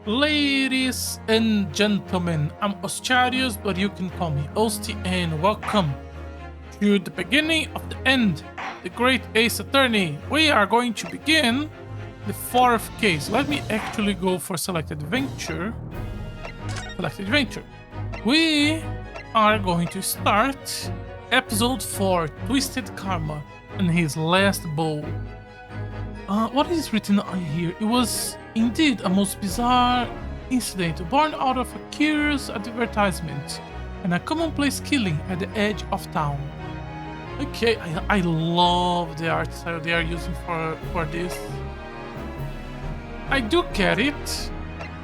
Ladies and gentlemen, I'm Ostiarius, but you can call me Osti, and welcome to the beginning of the end, the Great Ace Attorney. We are going to begin the fourth case. Let me actually go for Select Adventure. Select Adventure. We are going to start episode 4, Twisted Karma, and his last bowl. What is written on here? It was indeed a most bizarre incident born out of a curious advertisement and a commonplace killing at the edge of town. Okay, I love the art style they are using for this. I do get it,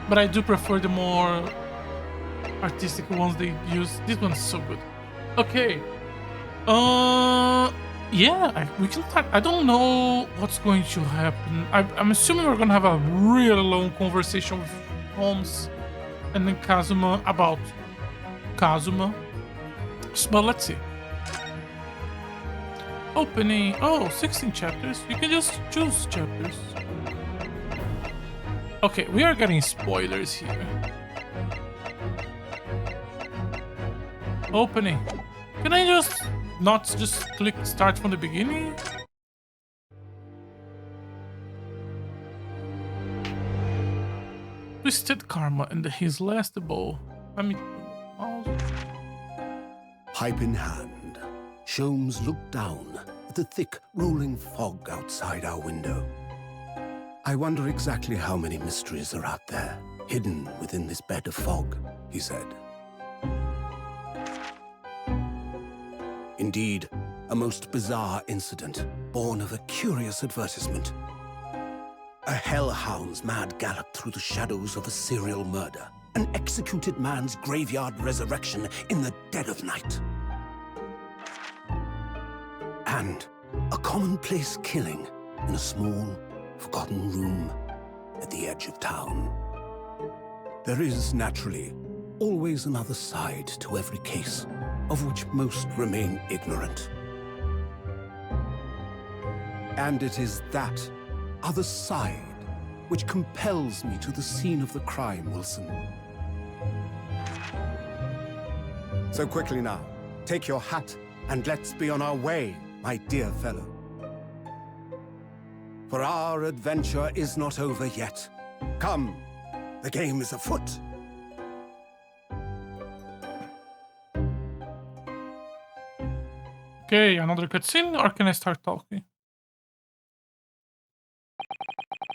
but I do prefer the more artistic ones they use. This one's so good. Okay. Yeah, we can talk. I don't know what's going to happen. I'm assuming we're gonna have a really long conversation with Holmes and then Kazuma about Kazuma. But let's see. Opening. Oh, 16 chapters. You can just choose chapters. Okay, we are getting spoilers here. Opening. Can I just not just click start from the beginning? Twisted Karma and his last bowl. I mean, Pipe in hand, Sholmes looked down at the thick, rolling fog outside our window. I wonder exactly how many mysteries are out there, hidden within this bed of fog, he said. Indeed, a most bizarre incident, born of a curious advertisement. A hellhound's mad gallop through the shadows of a serial murder, an executed man's graveyard resurrection in the dead of night. And a commonplace killing in a small, forgotten room at the edge of town. There is, naturally, always another side to every case, of which most remain ignorant. And it is that other side which compels me to the scene of the crime, Wilson. So quickly now, take your hat and let's be on our way, my dear fellow. For our adventure is not over yet. Come, the game is afoot. okay, another cutscene, or can I start talking?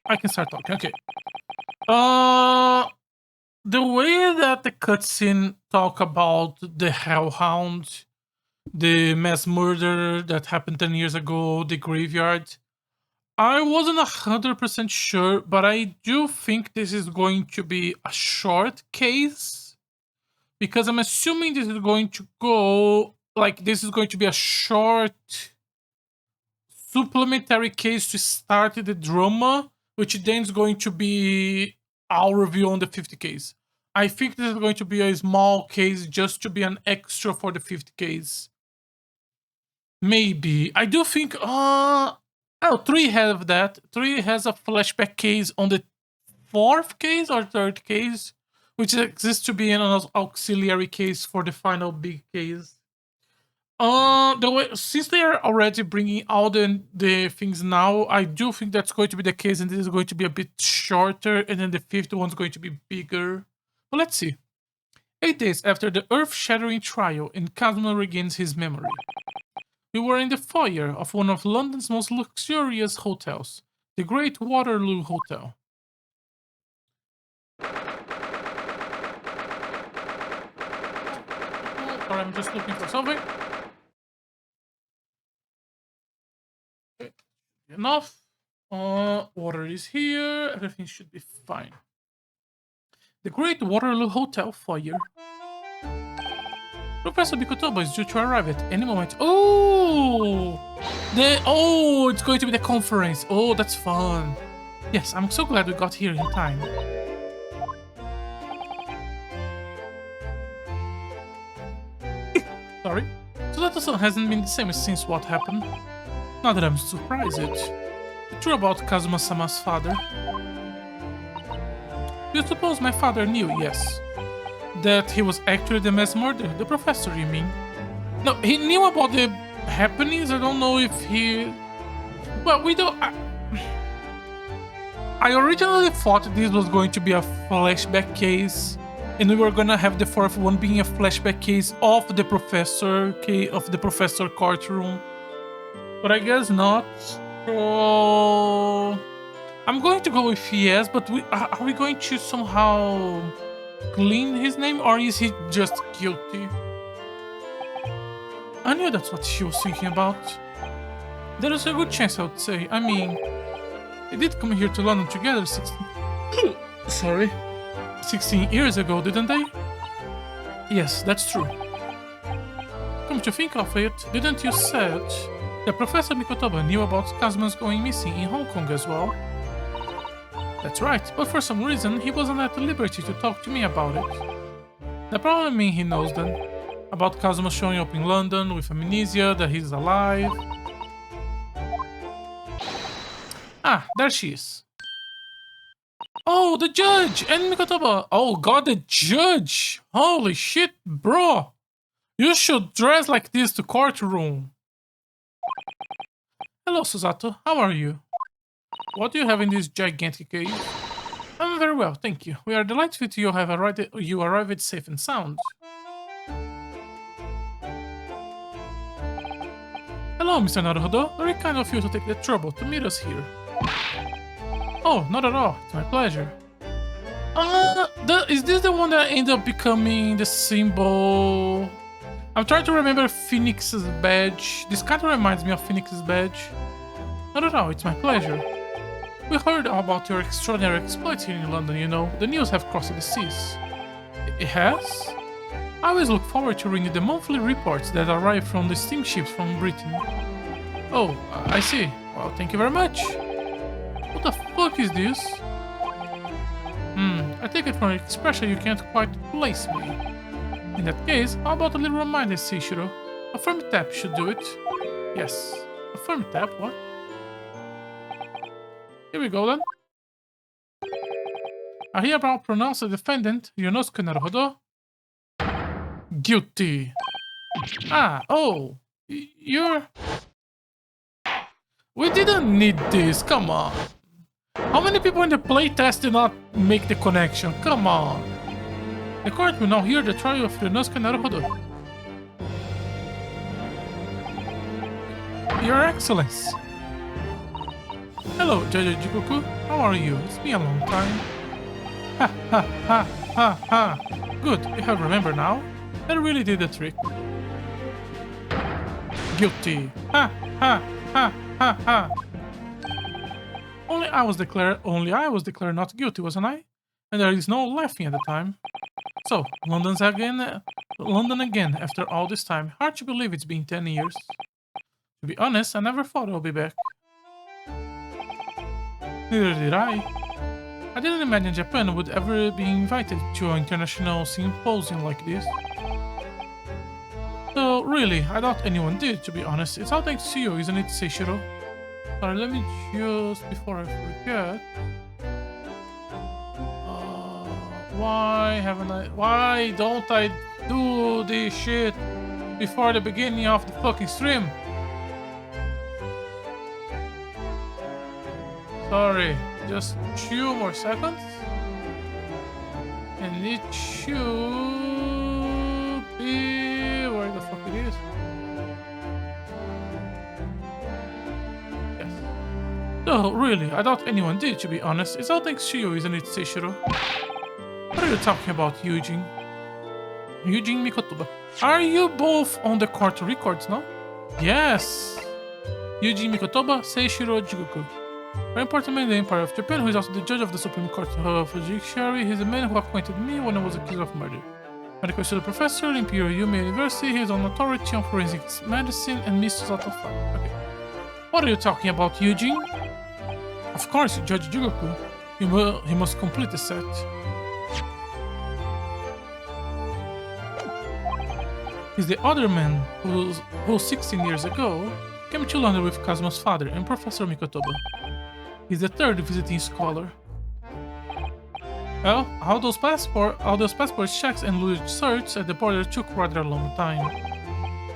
I can start talking, okay. The way that the cutscene talk about the Hellhound, the mass murder that happened 10 years ago, the graveyard, I wasn't 100% sure, but I do think this is going to be a short case, because I'm assuming this is going to go, like, this is going to be a short supplementary case to start the drama, which then is going to be our review on the 50 case. I think this is going to be a small case just to be an extra for the 50 case. Maybe. I do think, 3 have that. 3 has a flashback case on the 4th case or 3rd case, which exists to be an auxiliary case for the final big case. The way, since they are already bringing all the things now, I do think that's going to be the case, and this is going to be a bit shorter, and then the 5th one's going to be bigger. But let's see. 8 days after the earth-shattering trial, and Kazuma regains his memory. We were in the foyer of one of London's most luxurious hotels, the Great Waterloo Hotel. Or I'm just looking for something. Okay. Enough. Water is here. Everything should be fine. The Great Waterloo Hotel foyer. Professor Bikotobo is due to arrive at any moment. Oh! It's going to be the conference. Oh, that's fun. Yes, I'm so glad we got here in time. Sorry. So that also hasn't been the same since what happened. Not that I'm surprised. True about Kazuma-sama's father. You suppose my father knew, yes. That he was actually the mass murderer, the professor, you mean? No, he knew about the happenings. I don't know if he... Well, we don't... I originally thought this was going to be a flashback case, and we were gonna have the fourth one being a flashback case of the professor courtroom. But I guess not. So I'm going to go with yes, but are we going to somehow clean his name, or is he just guilty? I knew that's what she was thinking about. There is a good chance, I would say. I mean, they did come here to London together 16 years ago, didn't they? Yes, that's true. Come to think of it, didn't you said that Professor Mikotoba knew about Kazuma's going missing in Hong Kong as well? That's right, but for some reason he wasn't at the liberty to talk to me about it. That probably means he knows then. About Kazuma showing up in London with amnesia, that he's alive. Ah, there she is. Oh, the judge and Mikotoba. Oh god, the judge. Holy shit, bro. You should dress like this to courtroom. Hello, Susato. How are you? What do you have in this gigantic cave? I'm very well, thank you. We are delighted you have arrived safe and sound. Hello, Mr. Naruhodo. Very kind of you to take the trouble to meet us here. Oh, not at all. It's my pleasure. Is this the one that ended up becoming the symbol? I'm trying to remember Phoenix's badge. This kind of reminds me of Phoenix's badge. Not at all. It's my pleasure. We heard about your extraordinary exploits here in London, you know. The news have crossed the seas. It has? I always look forward to reading the monthly reports that arrive from the steamships from Britain. Oh, I see. Well, thank you very much. What the fuck is this? I take it from your expression you can't quite place me. In that case, how about a little reminder, Seishiro? A firm tap should do it. Yes. A firm tap, what? Here we go then. I hereby pronounce the defendant, Yonosuke Naruhodo, guilty. You're... We didn't need this, come on. How many people in the playtest did not make the connection? Come on. The court will now hear the trial of Yonosuke Naruhodo. Your Excellence. Hello, Judge Jikoku. How are you? It's been a long time. Ha ha ha ha ha. Good, you have remembered now. That really did the trick. Guilty. Ha ha ha ha ha. Only I was declared not guilty, wasn't I? And there is no laughing at the time. So, London again after all this time. Hard to believe it's been 10 years. To be honest, I never thought I'll be back. Neither did I. I didn't imagine Japan would ever be invited to an international symposium like this. So, really, I doubt anyone did, to be honest. It's all thanks to you, isn't it, Seishiro? Sorry, let me just, before I forget... Why don't I do this shit before the beginning of the fucking stream? Sorry, just 2 more seconds. And it should be... where the fuck it is? Yes. No, really, I doubt anyone did, to be honest. It's all thanks to you, isn't it, Seishiro? What are you talking about, Eugene? Eugene Mikotoba. Are you both on the court records now? Yes! Eugene Mikotoba, Seishiro Jikoku. Very important man in the Empire of Japan, who is also the judge of the Supreme Court of Judiciary. He is the man who acquainted me when I was accused of murder. Medical student professor in Imperial Yumi University. He is an authority on forensic medicine and Mr. Zatofa. Okay. What are you talking about, Eugene? Of course, Judge Jikoku. He must complete the set. He's the other man who 16 years ago came to London with Kazuma's father and Professor Mikotoba. He's the 3rd visiting scholar. Well, all those passport checks and luggage search at the border took rather a long time.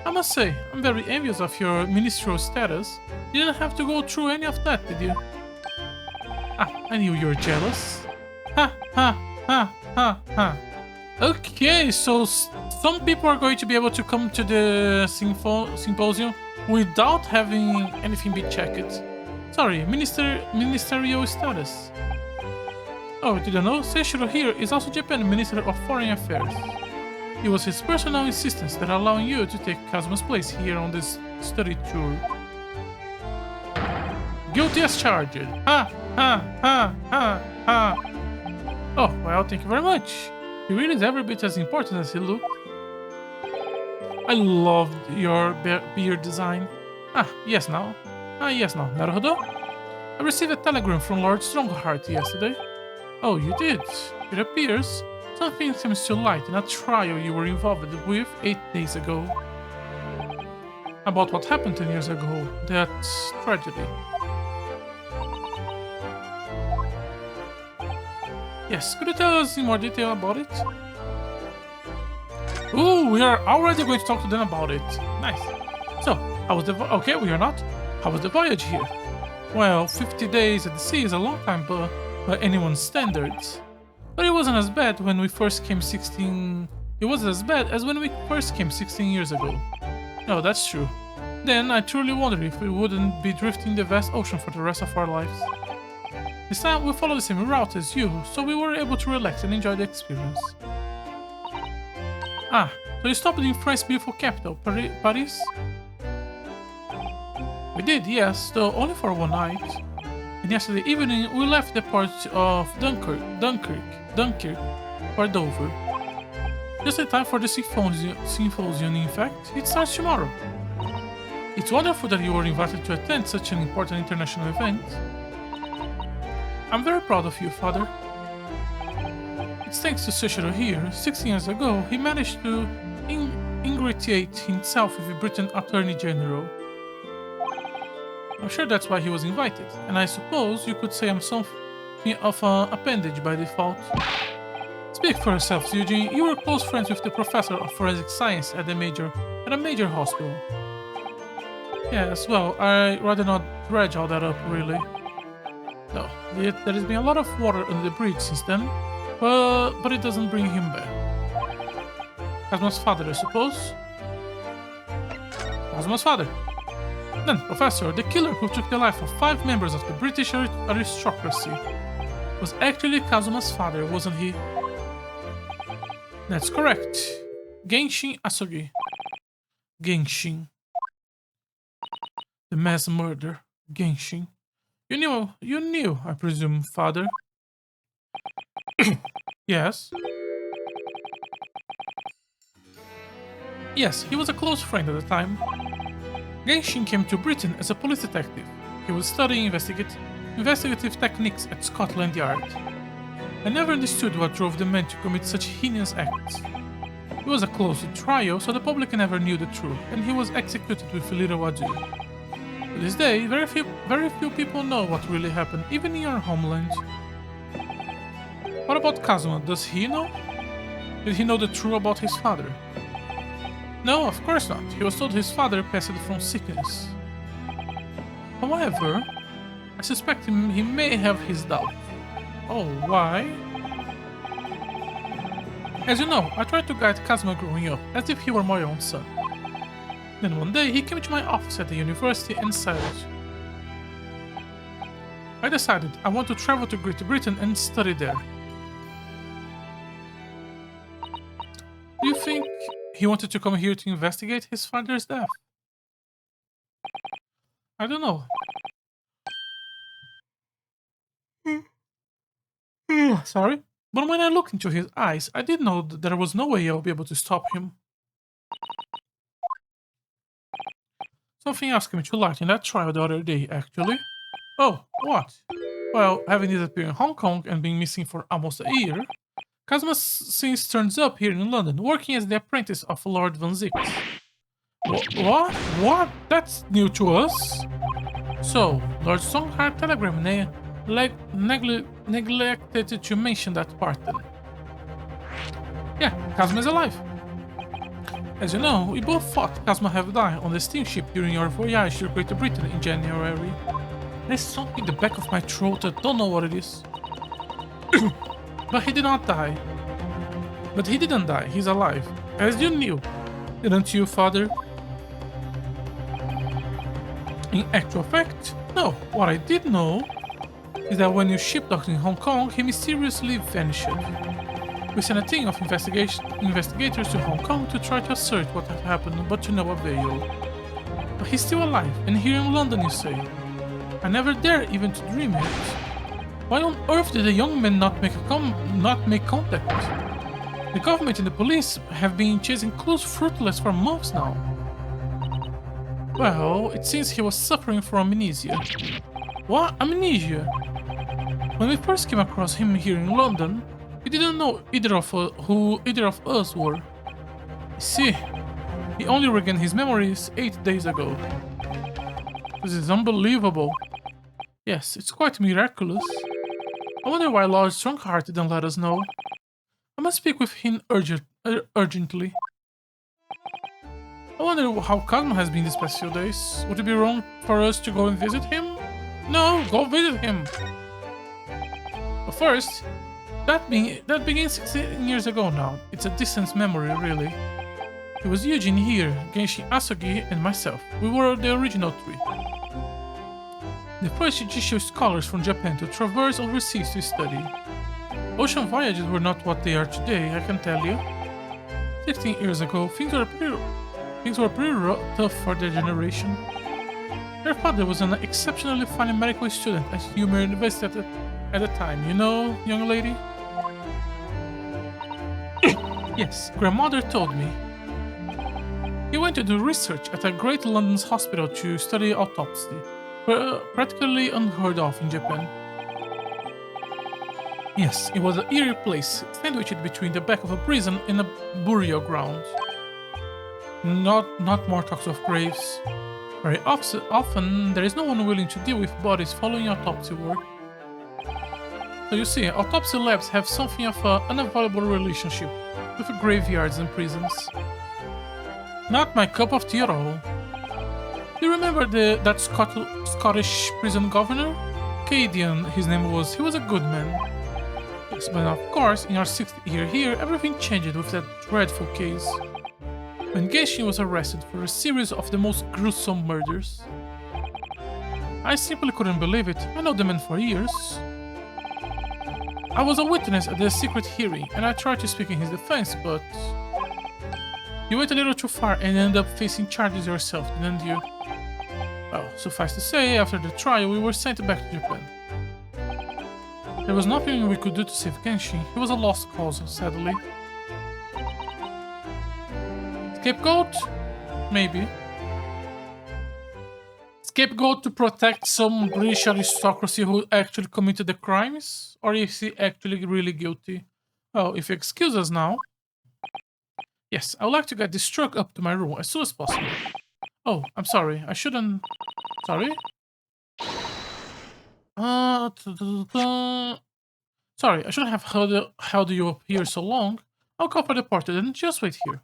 I must say, I'm very envious of your ministerial status. You didn't have to go through any of that, did you? Ah, I knew you were jealous. Ha ha ha ha ha. Okay, so some people are going to be able to come to the symposium without having anything be checked. Sorry, ministerial status. Oh, did you know? Seishiro here is also Japan's Minister of Foreign Affairs. It was his personal insistence that allowing you to take Kazuma's place here on this study tour. Guilty as charged. Ha ha ha ha ha. Oh, well, thank you very much. He really is every bit as important as he looked. I loved your beard design. Yes now. Naruhodo? I received a telegram from Lord Strongheart yesterday. Oh, you did? It appears something seems to light in a trial you were involved with 8 days ago. About what happened 10 years ago, that tragedy. Yes, could you tell us in more detail about it? Ooh, we are already going to talk to them about it. Nice. So, how was the okay, we are not. How was the voyage here? Well, 50 days at the sea is a long time by anyone's standards. But it wasn't as bad when we first came 16... It wasn't as bad as when we first came 16 years ago. No, that's true. Then I truly wonder if we wouldn't be drifting the vast ocean for the rest of our lives. This time we followed the same route as you, so we were able to relax and enjoy the experience. Ah, so you stopped in France's beautiful capital, Paris? We did, yes, though only for one night. And yesterday evening we left the port of Dunkirk for Dover. Just in time for the symposium, in fact. It starts tomorrow. It's wonderful that you were invited to attend such an important international event. I'm very proud of you, Father. It's thanks to Seishiro here. 16 years ago, he managed to ingratiate himself with the Britain Attorney General. I'm sure that's why he was invited, and I suppose you could say I'm something of an appendage by default. Speak for yourself, Eugene. You were close friends with the professor of forensic science at a major hospital. Yes, well, I'd rather not dredge all that up, really. No, there has been a lot of water under the bridge since then, but it doesn't bring him back. Kazuma's father, I suppose? Kazuma's father. Then, Professor, the killer who took the life of 5 members of the British aristocracy was actually Kazuma's father, wasn't he? That's correct. Genshin Asugi. Genshin. The mass murder. Genshin. You knew, I presume, Father? Yes? Yes, he was a close friend at the time. Genshin came to Britain as a police detective. He was studying investigative techniques at Scotland Yard. I never understood what drove the man to commit such heinous acts. It was a closed trial, so the public never knew the truth, and he was executed with little ado. To this day, very few people know what really happened, even in our homeland. What about Kazuma? Does he know? Did he know the truth about his father? No, of course not. He was told his father passed from sickness. However, I suspect he may have his doubts. Oh, why? As you know, I tried to guide Kazuma growing up, as if he were my own son. Then one day, he came to my office at the university and said, I decided I want to travel to Great Britain and study there. Do you think he wanted to come here to investigate his father's death? I don't know. Sorry? But when I looked into his eyes, I did know that there was no way I would be able to stop him. Something else came to light in that trial the other day, actually. Oh, what? Well, having disappeared in Hong Kong and been missing for almost a year, Kazuma since turns up here in London, working as the apprentice of Lord Van Zieks. What? What? That's new to us. So, Lord Strongheart neglected to mention that part then. Yeah, Kazuma is alive. As you know, we both thought Kazuma had died on the steamship during our voyage to Great Britain in January. There's something in the back of my throat, I don't know what it is. But he did not die. But he didn't die, he's alive. As you knew, didn't you, father? In actual fact, no. What I did know is that when you shipdocked in Hong Kong, he mysteriously vanished. We sent a team of investigators to Hong Kong to try to assert what had happened, but to no avail. But he's still alive, and here in London, you say. I never dare even to dream it. Why on earth did the young man not make contact? The government and the police have been chasing clues fruitless for months now. Well, it seems he was suffering from amnesia. What? Amnesia? When we first came across him here in London, we didn't know who either of us were. You see, he only regained his memories 8 days ago. This is unbelievable. Yes, it's quite miraculous. I wonder why Lord Strongheart didn't let us know. I must speak with him urgently. I wonder how Kazuma has been these past few days. Would it be wrong for us to go and visit him? No, go visit him! But first, that began 16 years ago now. It's a distant memory, really. It was Eugene here, Genshin Asugi, and myself. We were the original three. The first judicial scholars from Japan to traverse overseas to study. Ocean voyages were not what they are today, I can tell you. 16 years ago, things were pretty tough for their generation. Their father was an exceptionally fine medical student at Humber University at the time, you know, young lady? Yes, grandmother told me. He went to do research at a great London hospital to study autopsy, practically unheard of in Japan. Yes, it was an eerie place, sandwiched between the back of a prison and a burial ground. Not more talks of graves. Very often, there is no one willing to deal with bodies following autopsy work. So you see, autopsy labs have something of an unavoidable relationship with graveyards and prisons. Not my cup of tea at all. Do you remember that Scottish prison governor? Cadian, his name was. He was a good man. Yes, but of course, in our 6th year here, everything changed with that dreadful case. When Genshin was arrested for a series of the most gruesome murders. I simply couldn't believe it. I know the man for years. I was a witness at the secret hearing, and I tried to speak in his defense, but... You went a little too far and ended up facing charges yourself, didn't you? Well, suffice to say, after the trial, we were sent back to Japan. There was nothing we could do to save Genshin. He was a lost cause, sadly. Scapegoat? Maybe. Scapegoat to protect some British aristocracy who actually committed the crimes? Or is he actually really guilty? Oh, if you excuse us now. Yes, I would like to get this truck up to my room as soon as possible. Oh, I'm sorry. I shouldn't... Sorry? Sorry, I shouldn't have held you up here so long. I'll call for the porter and just wait here.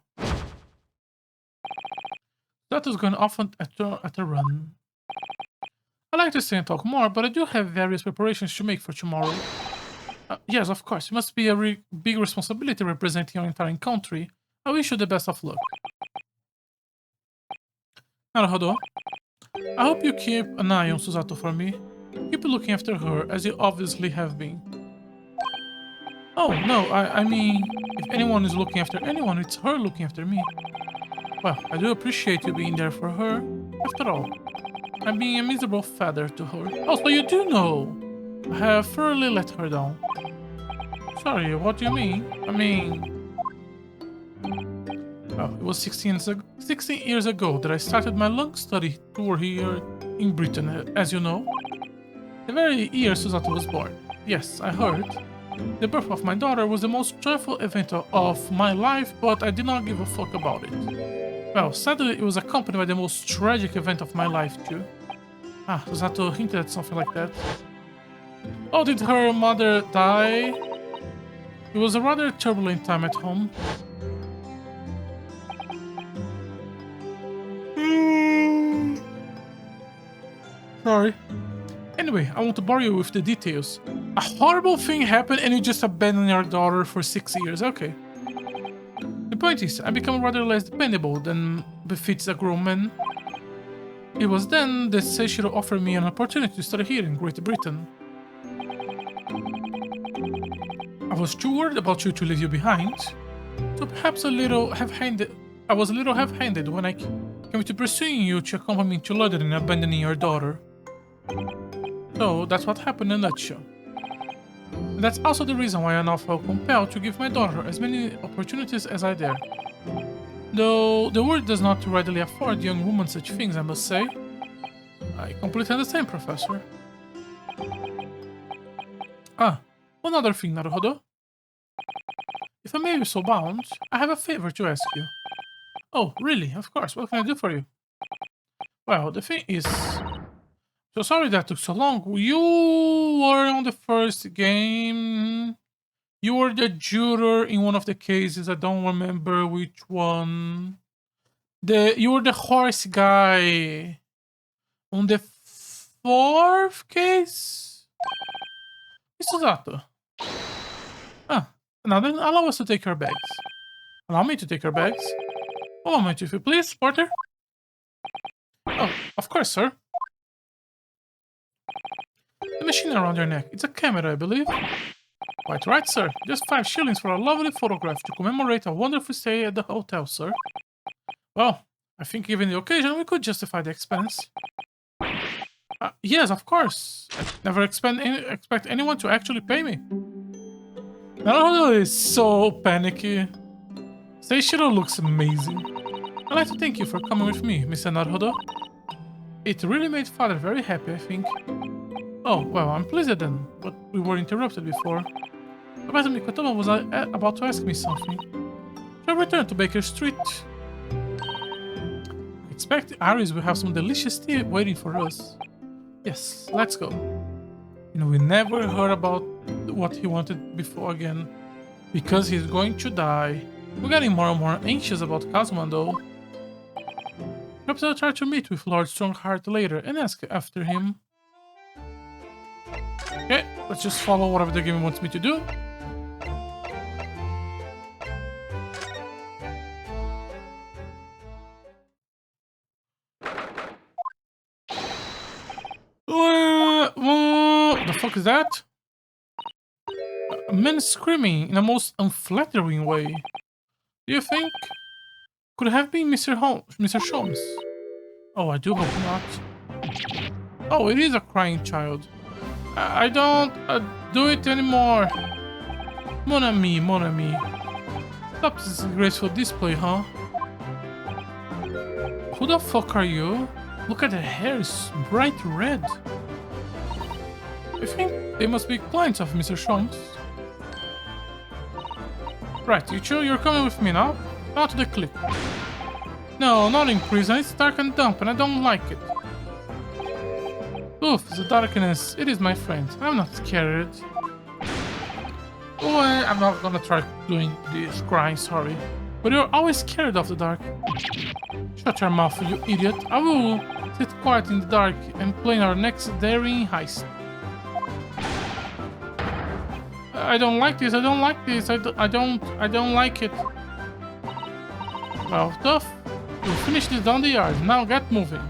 That is going off at a run. I'd like to stay and talk more, but I do have various preparations to make for tomorrow. Yes, of course. It must be a big responsibility representing your entire country. I wish you the best of luck. Naruhodo, I hope you keep an eye on Susato for me. Keep looking after her, as you obviously have been. Oh, no, I mean, if anyone is looking after anyone, it's her looking after me. Well, I do appreciate you being there for her. After all, I'm being a miserable father to her. Oh, so you do know! I have thoroughly let her down. Sorry, what do you mean? I mean... Well, it was 16 years ago that I started my long study tour here in Britain, as you know. The very year Susato was born. Yes, I heard. The birth of my daughter was the most joyful event of my life, but I did not give a fuck about it. Well, sadly, it was accompanied by the most tragic event of my life, too. Ah, Susato hinted at something like that. Oh, did her mother die? It was a rather turbulent time at home. Sorry. Anyway, I won't bore you with the details. A horrible thing happened and you just abandoned your daughter for 6 years. Okay. The point is, I become rather less dependable than befits a grown man. It was then that Seishiro offered me an opportunity to study here in Great Britain. I was too worried about you to leave you behind, so perhaps I was a little half-handed when I came to pursuing you to accompany me to London and abandoning your daughter. So that's what happened in a nutshell. And that's also the reason why I now felt compelled to give my daughter as many opportunities as I dare. Though the world does not readily afford young women such things, I must say. I completely understand, Professor. Ah, one other thing, Naruhodo. If I may be so bound, I have a favor to ask you. Oh, really? Of course. What can I do for you? Well, the thing is... So sorry that took so long. You were on the first game. You were the juror in one of the cases. I don't remember which one. You were the horse guy on the fourth case. Susato. Ah, now then allow us to take your bags. Allow me to take your bags. One moment, if you please, Porter. Oh, of course, sir. The machine around your neck. It's a camera, I believe. Quite right, sir. Just 5 shillings for a lovely photograph to commemorate a wonderful stay at the hotel, sir. Well, I think given the occasion, we could justify the expense. Yes, of course. I never expect anyone to actually pay me. Naruto is so panicky. Seishiro looks amazing. I'd like to thank you for coming with me, Mr. Naruto. It really made Father very happy, I think. Oh, well, I'm pleased then, but we were interrupted before. Professor Mikotomo was about to ask me something. Shall I return to Baker Street? I expect Aris will have some delicious tea waiting for us. Yes, let's go. You know, we never heard about what he wanted before again. Because he's going to die. We're getting more and more anxious about Kazuma though. Perhaps I'll try to meet with Lord Strongheart later and ask after him. Okay, let's just follow whatever the game wants me to do. What the fuck is that? A man screaming in a most unflattering way. Do you think? Could it have been Mr. Sholmes? Oh, I do hope not. Oh, it is a crying child. I don't do it anymore. Mon ami, mon ami. Stop this disgraceful display, huh? Who the fuck are you? Look at the hair, it's bright red. I think they must be clients of Mr. Sholmes. Right, you two, you're coming with me now? Out to the cliff. No, not in prison, it's dark and damp and I don't like it. Oof, the darkness, it is my friend. I'm not scared. Oh, I'm not gonna try doing this, crying, sorry. But you're always scared of the dark. Shut your mouth, you idiot. I will sit quiet in the dark and plan our next daring heist. I don't like this, I don't like this, I don't like it. Well, tough. We'll finish this down the yard. Now get moving.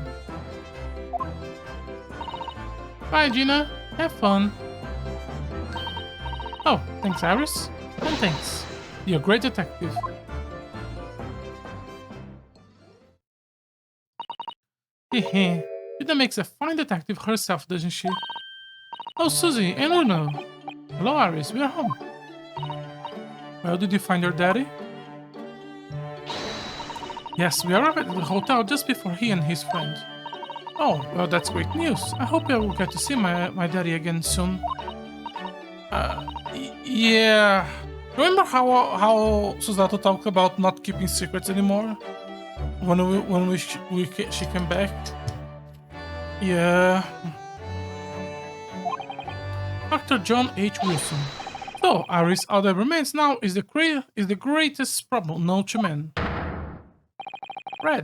Bye, Gina. Have fun. Oh, thanks, Aris. And thanks. You're a great detective. Hehe. Gina makes a fine detective herself, doesn't she? Oh, Susie and Uno. Hello, Aris. We are home. Well, did you find your daddy? Yes, we arrived at the hotel just before he and his friend. Oh, well, that's great news. I hope I will get to see my daddy again soon. Yeah. Remember how Susato talked about not keeping secrets anymore? When she came back? Yeah. Dr. John H. Wilson. So, Iris, all that remains now is the greatest problem known to man. Red.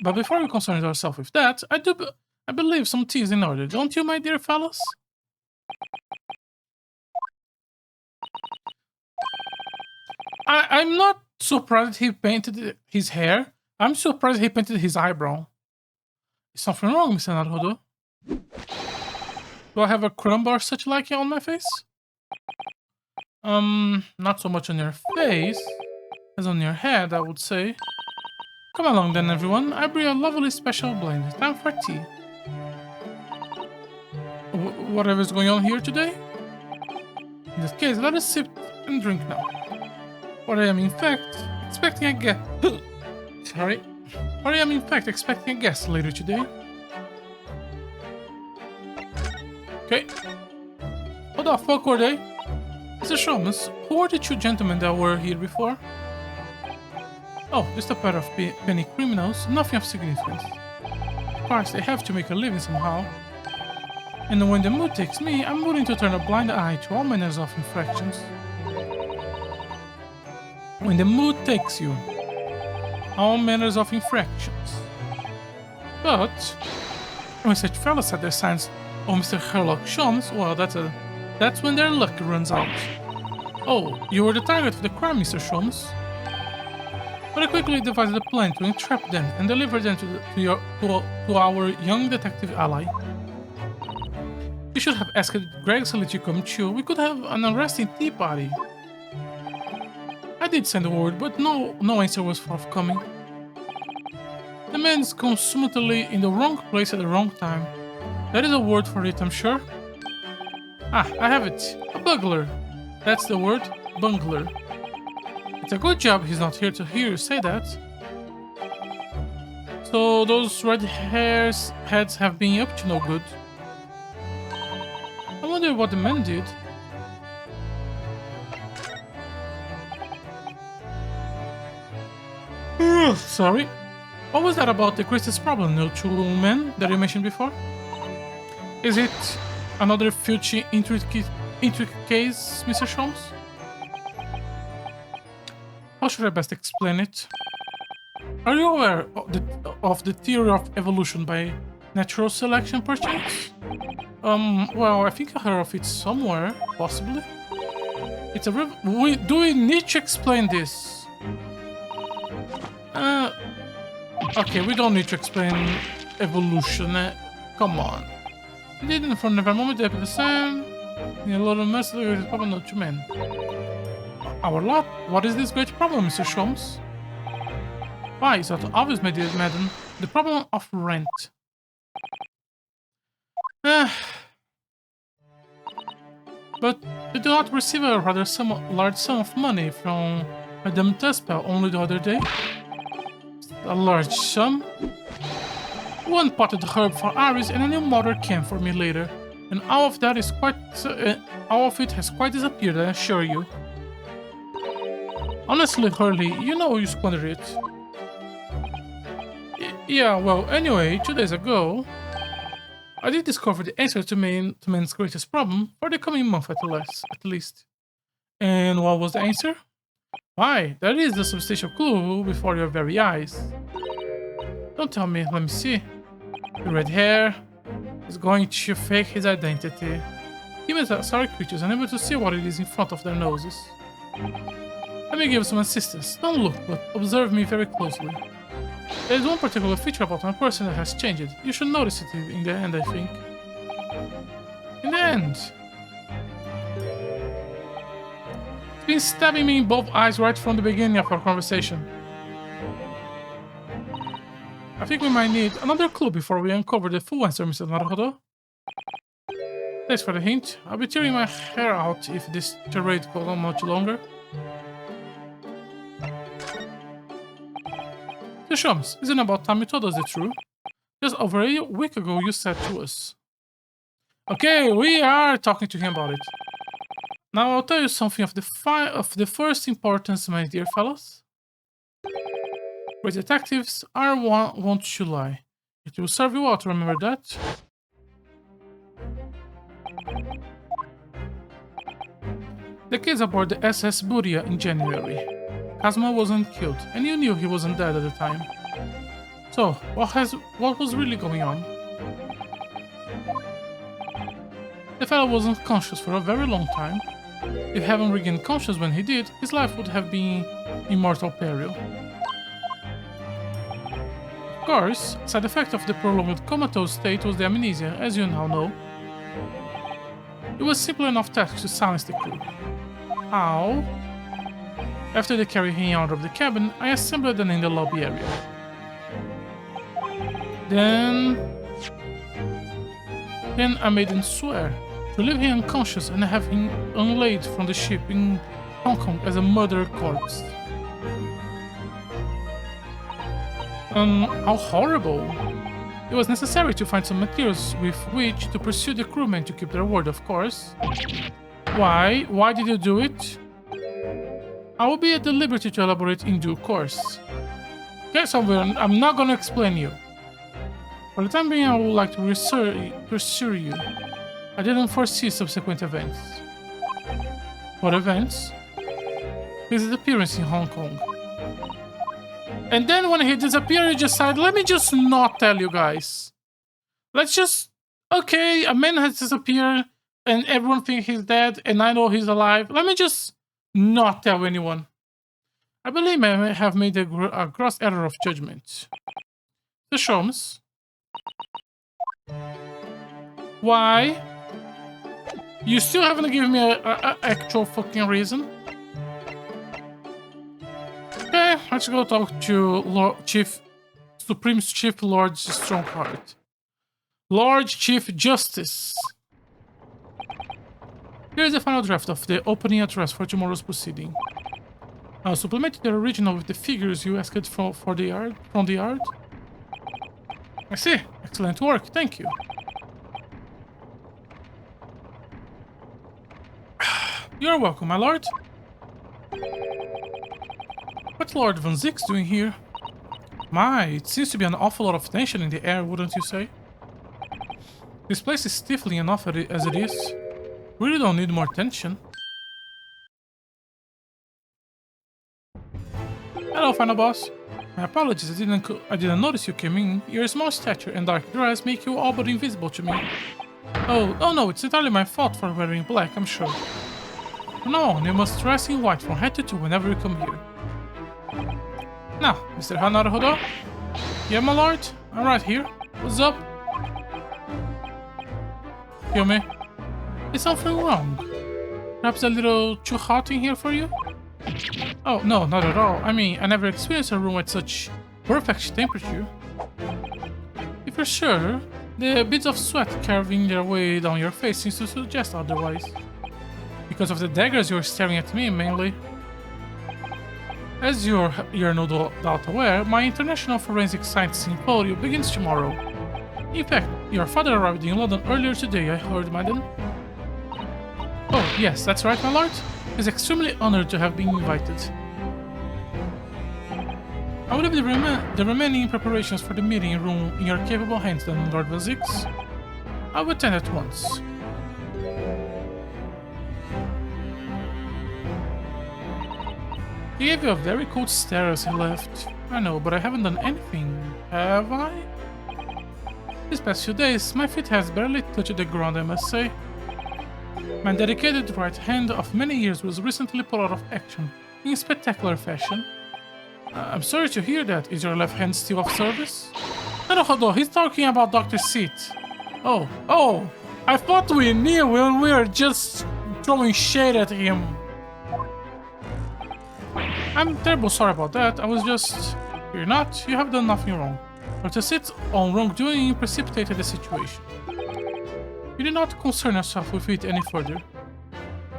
But before we concern ourselves with that, I believe some tea is in order, don't you, my dear fellows? I'm not surprised he painted his hair. I'm surprised he painted his eyebrow. Is something wrong, Mr. Naruhodo? Do I have a crumb or such like on my face? Not so much on your face as on your head, I would say. Come along then, everyone. I bring a lovely special blend. Time for tea. Whatever is going on here today? In this case, let us sip and drink now. For I am in fact expecting a guest. Sorry. For I am in fact expecting a guest later today. Okay. What the fuck were they? Mr. Sholmes, who are the two gentlemen that were here before? Oh, just a pair of penny criminals, nothing of significance. Of course, they have to make a living somehow. And when the mood takes me, I'm willing to turn a blind eye to all manners of infractions. When the mood takes you, all manners of infractions. But when such fellows set their signs on Mr. Sherlock Sholmes, well, that's when their luck runs out. Oh, you were the target of the crime, Mr. Sholmes. But I quickly devised a plan to entrap them and deliver them to our young detective ally. You should have asked Greg to let you come too. We could have an arresting tea party. I did send a word, but no answer was forthcoming. The man is consummately in the wrong place at the wrong time. That is a word for it, I'm sure. Ah, I have it. A bungler. That's the word, bungler. It's a good job he's not here to hear you say that. So those red heads have been up to no good. I wonder what the man did. Sorry. What was that about the greatest problem, no two men that you mentioned before? Is it another future intricate case, Mr. Sholmes? How should I best explain it? Are you aware of the theory of evolution by natural selection, perchance? Well, I think I heard of it somewhere, possibly. It's a do we need to explain this? Okay, we don't need to explain evolution. Come on. It didn't for never moment they the same. In a lot of mess, there is probably not two men. Our lot? What is this great problem, Mr. Sholmes? Why, is that obvious, my dear madam? The problem of rent. But you do not receive a rather large sum of money from Madame Tuspel only the other day? A large sum? One potted herb for Iris and a new motor can for me later. And all of that is all of it has quite disappeared, I assure you. Honestly, Hurley, you know you squandered it. Yeah, well, anyway, 2 days ago, I did discover the answer to man's greatest problem for the coming month at least. And what was the answer? Why, that is the substantial clue before your very eyes. Don't tell me, let me see. The red hair is going to fake his identity. Humans are sorry creatures, unable to see what it is in front of their noses. Let me give you some assistance. Don't look, but observe me very closely. There is one particular feature about my person that has changed. You should notice it in the end, I think. In the end. It's been stabbing me in both eyes right from the beginning of our conversation. I think we might need another clue before we uncover the full answer, Mr. Naruhodo. Thanks for the hint. I'll be tearing my hair out if this charade goes on much longer. The Sholmes, isn't it about time you told us the truth? Just over a week ago you said to us. Okay, we are talking to him about it. Now I'll tell you something of the first importance, my dear fellows. Great detectives are wont to lie. It will serve you well to remember that. The kids aboard the SS Buria in January. Kazuma wasn't killed, and you knew he wasn't dead at the time. So, what was really going on? The fellow was unconscious for a very long time. If Heaven regained consciousness when he did, his life would have been in mortal peril. Of course, a side effect of the prolonged comatose state was the amnesia, as you now know. It was simple enough task to silence the crew. How? After they carried him out of the cabin, I assembled them in the lobby area. Then I made him swear to leave him unconscious and have him unlaid from the ship in Hong Kong as a murdered corpse. How horrible! It was necessary to find some materials with which to pursue the crewmen to keep their word, of course. Why? Why did you do it? I will be at the liberty to elaborate in due course. Okay, so I'm not gonna explain you. For the time being, I would like to pursue you. I didn't foresee subsequent events. What events? His disappearance in Hong Kong. And then when he disappeared, he just said, let me just not tell you guys. Let's just... Okay, a man has disappeared and everyone thinks he's dead and I know he's alive. Let me just not tell anyone. I believe I may have made a gross error of judgment. The Sholmes. Why? You still haven't given me a actual fucking reason? Okay, let's go talk to Supreme Chief Lord Strongheart. Lord Chief Justice. Here is the final draft of the opening address for tomorrow's proceeding. I'll supplement the original with the figures you asked from the yard. I see. Excellent work. Thank you. You're welcome, my lord. What's Lord Van Zix doing here? My, it seems to be an awful lot of tension in the air, wouldn't you say? This place is stifling enough as it is. We really don't need more tension. Hello, final boss. My apologies, I didn't notice you came in. Your small stature and dark dress make you all but invisible to me. Oh no, it's entirely my fault for wearing black, I'm sure. From now on, you must dress in white from head to toe whenever you come here. Now, Mr. Hanaruhodo? Yeah, my lord? I'm right here. What's up? Kill me. Is something wrong? Perhaps a little too hot in here for you? Oh, no, not at all. I mean, I never experienced a room at such perfect temperature. If you're sure, the bits of sweat carving their way down your face seems to suggest otherwise. Because of the daggers you're staring at me, mainly. As you're no doubt aware, my International Forensic Science Symposium begins tomorrow. In fact, your father arrived in London earlier today, I heard, madam. Oh, yes, that's right, my lord. He's extremely honored to have been invited. I will leave the remaining preparations for the meeting room in your capable hands, then, Lord Van Zix. I will attend at once. He gave you a very cold stare as he left. I know, but I haven't done anything, have I? These past few days, my feet has barely touched the ground, I must say. My dedicated right hand of many years was recently put out of action, in spectacular fashion. I'm sorry to hear that. Is your left hand still of service? No, he's talking about Dr. Seat. Oh, I thought we knew when we were just throwing shade at him. I'm terribly sorry about that. I was just... You're not. You have done nothing wrong. Dr. Seat's own wrongdoing precipitated the situation. You did not concern yourself with it any further.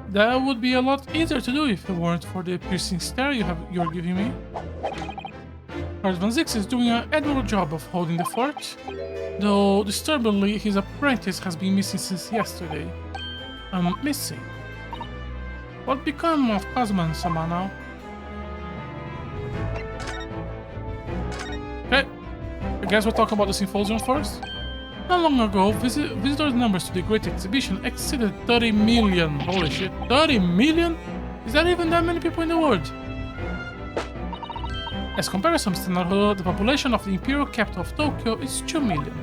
That would be a lot easier to do if it weren't for the piercing stare you're giving me. Lord Van Zix is doing an admirable job of holding the fort, though disturbingly his apprentice has been missing since yesterday. Missing? What became of Kazuma and Sama now? Okay, I guess we'll talk about the symposium first. Not long ago, visitor numbers to the Great Exhibition exceeded 30 million. Holy shit, 30 million? Is that even that many people in the world? As comparison, the population of the imperial capital of Tokyo is 2 million.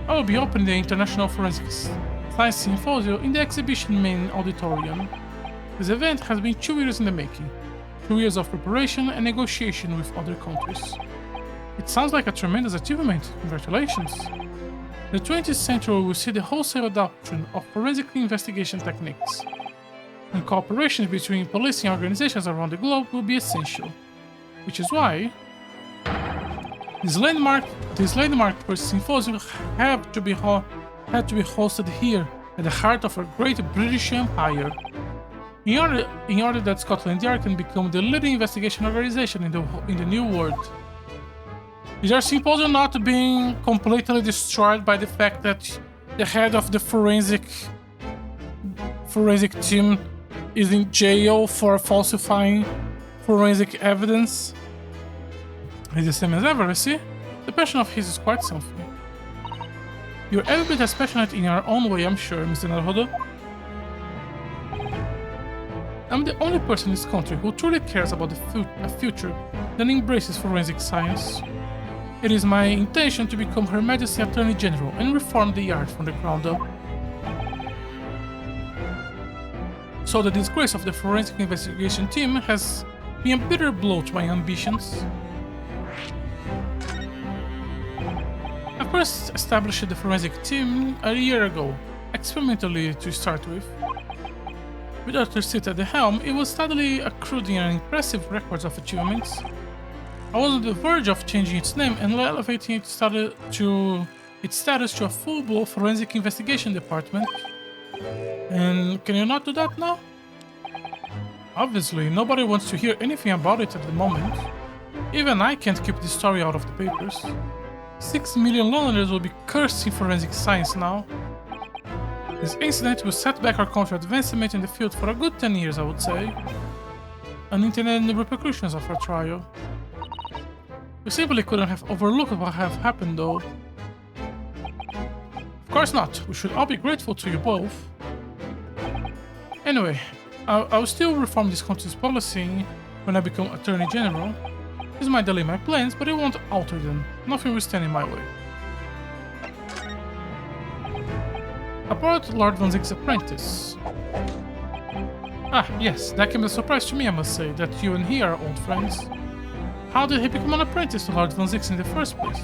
I will be opening the International Forensic Science Symposium in the exhibition main auditorium. This event has been 2 years in the making. 2 years of preparation and negotiation with other countries. It sounds like a tremendous achievement. Congratulations. The 20th century will see the wholesale adoption of forensic investigation techniques. And cooperation between policing organizations around the globe will be essential. Which is why this landmark symposium had to be hosted here at the heart of a great British Empire. In order that Scotland Yard can become the leading investigation organization in the new world. Is our symposium not being completely destroyed by the fact that the head of the forensic team is in jail for falsifying forensic evidence? It's the same as ever, you see? The passion of his is quite something. You're every bit as passionate in your own way, I'm sure, Mr. Naruhodo. I'm the only person in this country who truly cares about a future that embraces forensic science. It is my intention to become Her Majesty Attorney General and reform the Yard from the ground up. So the disgrace of the forensic investigation team has been a bitter blow to my ambitions. I first established the forensic team a year ago, experimentally to start with. With Arthur Stitt at the helm, it was steadily accruing an impressive record of achievements. I was on the verge of changing its name and elevating its status to a full-blown forensic investigation department. And can you not do that now? Obviously, nobody wants to hear anything about it at the moment. Even I can't keep this story out of the papers. 6 million Londoners will be cursing forensic science now. This incident will set back our country's advancement in the field for a good 10 years, I would say. Unintended repercussions of our trial. We simply couldn't have overlooked what have happened, though. Of course not. We should all be grateful to you both. Anyway, I will still reform this country's policy when I become Attorney General. This might delay my plans, but it won't alter them. Nothing will stand in my way. About Lord Van Ziek's apprentice. Ah, yes, that came as a surprise to me, I must say, that you and he are old friends. How did he become an apprentice to Lord Van Ziek in the first place?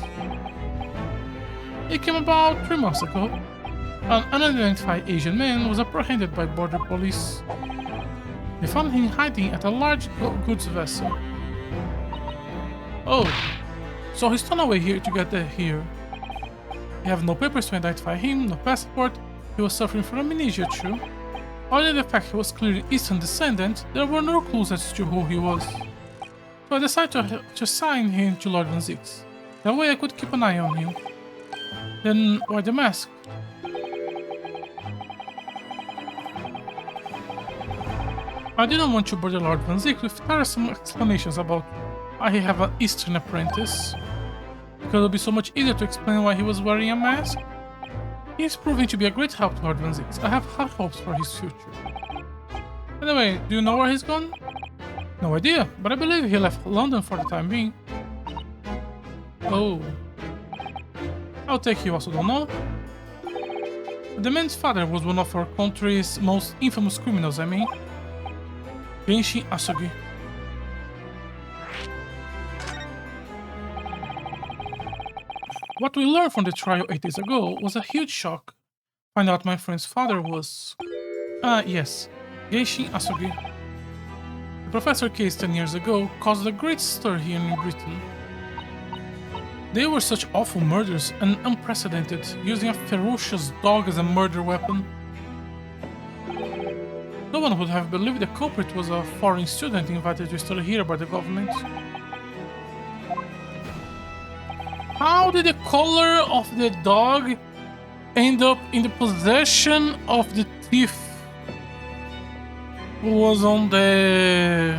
It came about 3 months ago. An unidentified Asian man was apprehended by border police. They found him hiding at a large goods vessel. Oh, so he stole away here to get here. You have no papers to identify him, no passport. He was suffering from amnesia too. Other than the fact he was clearly Eastern descendant, there were no clues as to who he was. So I decided to assign him to Lord Van Ziek. That way I could keep an eye on him. Then why the mask? I didn't want to bother Lord Van Ziek with tiresome explanations about why he have an Eastern apprentice. Because it would be so much easier to explain why he was wearing a mask. He is proving to be a great help to Lord Van Ziek. I have high hopes for his future. Anyway, do you know where he's gone? No idea, but I believe he left London for the time being. Oh. I'll take you also don't know. The man's father was one of our country's most infamous criminals, I mean. Genshin Asugi. What we learned from the trial 8 days ago was a huge shock. Find out my friend's father was... yes, Genshin Asugi. The professor case 10 years ago caused a great stir here in Britain. They were such awful murders and unprecedented, using a ferocious dog as a murder weapon. No one would have believed the culprit was a foreign student invited to study here by the government. How did the color of the dog end up in the possession of the thief who was on the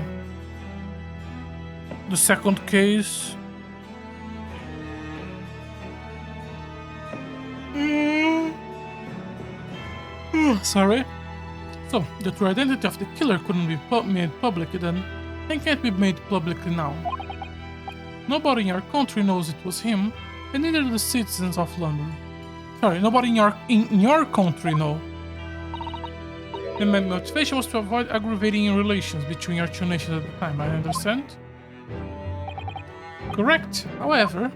second case? Sorry? So, the true identity of the killer couldn't be made public then, and can't be made publicly now. Nobody in your country knows it was him, and neither do the citizens of London. Sorry, nobody in your country know. The main motivation was to avoid aggravating relations between your two nations at the time, I understand? Correct. However,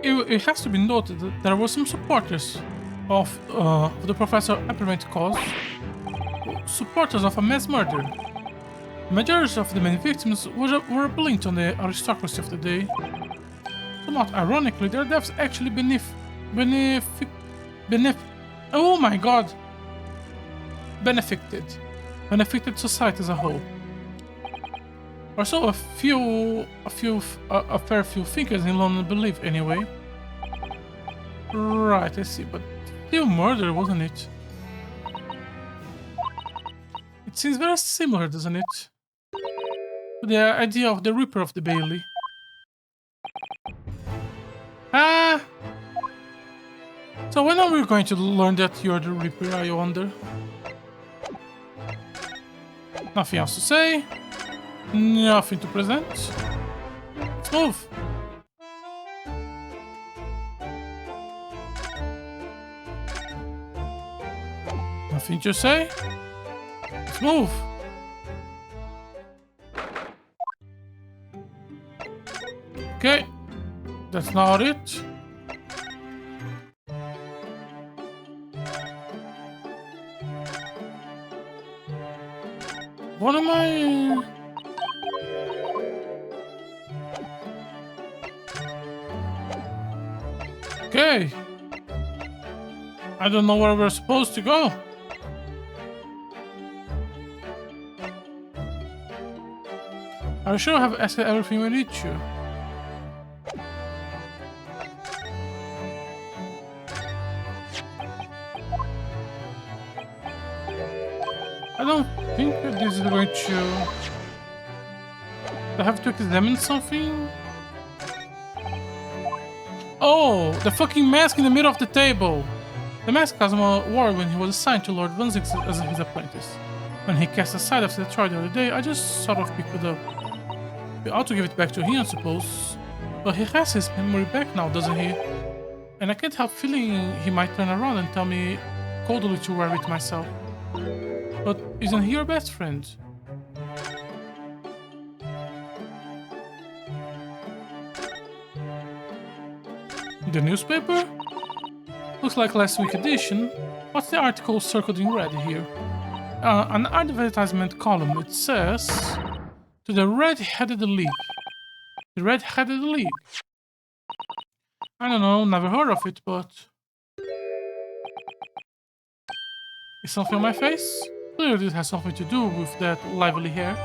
it has to be noted that there were some supporters of the Professor Apparent cause, supporters of a mass murder. The majority of the main victims were blinked on the aristocracy of the day. Somewhat ironically, their deaths actually oh my god! Benefited society as a whole. Or so a fair few thinkers in London believe anyway. Right, I see, but still murder, wasn't it? It seems very similar, doesn't it? To the idea of the Reaper of the Bailey. So when are we going to learn that you're the Reaper, I wonder? Nothing else to say. Nothing to present. Let's move. Nothing to say. Let's move. Okay. That's not it. What am I... Okay. I don't know where we're supposed to go. Are you sure I have asked everything we need to? I don't think that this is going to... I have to examine something? Oh, the fucking mask in the middle of the table! The mask Kazuma wore when he was assigned to Lord Van Zix as his apprentice. When he cast aside after the trial the other day, I just sort of picked it up. We ought to give it back to him, I suppose. But he has his memory back now, doesn't he? And I can't help feeling he might turn around and tell me coldly to wear it myself. But isn't he your best friend? The newspaper? Looks like last week's edition. What's the article circled in red here? An advertisement column. It says... To the Red-Headed League. The Red-Headed League. I don't know, never heard of it, but... Is something on my face? Clearly it has something to do with that lively hair.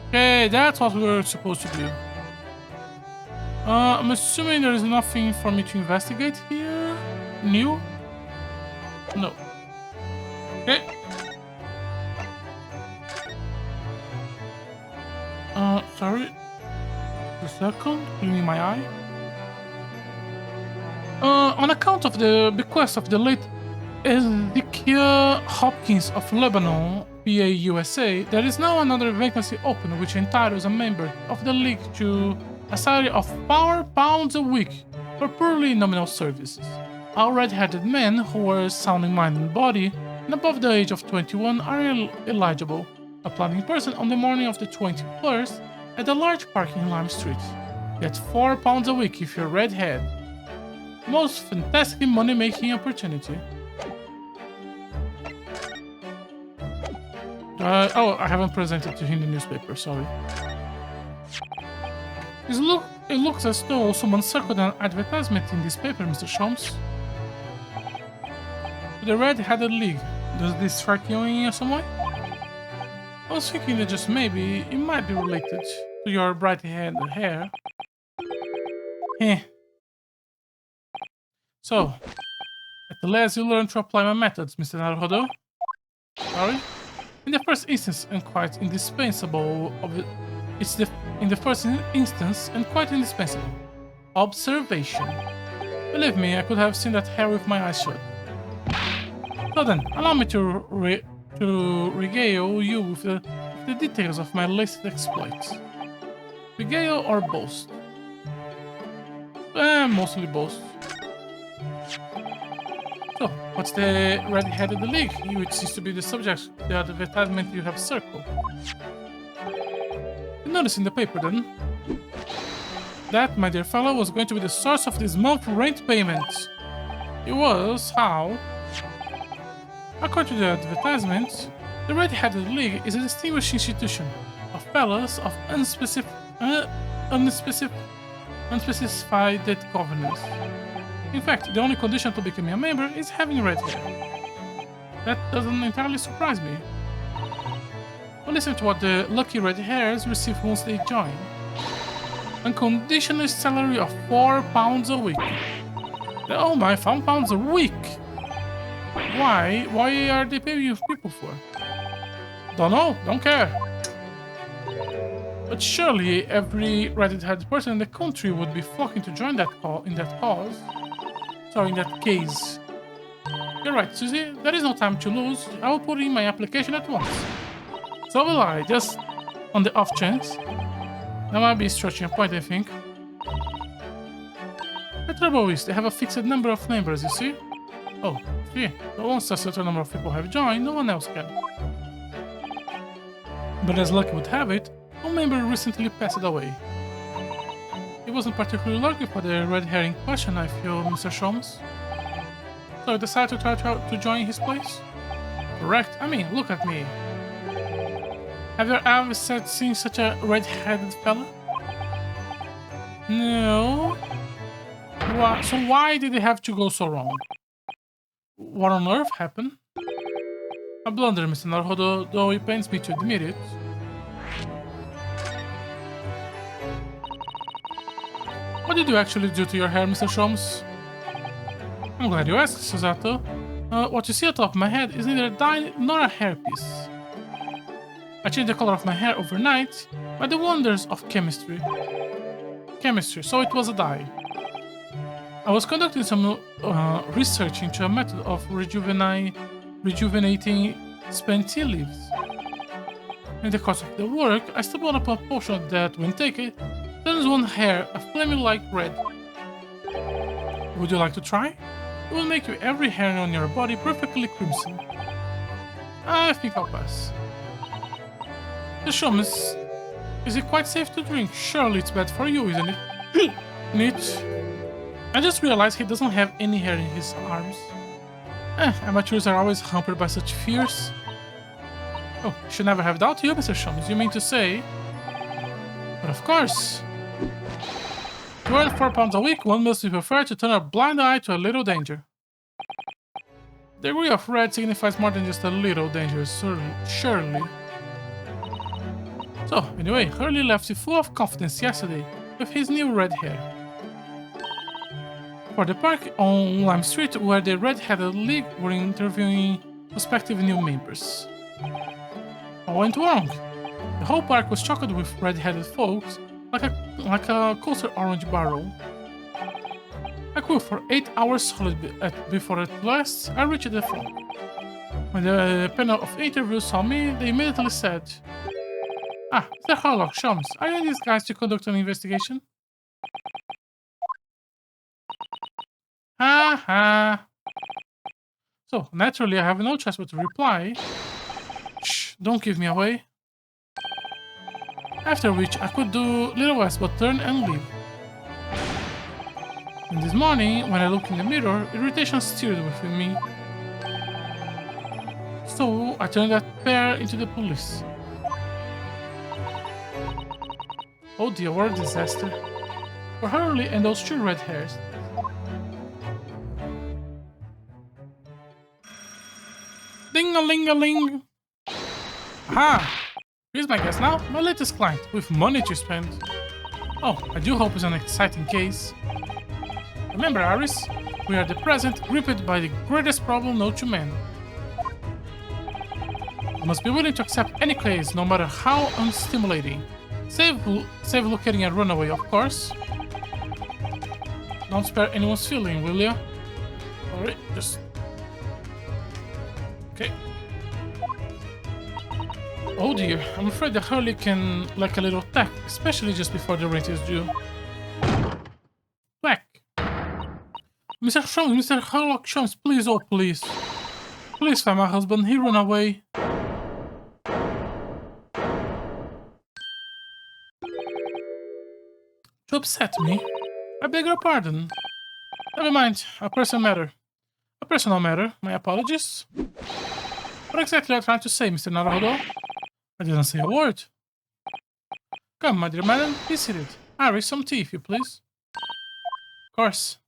Okay, that's what we were supposed to do. I'm assuming there is nothing for me to investigate here. New? No. Okay. Sorry. A second. Cleaning my eye. On account of the bequest of the late Ezekiel Hopkins of Lebanon, PA, USA, there is now another vacancy open which entitles a member of the League to a salary of £4 a week for purely nominal services. All red-headed men who are sound in mind and body and above the age of 21 are eligible. Applying in person on the morning of the 21st at the large park in Lime Street. Get £4 a week if you're redhead. Most fantastic money-making opportunity. Oh, I haven't presented to him the newspaper, sorry. It looks as though someone circled an advertisement in this paper, Mr. Sholmes. The Red-Headed League. Does this strike you in some way? I was thinking that just maybe it might be related to your bright-headed hair. Heh. So, at last you learn to apply my methods, Mr. Naruhodo. Sorry? In the first instance, and quite indispensable observation. Believe me, I could have seen that hair with my eyes shut. So then, allow me to regale you with the details of my latest exploits. Regale or boast? Mostly boast. So, what's the red-headed league? Which seems to be the subject of the advertisement you have circled. You notice in the paper then? That, my dear fellow, was going to be the source of this month's rent payments. It was how, according to the advertisement, the Red-Headed League is a distinguished institution of fellows of unspecified governance. In fact, the only condition to becoming a member is having red hair. That doesn't entirely surprise me. But listen to what the lucky red hairs receive once they join. Unconditional salary of £4 a week. Oh my, £4 a week! Why? Why are they paying you people for? Don't know, don't care. But surely every red-headed person in the country would be flocking to join that in that case. You're right, Susie. There is no time to lose. I will put in my application at once. So will I, just on the off chance. That might be stretching a point, I think. The trouble is, they have a fixed number of members, you see? Oh, yeah. But once a certain number of people have joined, no one else can. But as luck would have it, one member recently passed away. He wasn't particularly lucky for the red hair in question, I feel, Mr. Sholmes. So I decided to try to join his place? Correct. I mean, look at me. Have you ever seen such a red-headed fella? No. So why did it have to go so wrong? What on earth happened? A blunder, Mr. Naruhodo, though it pains me to admit it. What did you actually do to your hair, Mr. Sholmes? I'm glad you asked, Susato. What you see on top of my head is neither a dye nor a hairpiece. I changed the color of my hair overnight by the wonders of chemistry. So it was a dye. I was conducting some research into a method of rejuvenating spent tea leaves. In the course of the work, I stumbled upon a potion that, when taken, turns one's hair a flaming-like red. Would you like to try? It will make every hair on your body perfectly crimson. I think I'll pass. The Sholmes, is it quite safe to drink? Surely it's bad for you, isn't it? Neat. I just realized he doesn't have any hair in his arms. Amateurs are always hampered by such fears. Oh, should never have doubted you, Mr. Sholmes, you mean to say? But of course. To earn £4 a week, one must be prepared to turn a blind eye to a little danger. The degree of red signifies more than just a little danger, surely. So, anyway, Hurley left you full of confidence yesterday with his new red hair. For the park on Lime Street, where the Red-Headed League were interviewing prospective new members. What went wrong? The whole park was chocked with red-headed folks, like a coaster orange barrel. I queued for 8 hours solid before at last I reached the front. When the panel of interviews saw me, they immediately said, "Ah, Mr. Sherlock Holmes, are you in disguise to conduct an investigation?" Ha ha. So, naturally, I have no choice but to reply, "Shh, don't give me away." After which, I could do little else but turn and leave. And this morning, when I looked in the mirror, irritation stirred within me. So, I turned that pair into the police. Oh dear, what a disaster. For Hurley and those 2 red hairs. Ding-a-ling-a-ling! Aha! Here's my guest now, my latest client, with money to spend. Oh, I do hope it's an exciting case. Remember, Aris, we are at the present gripped by the greatest problem known to man. I must be willing to accept any case, no matter how unstimulating. Save locating a runaway, of course. Don't spare anyone's feeling, will ya? Alright, just... Okay. Oh dear, I'm afraid the Hurley can like a little attack, especially just before the rate is due. Whack! Mr. Sholmes, Mr. Sherlock Sholmes, please, oh please. Please find my husband, he ran away. To upset me? I beg your pardon. Never mind, a personal matter. A personal matter, my apologies. What exactly are you trying to say, Mr. Naruhodo? I didn't say a word. Come, my dear madam, be seated. Harry, some tea, if you please. Of course.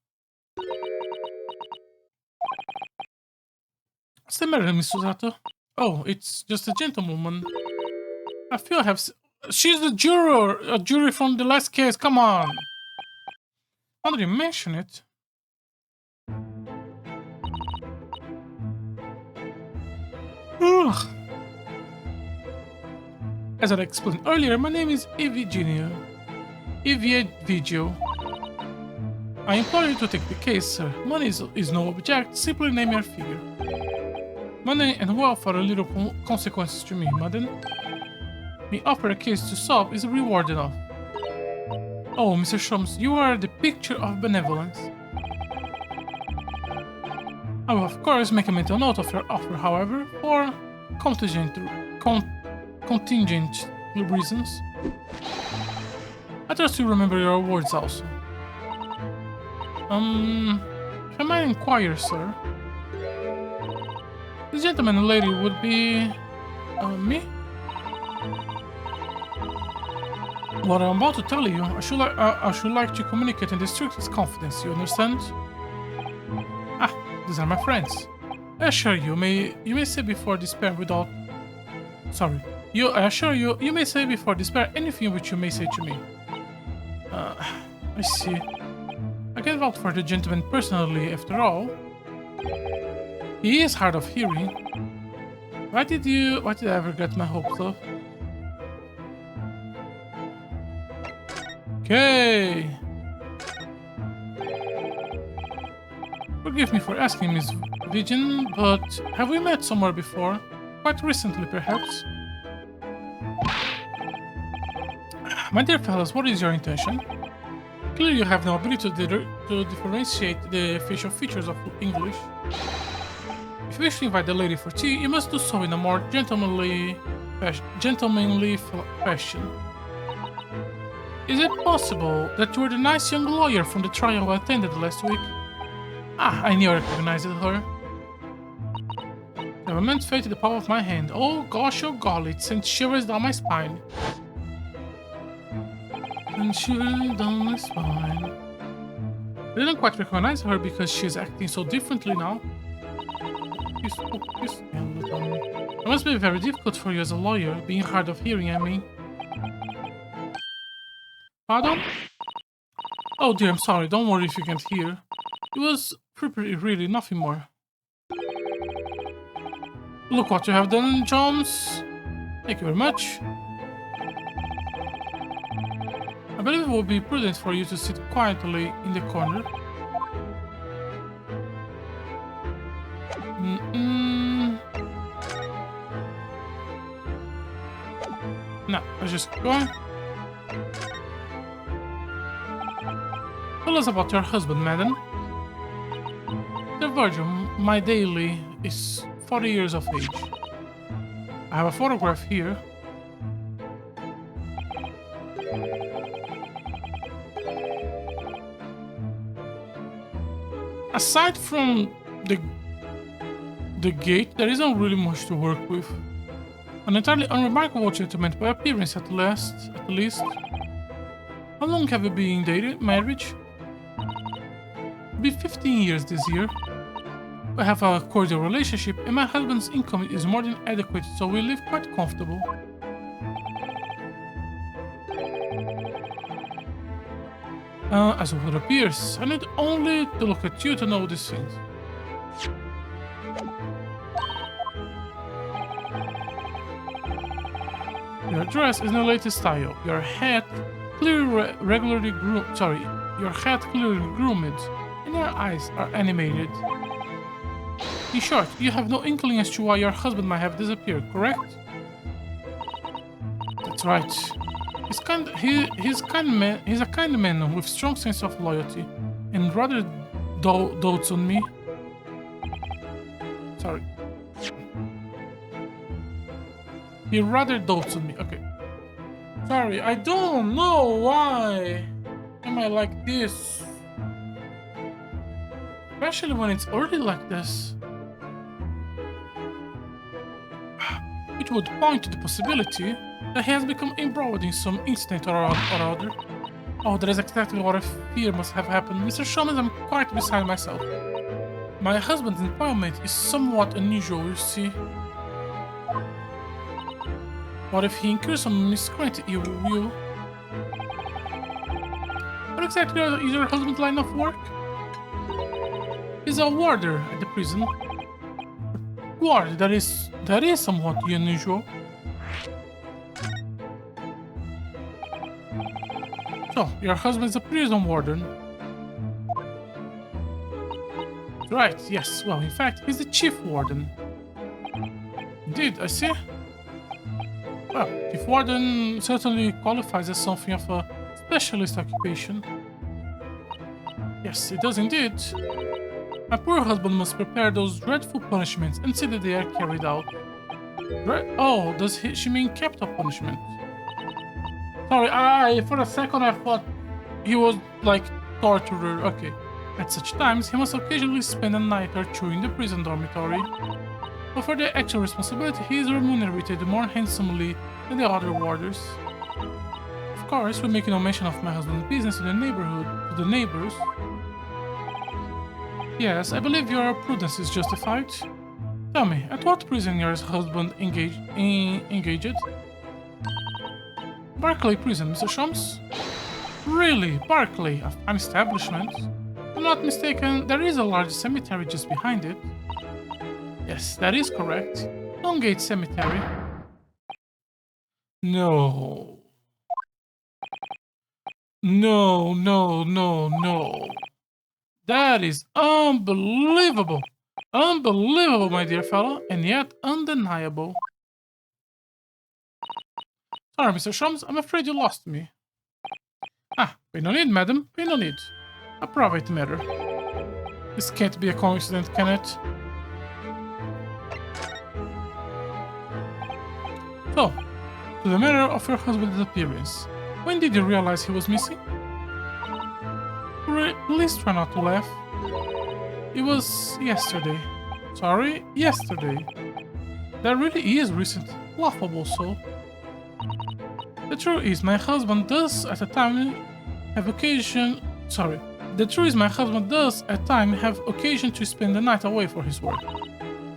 What's the matter, Miss Susato? Oh, it's just a gentlewoman. I feel I have... She's the juror! A jury from the last case, come on! Now that you mention it... Ugh. As I explained earlier, my name is Evigio. I implore you to take the case, sir. Money is no object, simply name your figure. Money and wealth are a little consequences to me, madam. Me offer a case to solve is a reward enough. Oh, Mr. Sholmes, you are the picture of benevolence. I will of course make a mental note of your offer, however, for contingent reasons. I trust you remember your words also. If I might inquire, sir, this gentleman and lady would be... me? What I'm about to tell you, I should like to communicate in the strictest confidence, you understand? Ah, these are my friends. I assure you, you may say before despair without... Sorry. I assure you, you may say before despair anything which you may say to me. I see. I can vouch for the gentleman personally, after all. He is hard of hearing. Why did I ever get my hopes up? Okay. Forgive me for asking, Miss Vision, but have we met somewhere before? Quite recently, perhaps? My dear fellows, what is your intention? Clearly you have no ability to differentiate the facial features of English. If you wish to invite the lady for tea, you must do so in a more gentlemanly fashion. Is it possible that you were the nice young lawyer from the trial I attended last week? Ah, I knew I recognized her. The moment fell to the palm of my hand. Oh gosh, oh golly, it sent shivers down my spine. And shivers down my spine. I didn't quite recognize her because she's acting so differently now. It must be very difficult for you as a lawyer, being hard of hearing, I mean. Pardon? Oh dear, I'm sorry, don't worry if you can't hear. It was really nothing more. Look what you have done, Jones. Thank you very much. I believe it would be prudent for you to sit quietly in the corner. No, let's just keep going. Tell us about your husband, madam. The Virgin, my daily, is 40 years of age. I have a photograph here. Aside from the gate, there isn't really much to work with. An entirely unremarkable gentleman by appearance at least. How long have you been dating, marriage? It'll be 15 years this year. We have a cordial relationship and my husband's income is more than adequate, so we live quite comfortable. As it appears, I need only to look at you to know these things. Your dress is in the latest style. Your hat clearly groomed, and your eyes are animated. In short, you have no inkling as to why your husband might have disappeared, correct? That's right. He's a kind man with strong sense of loyalty, and rather dotes on me. Sorry. He rather dotes on me. Okay. Sorry, I don't know why am I like this. Especially when it's early like this. Which would point to the possibility that he has become embroiled in some incident or other. Oh, that is exactly what I fear must have happened. Mr. Sholmes, I'm quite beside myself. My husband's impairment is somewhat unusual, you see. What if he incurs some miscreant ill will? What exactly is your husband's line of work? He's a warder at the prison. Ward, that is somewhat unusual. So, your husband's a prison warden. Right, yes. Well, in fact, he's the chief warden. Indeed, I see. Well, chief warden certainly qualifies as something of a specialist occupation. Yes, it does indeed. My poor husband must prepare those dreadful punishments and see that they are carried out. Oh, does she mean capital punishment? Sorry, for a second I thought he was like torturer. Okay. At such times, he must occasionally spend a night or two in the prison dormitory. But for the actual responsibility, he is remunerated more handsomely than the other warders. Of course, we make no mention of my husband's business to the neighbors. Yes, I believe your prudence is justified. Tell me, at what prison your husband engaged? Barclay Prison, Mr. Sholmes? Really, Barclay, a fine establishment. If I'm not mistaken, there is a large cemetery just behind it. Yes, that is correct. Longate Cemetery. No. No. That is unbelievable. Unbelievable, my dear fellow, and yet undeniable. Sorry, Mr. Sholmes, I'm afraid you lost me. Pay no need, madam, pay no need. A private matter. This can't be a coincidence, can it? So, to the matter of your husband's appearance. When did you realize he was missing? Please try not to laugh. It was yesterday. Sorry, yesterday. That really is recent. Laughable so. The truth is, my husband does at times have occasion to spend the night away for his work.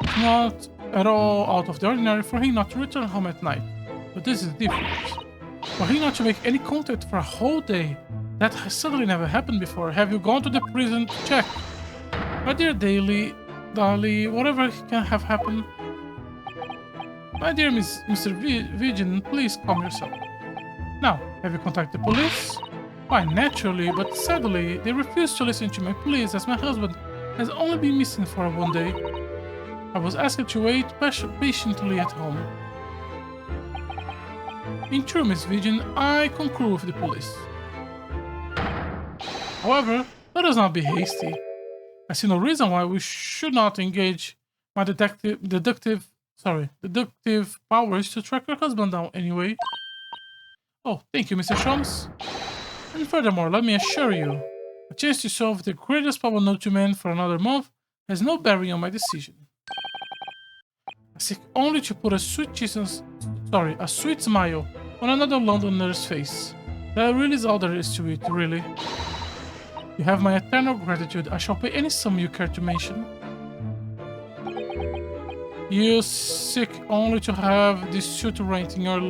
It's not at all out of the ordinary for him not to return home at night. But this is different. For him not to make any contact for a whole day, that has certainly never happened before. Have you gone to the prison to check? My dear Dali, whatever can have happened. My dear Mr. Vigin, please calm yourself. Now, have you contacted the police? Why, naturally, but sadly, they refuse to listen to my pleas as my husband has only been missing for 1 day. I was asked to wait patiently at home. In true, Miss Vigin, I concur with the police. However, let us not be hasty. I see no reason why we should not engage my deductive powers to track your husband down anyway. Oh, thank you, Mr. Sholmes. And furthermore, let me assure you, a chance to solve the greatest problem known to man for another month has no bearing on my decision. I seek only to put a sweet smile on another Londoner's face. That really is all there is to it, really. You have my eternal gratitude. I shall pay any sum you care to mention. You seek only to have this suit rent in your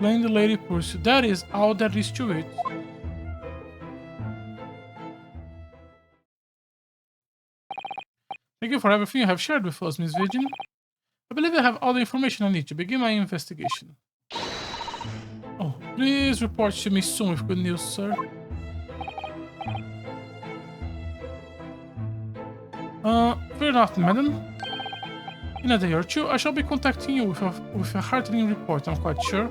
landlady purse. That is all there is to it. Thank you for everything you have shared with us, Miss Vigin. I believe I have all the information I need to begin my investigation. Oh, please report to me soon with good news, sir. Fear not, madam. In a day or two, I shall be contacting you with a heartening report, I'm quite sure.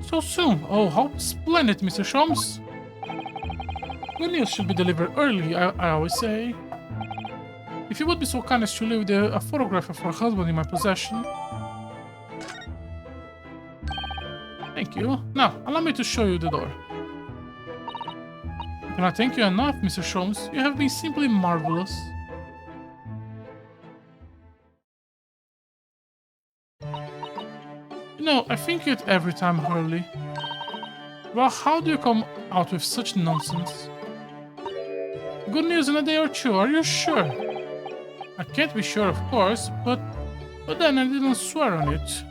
So soon? Oh, how splendid, Mr. Sholmes. Good news should be delivered early, I always say. If you would be so kind as to leave a photograph of her husband in my possession. Thank you. Now, allow me to show you the door. I cannot thank you enough, Mr. Sholmes. You have been simply marvelous. You know, I think it every time, Hurley. Well, how do you come out with such nonsense? Good news in a day or two, are you sure? I can't be sure, of course, but then I didn't swear on it.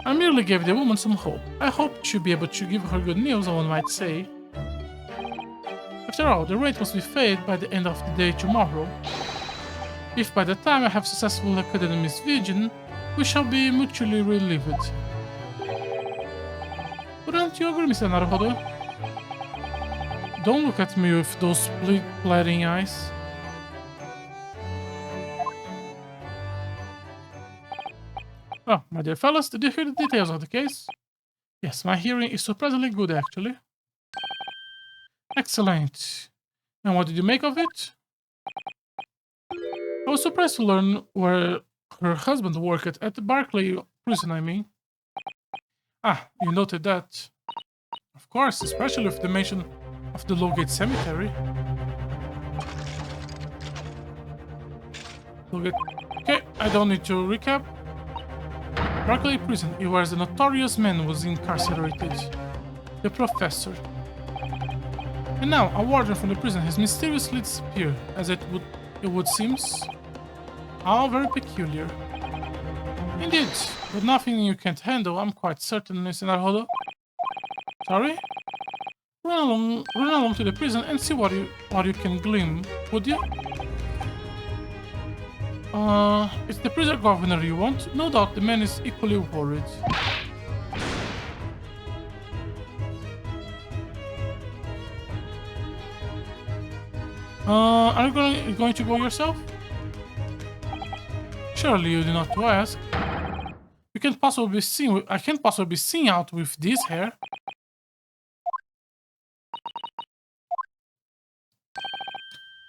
I merely gave the woman some hope. I hoped to be able to give her good news, one might say. After all, the rate must be paid by the end of the day tomorrow. If by the time I have successfully located Miss Virgin, we shall be mutually relieved. Wouldn't you agree, Mr. Naruhodo? Don't look at me with those split-glaring eyes. Oh, my dear fellas, did you hear the details of the case? Yes, my hearing is surprisingly good, actually. Excellent. And what did you make of it? I was surprised to learn where her husband worked at the Barclay prison, I mean. Ah, you noted that. Of course, especially with the mention of the Lowgate Cemetery. Lowgate. Okay, I don't need to recap. Barclay prison, where the notorious man was incarcerated. The professor. And now, a warden from the prison has mysteriously disappeared, as it would seem. How very peculiar. Indeed, but nothing you can't handle, I'm quite certain, Mr. Naruhodo. Sorry? Run along to the prison and see what you can glean, would you? It's the prison governor you want? No doubt the man is equally worried. Are you going to go yourself? Surely you do not to ask. I can't possibly be seen out with this hair.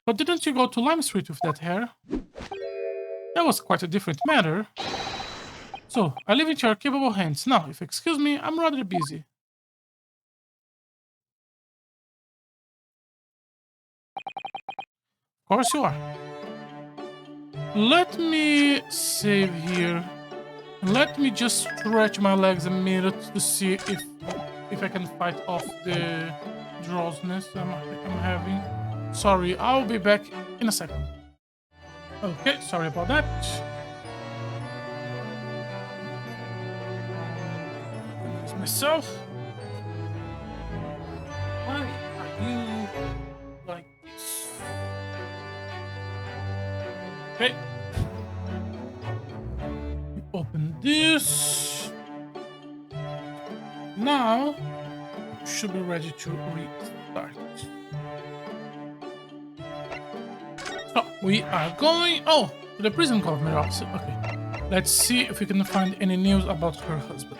But didn't you go to Lime Street with that hair? That was quite a different matter. So, I leave it in your capable hands. Now, if you excuse me, I'm rather busy. Of course you are. Let me save here. Let me just stretch my legs a minute to see if I can fight off the drowsiness I'm having. Sorry, I'll be back in a second. Okay, sorry about that. Organize myself. Why are you like this? Okay. Open this. Now, should be ready to restart. So, we are going... Oh, to the prison governor office. Okay. Let's see if we can find any news about her husband.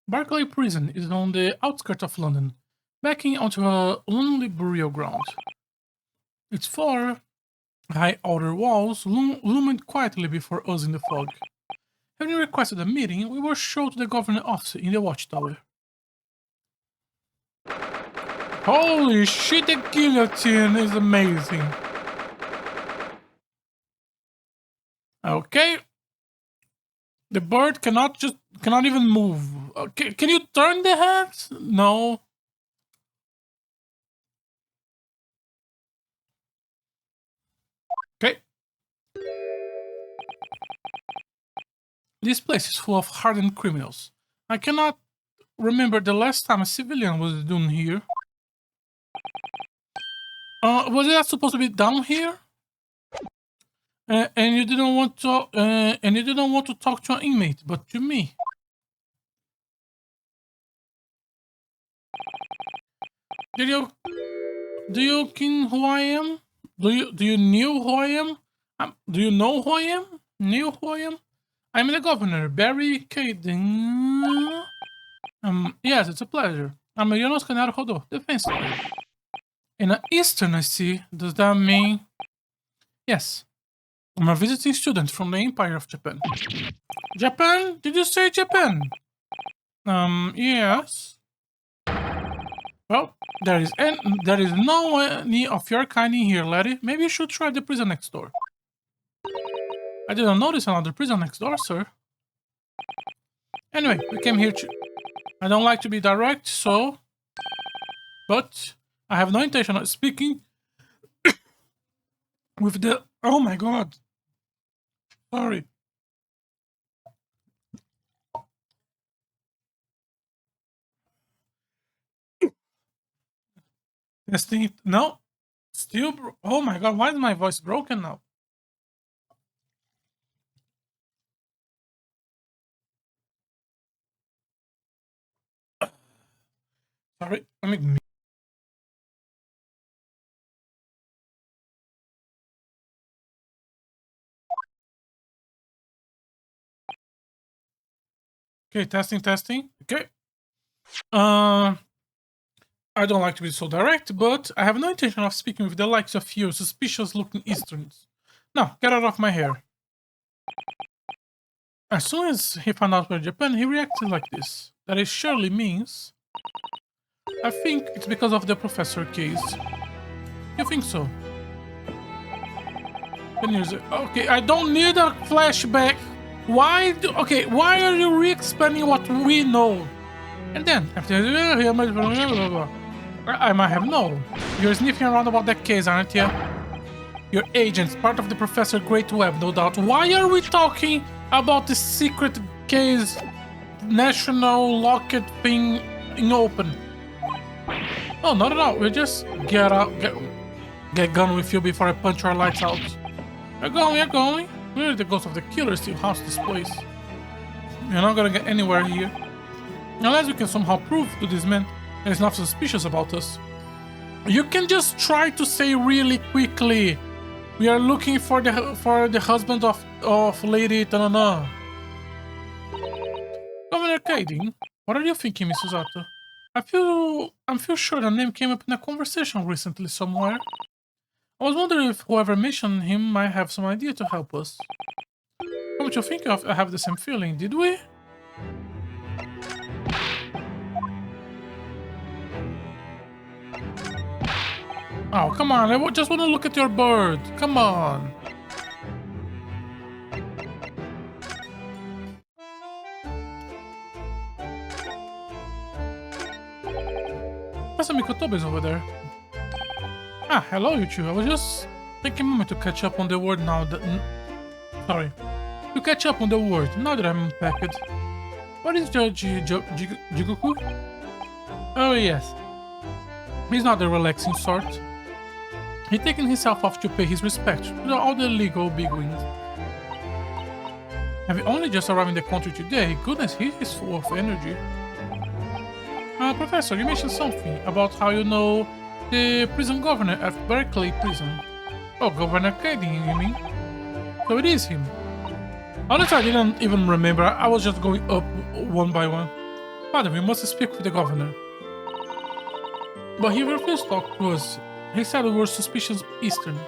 Barclay Prison is on the outskirts of London, backing onto a lonely burial ground. Its four high outer walls loomed quietly before us in the fog. Having requested a meeting, we were shown to the governor's office in the watchtower. Holy shit, the guillotine is amazing. Okay. The bird cannot even move. Can you turn the head? No. Okay. This place is full of hardened criminals. I cannot remember the last time a civilian was done here. Was it supposed to be down here? And you didn't want to talk to an inmate, but to me. Do you king who I am? Do you know who I am? Do you know who I am? Know who I am? I'm the governor, Barry Caden. Yes, it's a pleasure. I'm Jonas Naruhodo, defense lawyer. In the Eastern, I see. Does that mean? Yes. I'm a visiting student from the Empire of Japan. Japan? Did you say Japan? Yes. Well, there is no any of your kind in here, laddie. Maybe you should try the prison next door. I didn't notice another prison next door, sir. Anyway, we came here to... I don't like to be direct, so... But I have no intention of speaking with the... Oh my god. Sorry. Testing... No. Still... Oh my god, why is my voice broken now? Sorry, let me... Okay, testing. Okay. I don't like to be so direct, but I have no intention of speaking with the likes of you, suspicious-looking Easterns. Now, get out of my hair. As soon as he found out we're Japan, he reacted like this. That it surely means... I think it's because of the professor case. You think so? 10 years ago. Okay, I don't need a flashback. Why are you re-explaining what we know? And then, after I might have known. You're sniffing around about that case, aren't you? Your agents, part of the Professor Great Web, no doubt. Why are we talking about the secret case, national locket thing in open? Oh, not at all. We'll just get gone with you before I punch our lights out. You're going. Really, the ghost of the killer still haunts this place. You're not gonna get anywhere here. Unless we can somehow prove to this man that he's not suspicious about us. You can just try to say really quickly, we are looking for the husband of Lady Tanana. Governor Kaiden, what are you thinking, Miss Susato? I feel sure the name came up in a conversation recently somewhere. I was wondering if whoever mentioned him might have some idea to help us. Come to think of, I have the same feeling, did we? Oh, come on, I just want to look at your bird. Come on. Professor Mikotobe is over there. Ah, hello you two. I was just taking a moment to catch up on the word now that... Sorry. To catch up on the word, now that I'm unpacked. What is Judge Jigoku? Oh yes. He's not the relaxing sort. He's taken himself off to pay his respect to all the legal bigwigs. Having only just arrived in the country today, goodness, he is full of energy. Professor, you mentioned something about how you know the prison governor at Berkeley Prison. Oh, Governor Kaiden, you mean? So it is him. Honestly, I didn't even remember. I was just going up one by one. Father, we must speak with the governor. But he refused to talk to us. He said we were suspicious Eastern.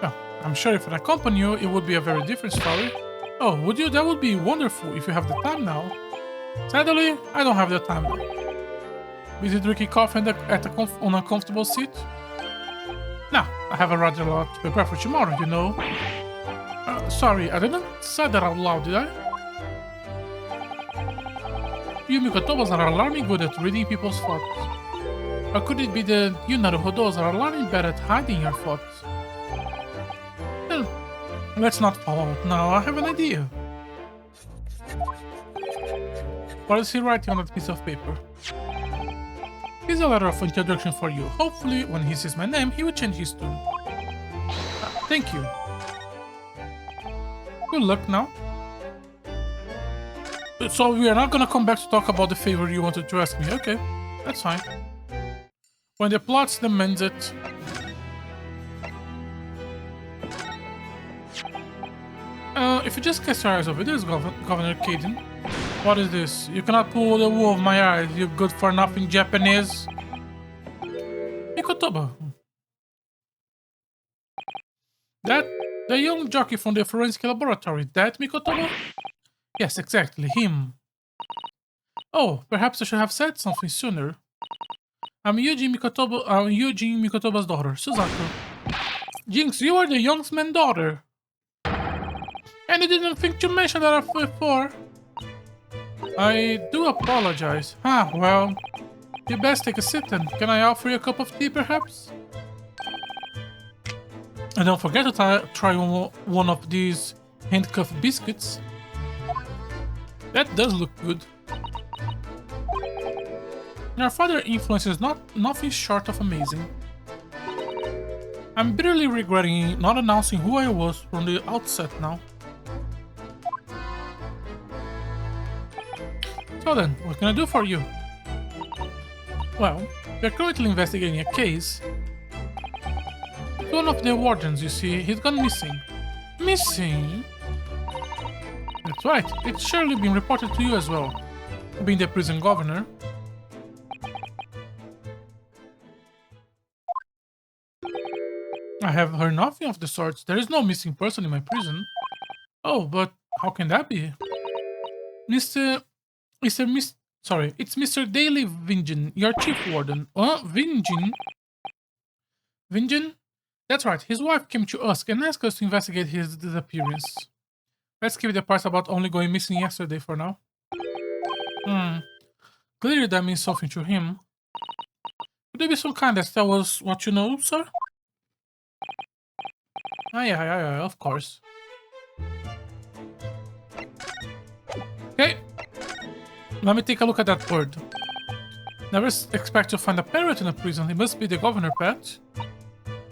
Well, I'm sure if I accompany you, it would be a very different story. Oh, would you? That would be wonderful if you have the time now. Sadly, I don't have the time now. Busy drinking coffee on a comfortable seat? Now, I have a rather lot to prepare for tomorrow, you know. Sorry, I didn't say that out loud, did I? You Mikotobas are alarmingly good at reading people's thoughts. Or could it be that you Naruhodos are alarmingly bad at hiding your thoughts? Well, let's not fall out now, I have an idea. What is he writing on that piece of paper? Here's a letter of introduction for you. Hopefully, when he sees my name, he will change his tune. Thank you. Good luck now. So we are not gonna come back to talk about the favor you wanted to ask me. Okay, that's fine. When the plots demands it. if you just cast your eyes over this, Governor Caden. What is this? You cannot pull the wool of my eyes, you good for nothing Japanese. Mikotoba. That the young jockey from the forensic laboratory, that Mikotoba? Yes, exactly, him. Oh, perhaps I should have said something sooner. I'm Eugene Mikotoba's daughter, Suzaku. Jinx, you are the young man's daughter. And I didn't think to mention that before. I do apologize. Well, you best take a sit then. Can I offer you a cup of tea, perhaps? And don't forget to try one of these handcuffed biscuits. That does look good. Your father's influence is nothing short of amazing. I'm bitterly regretting not announcing who I was from the outset now. So then, what can I do for you? Well, we're currently investigating a case. One of the wardens, you see, he's gone missing. Missing? That's right, it's surely been reported to you as well, being the prison governor. I have heard nothing of the sort. There is no missing person in my prison. Oh, but how can that be? It's Mr. Daily Vingen, your chief warden. Vingen? Vingen? That's right, his wife came to us and asked us to investigate his disappearance. Let's keep the part about only going missing yesterday for now. Clearly that means something to him. Would there be some kind that tell us what you know, sir? Yeah, of course. Okay. Let me take a look at that bird. Never expect to find a parrot in a prison. It must be the governor pet.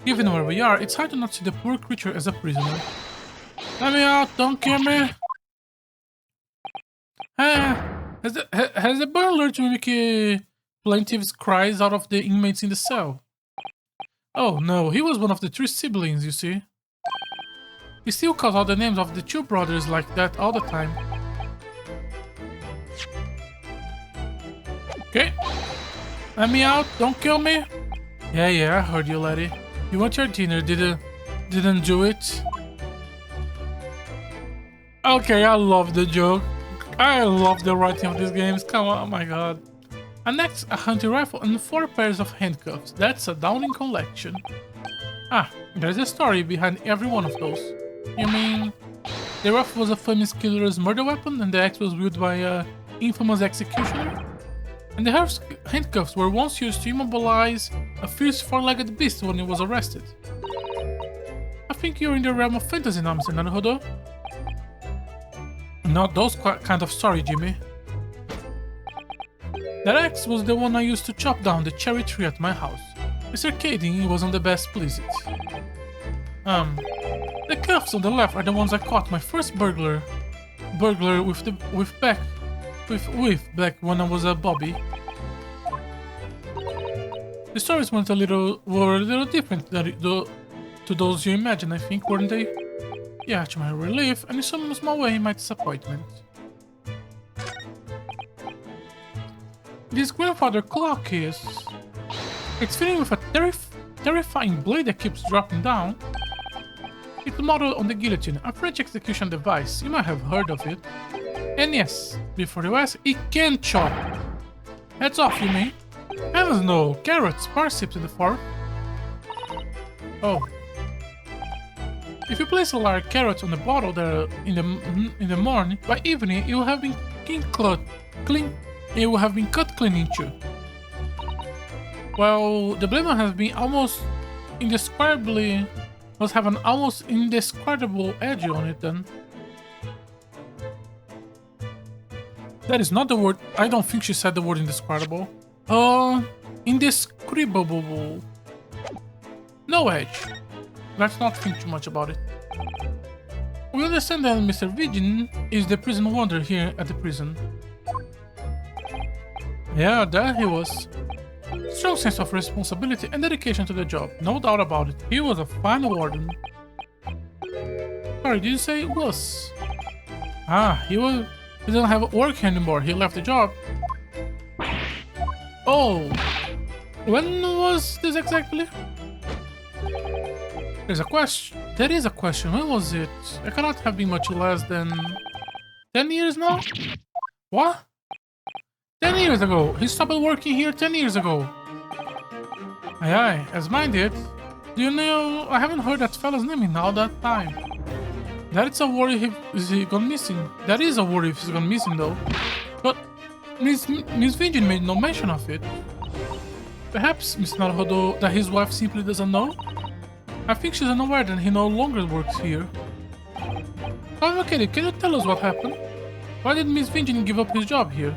Given where we are, it's hard to not see the poor creature as a prisoner. Let me out, don't kill me! Has the bird learned to make plaintive cries out of the inmates in the cell? Oh no, he was one of the 3 siblings, you see. He still calls out the names of the 2 brothers like that all the time. Okay. Let me out, don't kill me! Yeah, I heard you, laddie. You want your dinner, didn't do it? Okay, I love the joke. I love the writing of these games, come on, oh my god. Next, a hunting rifle and 4 pairs of handcuffs. That's a Downing collection. There's a story behind every one of those. You mean, the rifle was a famous killer's murder weapon and the axe was wielded by an infamous executioner? And the handcuffs were once used to immobilize a fierce 4-legged beast when he was arrested. I think you're in the realm of fantasy now, Mr. Naruhodo. Not those kind of story, Jimmy. That axe was the one I used to chop down the cherry tree at my house. Mr. Caden wasn't the best pleased. The cuffs on the left are the ones I caught my first burglar with back when I was a bobby. The stories were a little different to those you imagine, I think, weren't they? Yeah, to my relief, and in some small way my disappointment. This grandfather clock is... It's fitting with a terrifying blade that keeps dropping down. It's modeled on the guillotine, a French execution device. You might have heard of it. And yes, before you ask, it can chop. Heads off, you mean? Heavens no, carrots, parsnips in the fork. Oh. If you place a large carrot on the bottle there in the morning, by evening it will have been cut clean in two. Well, the blade has been must have an almost indescribable edge on it then. That is not the word. I don't think she said the word indescribable. Indescribable. No edge. Let's not think too much about it. We understand that Mr. Vigin is the prison warden here at the prison. Yeah, there he was. Strong sense of responsibility and dedication to the job, no doubt about it. He was a fine warden. Sorry, did you say was? Ah, he doesn't have work anymore. He left the job. Oh, when was this exactly? There's a question. There is a question. When was it? It cannot have been much less than 10 years now? What? 10 years ago. He stopped working here 10 years ago. Aye, aye, as mine did. Do you know, I haven't heard that fella's name in all that time. That's a worry if he gone missing. That is a worry if he's gone missing though. But Miss Vinjin made no mention of it. Perhaps, Miss Naruhodo, that his wife simply doesn't know? I think she's unaware that he no longer works here. However, Katie, can you tell us what happened? Why did Miss Vinjin give up his job here?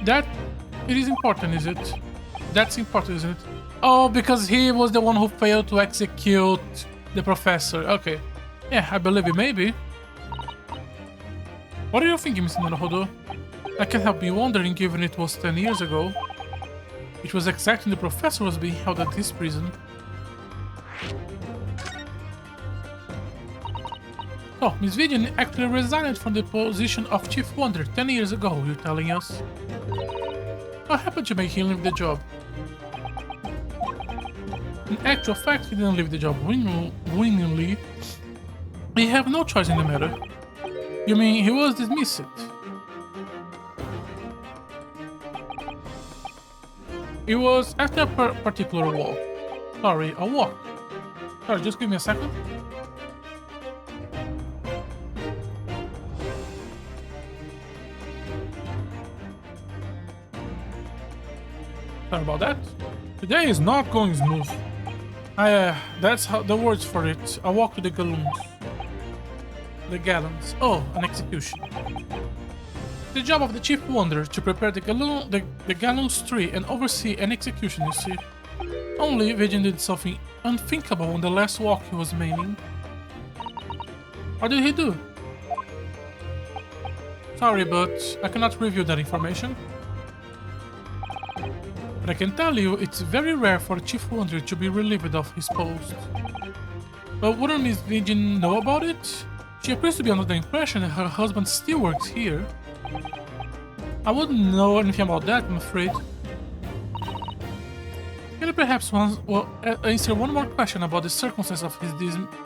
It is important, is it? That's important, isn't it? Oh, because he was the one who failed to execute the professor. Okay. Yeah, I believe it, maybe. What are you thinking, Mr. Naruhodo? I can't help me wondering, given it was 10 years ago. It was exactly the professor was being held at this prison. Oh, Miss Vivian actually resigned from the position of Chief Wonder 10 years ago, you're telling us? What happened to make him leave the job? In actual fact, he didn't leave the job willingly. He have no choice in the matter. You mean he was dismissed? It was after a particular walk. Sorry, a walk. Sorry, just give me a second. Sorry about that. Today is not going smooth. That's how the words for it. A walk to the gallons. The gallons. Oh, an execution. The job of the Chief Wonder to prepare the gallows tree and oversee an execution, you see. Only Vijin did something unthinkable on the last walk he was making. What did he do? Sorry, but I cannot reveal that information. But I can tell you, it's very rare for a Chief Wonder to be relieved of his post. But wouldn't Miss Vijin know about it? She appears to be under the impression that her husband still works here. I wouldn't know anything about that, I'm afraid. Can you perhaps answer one more question about the circumstances of his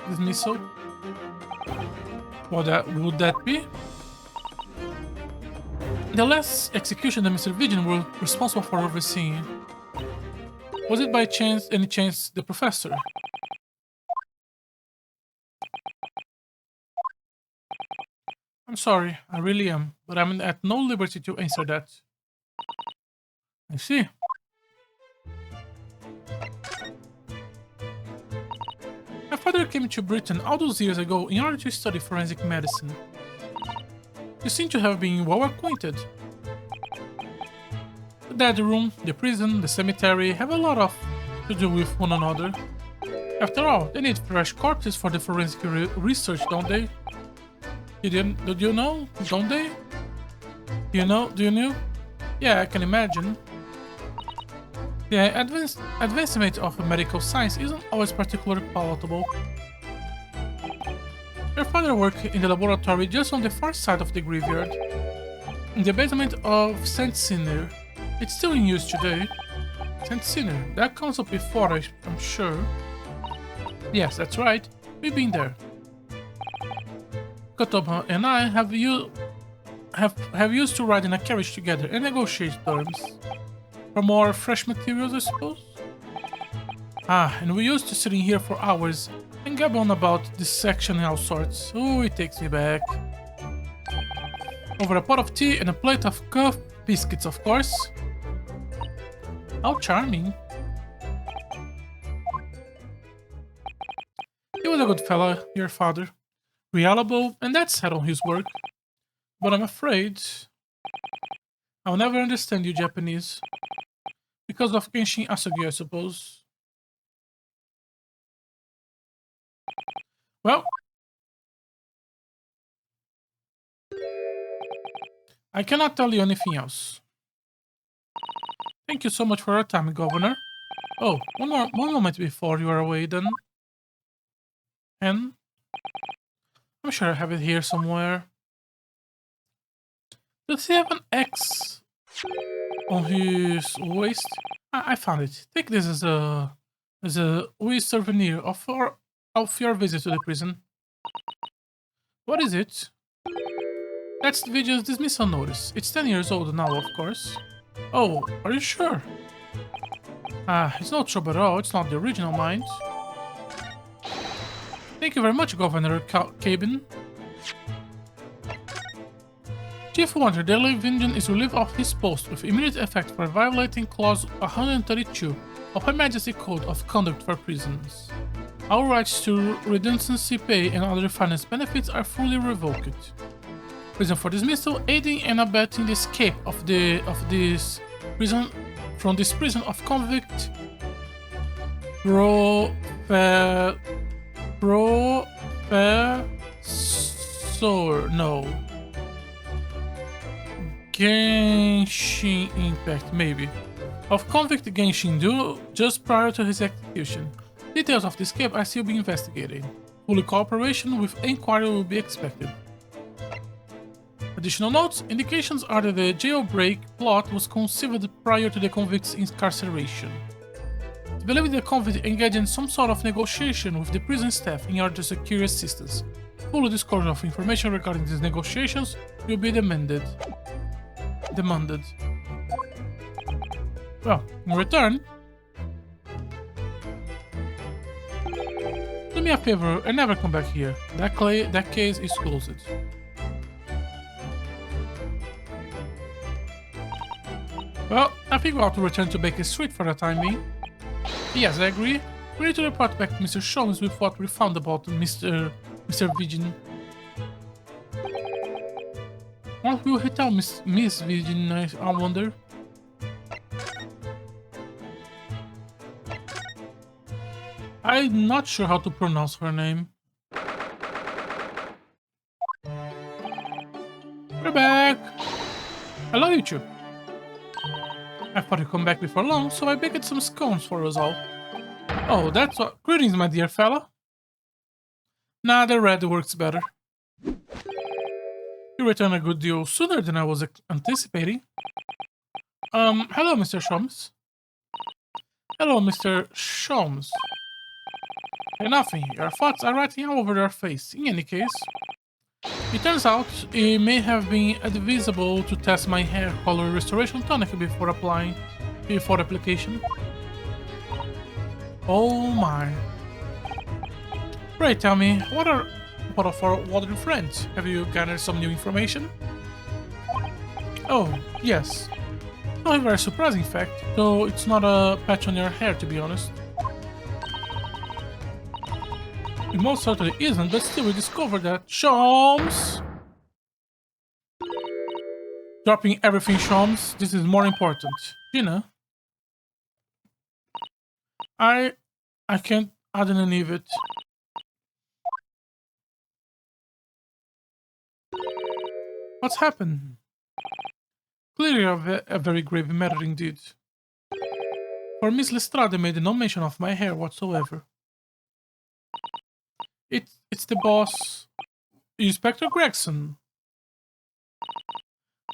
dismissal? Would that be? The last execution that Mr. Vigin was responsible for overseeing. Was it by any chance the professor? I'm sorry, I really am, but I'm at no liberty to answer that. I see. My father came to Britain all those years ago in order to study forensic medicine. You seem to have been well acquainted. The dead room, the prison, the cemetery have a lot to do with one another. After all, they need fresh corpses for the forensic research, don't they? Do you know? Don't they? Do you know? Yeah, I can imagine. The advancement of medical science isn't always particularly palatable. Your father worked in the laboratory just on the far side of the graveyard, in the basement of St. Sinner. It's still in use today. St. Sinner, that comes up before, I'm sure. Yes, that's right. We've been there. Kotoba and I have used to ride in a carriage together and negotiate terms. For more fresh materials, I suppose? Ah, and we used to sit in here for hours and gab on about dissection and all sorts. Oh, it takes me back. Over a pot of tea and a plate of cuff biscuits, of course. How charming. He was a good fellow, your father. Reliable, and that settled his work. But I'm afraid I'll never understand you Japanese. Because of Kenshin Asugi, I suppose. Well, I cannot tell you anything else. Thank you so much for your time, Governor. Oh, one moment before you are away, then. And I'm sure I have it here somewhere. Does he have an X on his waist? I found it. Take this as a wee souvenir of your visit to the prison. What is it? That's the video's dismissal notice. It's 10 years old now, of course. Oh, are you sure? It's no trouble at all. It's not the original, mind. Thank you very much, Governor Cabin. Chief Wonder, the Vengeance is relieved of his post with immediate effect for violating Clause 132 of Her Majesty's Code of Conduct for Prisons. All rights to redundancy pay and other finance benefits are fully revoked. Reason for dismissal: aiding and abetting the escape of this prison of convict Genshin Impact, maybe. Of convict Genshin Du just prior to his execution. Details of the escape are still being investigated. Full cooperation with inquiry will be expected. Additional notes: indications are that the jailbreak plot was conceived prior to the convict's incarceration. It's believed the convict engaged in some sort of negotiation with the prison staff in order to secure assistance. Full disclosure of information regarding these negotiations will be demanded. Well, in return, do me a favor and never come back here. That case is closed. Well, I think we ought to return to Baker Street for the time being. Yes, I agree. We need to report back to Mr. Sholmes with what we found about Mr. Vigin. What will he tell Miss Vigin, I wonder? I'm not sure how to pronounce her name. We're back! Hello, you two. I thought you'd come back before long, so I baked some scones for us all. Oh, that's what— Greetings, my dear fella. Nah, the red works better. You returned a good deal sooner than I was anticipating. Hello, Mr. Sholmes. Hello, Mr. Sholmes. Nothing. Your thoughts are writing all over your face. In any case, it turns out it may have been advisable to test my hair color restoration tonic before application. Oh my. Pray tell me, what of our water friends? Have you gathered some new information? Oh, yes. Not a very surprising fact, though it's not a patch on your hair, to be honest. It most certainly isn't, but still we discovered that Sholmes! Dropping everything, Sholmes. This is more important. Gina? I can't add in any of it. What's happened? Clearly a very grave matter indeed. For Miss Lestrade made no mention of my hair whatsoever. It's the boss, Inspector Gregson.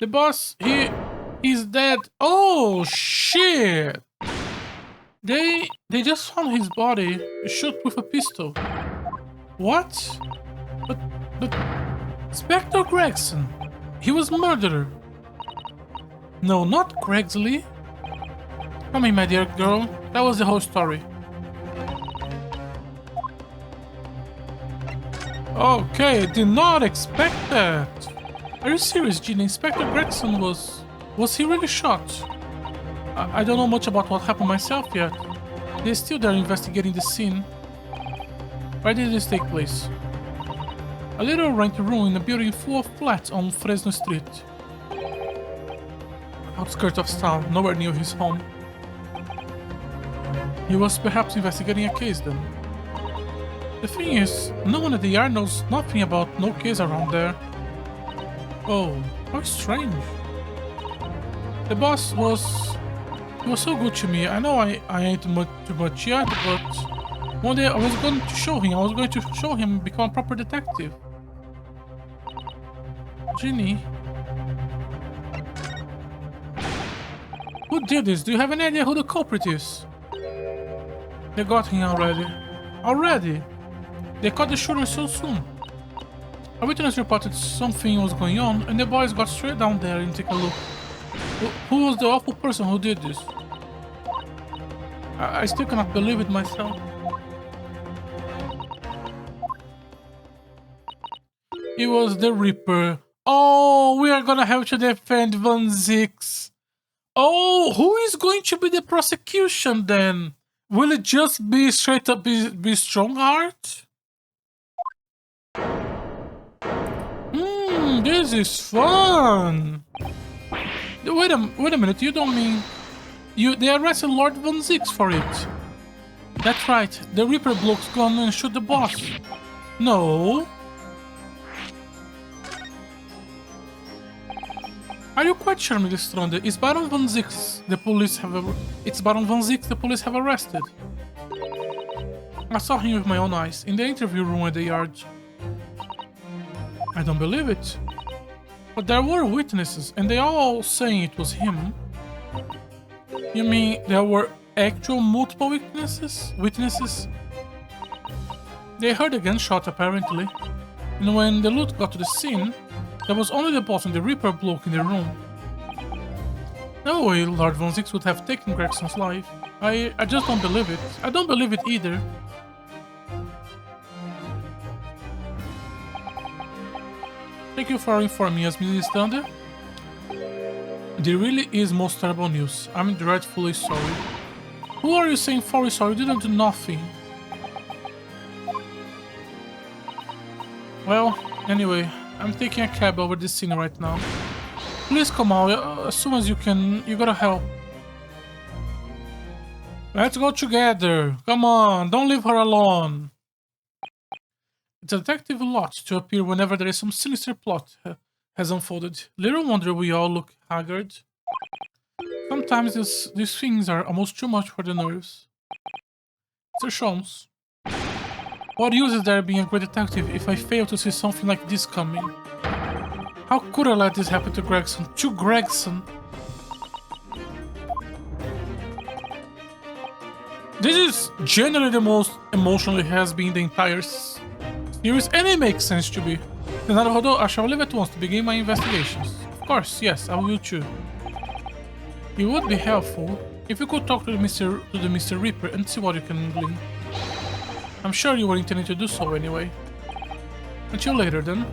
The boss, he's dead. Oh shit! They just found his body shot with a pistol. What? But Inspector Gregson, he was murdered. No, not Gregsley. Come in, my dear girl. That was the whole story. Okay, did not expect that. Are you serious, Gina? Inspector Gregson was he really shot? I don't know much about what happened myself yet. They're still there investigating the scene. Where did this take place? A little rented room in a building full of flats on Fresno Street. Outskirts of town, nowhere near his home. He was perhaps investigating a case then. The thing is, no one at the yard knows nothing about no case around there. Oh, how strange. The boss he was so good to me. I know I ain't too much yet, but one day I was going to show him become a proper detective. Ginny? Who did this? Do you have any idea who the culprit is? They got him already. Already? They caught the shooter so soon. A witness reported something was going on, and the boys got straight down there and take a look. Who was the awful person who did this? I still cannot believe it myself. It was the Reaper. Oh, we are gonna have to defend Van Zix. Oh, who is going to be the prosecution then? Will it just be straight up be Strongheart? This is fun. Wait a minute, you don't mean they arrested Lord Van Zix for it? That's right, the Reaper bloke's gone and shoot the boss. No. Are you quite sure, Milistrande? It's Baron Van Zix the police have arrested. I saw him with my own eyes in the interview room at the yard. I don't believe it. But there were witnesses, and they all saying it was him. You mean there were actual multiple witnesses? They heard a gunshot apparently, and when the loot got to the scene, there was only the boss and the Reaper bloke in the room. No way Lord Van Zix would have taken Gregson's life. I just don't believe it. I don't believe it either. Thank you for informing us, Milistrande. There really is most terrible news. I'm dreadfully sorry. Who are you saying for sorry? You didn't do nothing. Well, anyway, I'm taking a cab over this scene right now. Please come out as soon as you can. You gotta help. Let's go together. Come on, don't leave her alone. It's a detective lot to appear whenever there is some sinister plot has unfolded. Little wonder we all look haggard. Sometimes these things are almost too much for the nerves. Sir Sholmes. What use is there being a great detective if I fail to see something like this coming? How could I let this happen to Gregson? To Gregson? This is generally the most emotional it has been the entire series, and it makes sense to be. Naruhodo, I shall leave at once to begin my investigations. Of course, yes, I will too. It would be helpful if you could talk to the Mr. Reaper and see what you can glean. I'm sure you were intending to do so anyway. Until later then.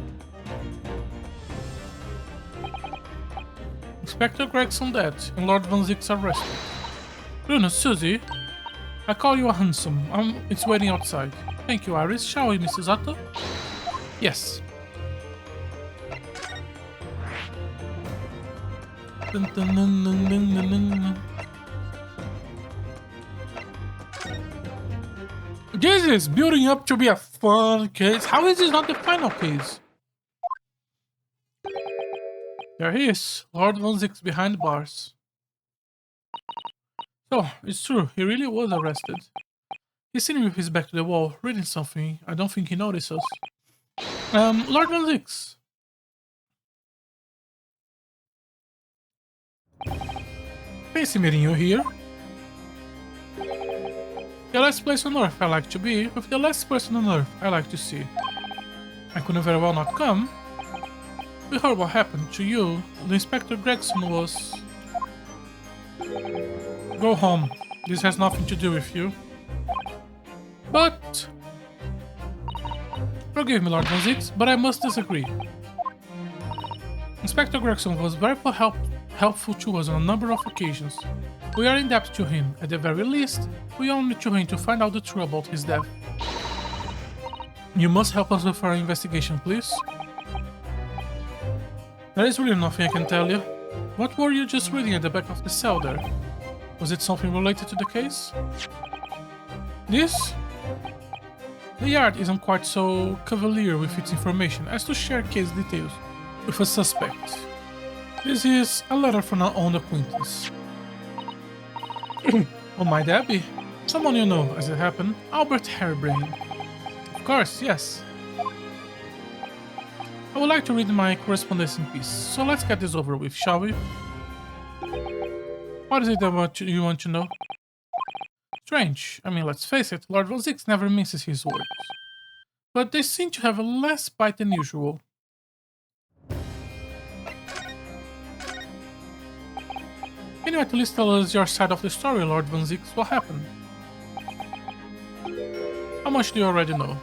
Inspector Gregson dead and Lord Van Zix arrested. Bruno, Susie, I call you a handsome. It's waiting outside. Thank you, Iris. Shall we, Mrs. Otto? Yes. Dun, dun, dun, dun, dun, dun, dun. This is building up to be a fun case. How is this not the final case? There he is, Lord Van Zix behind bars. So, it's true, he really was arrested. He's sitting with his back to the wall, reading something. I don't think he noticed us. Lord Van Zix. Fancy meeting you here. The last place on Earth I like to be, with the last person on Earth I like to see. I couldn't very well not come. We heard what happened to you. The Inspector Gregson was... Go home. This has nothing to do with you. But... Forgive me, Lord Van Zix, but I must disagree. Inspector Gregson was very helpful to us on a number of occasions. We are in debt to him. At the very least, we owe it to him to find out the truth about his death. You must help us with our investigation, please. There is really nothing I can tell you. What were you just reading at the back of the cell there? Was it something related to the case? This? The yard isn't quite so cavalier with its information as to share case details with a suspect. This is a letter from our own acquaintance. Oh my Debbie? Someone you know, as it happened, Albert Harebrain. Of course, yes. I would like to read my correspondence in peace, so let's get this over with, shall we? What is it about you want to know? Strange. I mean, let's face it, Lord Von Zix never misses his words. But they seem to have less bite than usual. Can you at least tell us your side of the story, Lord Von Zix? What happened? How much do you already know?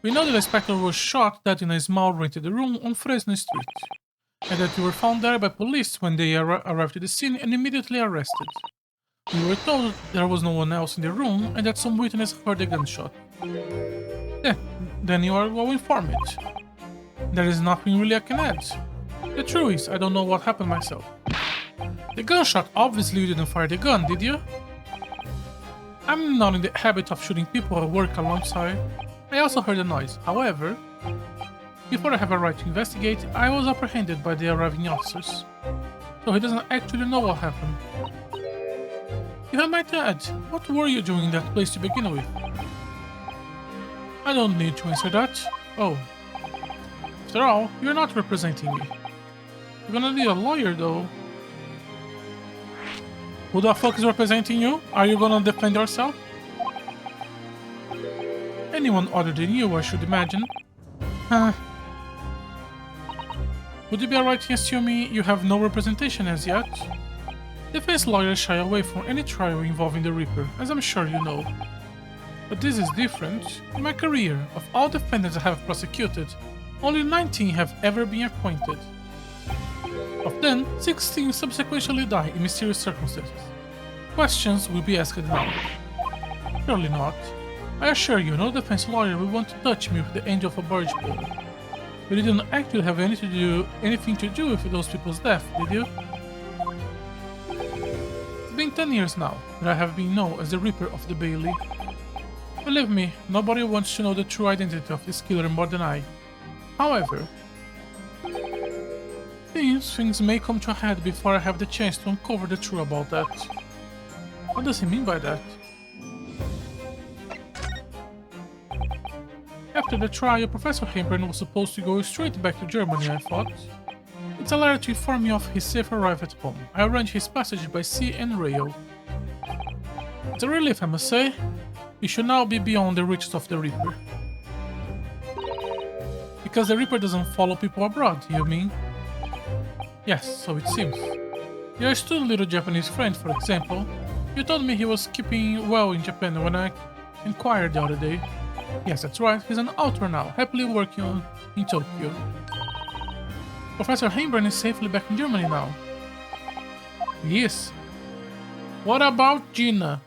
We know that the Spectre was shot dead in a small rented room on Fresno Street, and that you were found there by police when they arrived at the scene and immediately arrested. We were told there was no one else in the room and that some witness heard a gunshot. Then you are well informed. There is nothing really I can add. The truth is, I don't know what happened myself. The gunshot, obviously you didn't fire the gun, did you? I'm not in the habit of shooting people I work alongside. I also heard a noise. However, before I have a right to investigate, I was apprehended by the arriving officers. So he doesn't actually know what happened. If I might add, what were you doing in that place to begin with? I don't need to answer that. Oh. After all, you're not representing me. You're gonna need a lawyer, though. Who the fuck is representing you? Are you gonna defend yourself? Anyone other than you, I should imagine. Would it be alright in assuming you have no representation as yet? Defense lawyers shy away from any trial involving the Reaper, as I'm sure you know. But this is different. In my career, of all defendants I have prosecuted, only 19 have ever been appointed. Of them, 16 subsequently die in mysterious circumstances. Questions will be asked now. Surely not. I assure you, no defense lawyer will want to touch me with the end of a barge pole. But you didn't actually have anything to do with those people's death, did you? It's been 10 years now that I have been known as the Reaper of the Bailey. Believe me, nobody wants to know the true identity of this killer more than I. However, things may come to a head before I have the chance to uncover the truth about that. What does he mean by that? After the trial, Professor Heimbrun was supposed to go straight back to Germany, I thought. It's a letter to inform me of his safe arrival at home. I arranged his passage by sea and rail. It's a relief, I must say. We should now be beyond the reach of the Reaper. Because the Reaper doesn't follow people abroad, you mean? Yes, so it seems. Your astute little Japanese friend, for example, you told me he was keeping well in Japan when I inquired the other day. Yes, that's right, he's an author now, happily working in Tokyo. Professor Heimbrun is safely back in Germany now. Yes. What about Gina?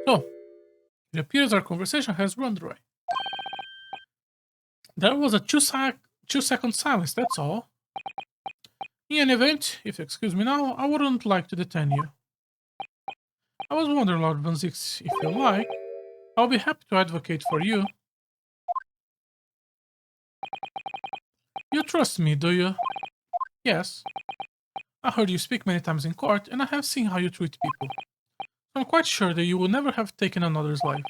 So, it appears our conversation has run dry. There was a 2-second silence, that's all. In any event, if you excuse me now, I wouldn't like to detain you. I was wondering, Lord Von Zix, if you like, I'll be happy to advocate for you. You trust me, do you? Yes. I heard you speak many times in court, and I have seen how you treat people. I'm quite sure that you will never have taken another's life.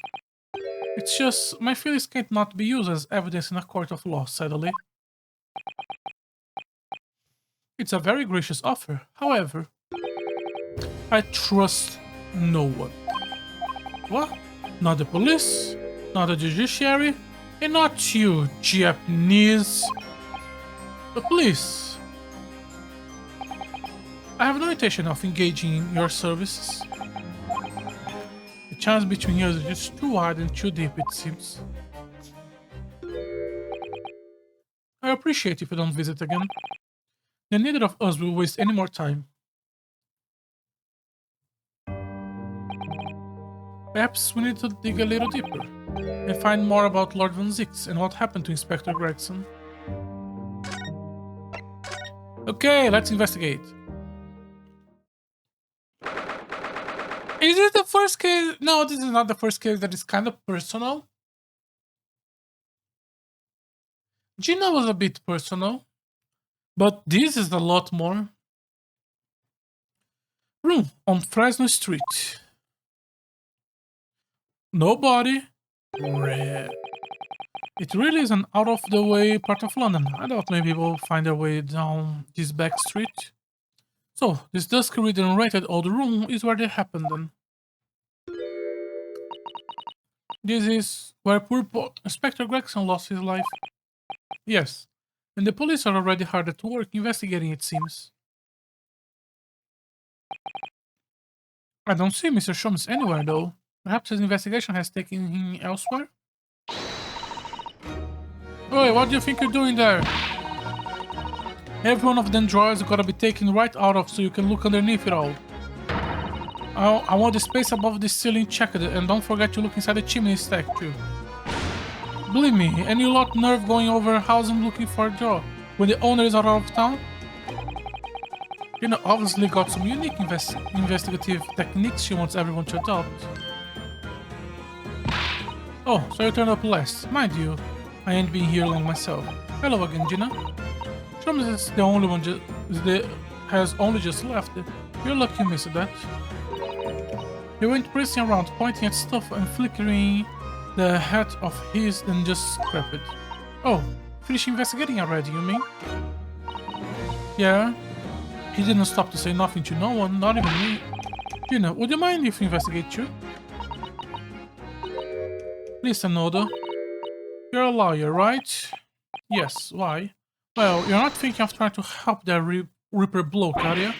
It's just, my feelings can't not be used as evidence in a court of law, sadly. It's a very gracious offer, however. I trust no one. What? Not the police, not the judiciary, and not you, Japanese. But please, I have no intention of engaging in your services. The chance between us is just too wide and too deep, it seems. I appreciate if you don't visit again. Then neither of us will waste any more time. Perhaps we need to dig a little deeper and find more about Lord Von Zix and what happened to Inspector Gregson. Okay, let's investigate. Is it the first case? No, this is not the first case that is kind of personal. Gina was a bit personal, but this is a lot more. Room on Fresno Street. No body, Rare. It really is an out-of-the-way part of London. I doubt many people find their way down this back street. So, this dusky-ridden rated old room is where they happened then. This is where poor Inspector Gregson lost his life. Yes, and the police are already hard at work investigating, it seems. I don't see Mr. Sholmes anywhere, though. Perhaps his investigation has taken him elsewhere? Oi, what do you think you're doing there? Every one of them drawers gotta be taken right out of so you can look underneath it all. I want the space above the ceiling checked, and don't forget to look inside the chimney stack too. Believe me, any lot nerve going over a house and looking for a drawer when the owner is out of town? You know, obviously got some unique investigative techniques she wants everyone to adopt. Oh, so you turned up last. Mind you, I ain't been here long myself. Hello again, Gina. Sholmes is the only one has only just left. You're lucky you missed that. He went pressing around, pointing at stuff and flickering the hat of his, then just scrap it. Oh, finished investigating already, you mean? Yeah. He didn't stop to say nothing to no one, not even me. Gina, would you mind if we investigate you? Listen, Odo. You're a lawyer, right? Yes, why? Well, you're not thinking of trying to help that Reaper bloke, are you?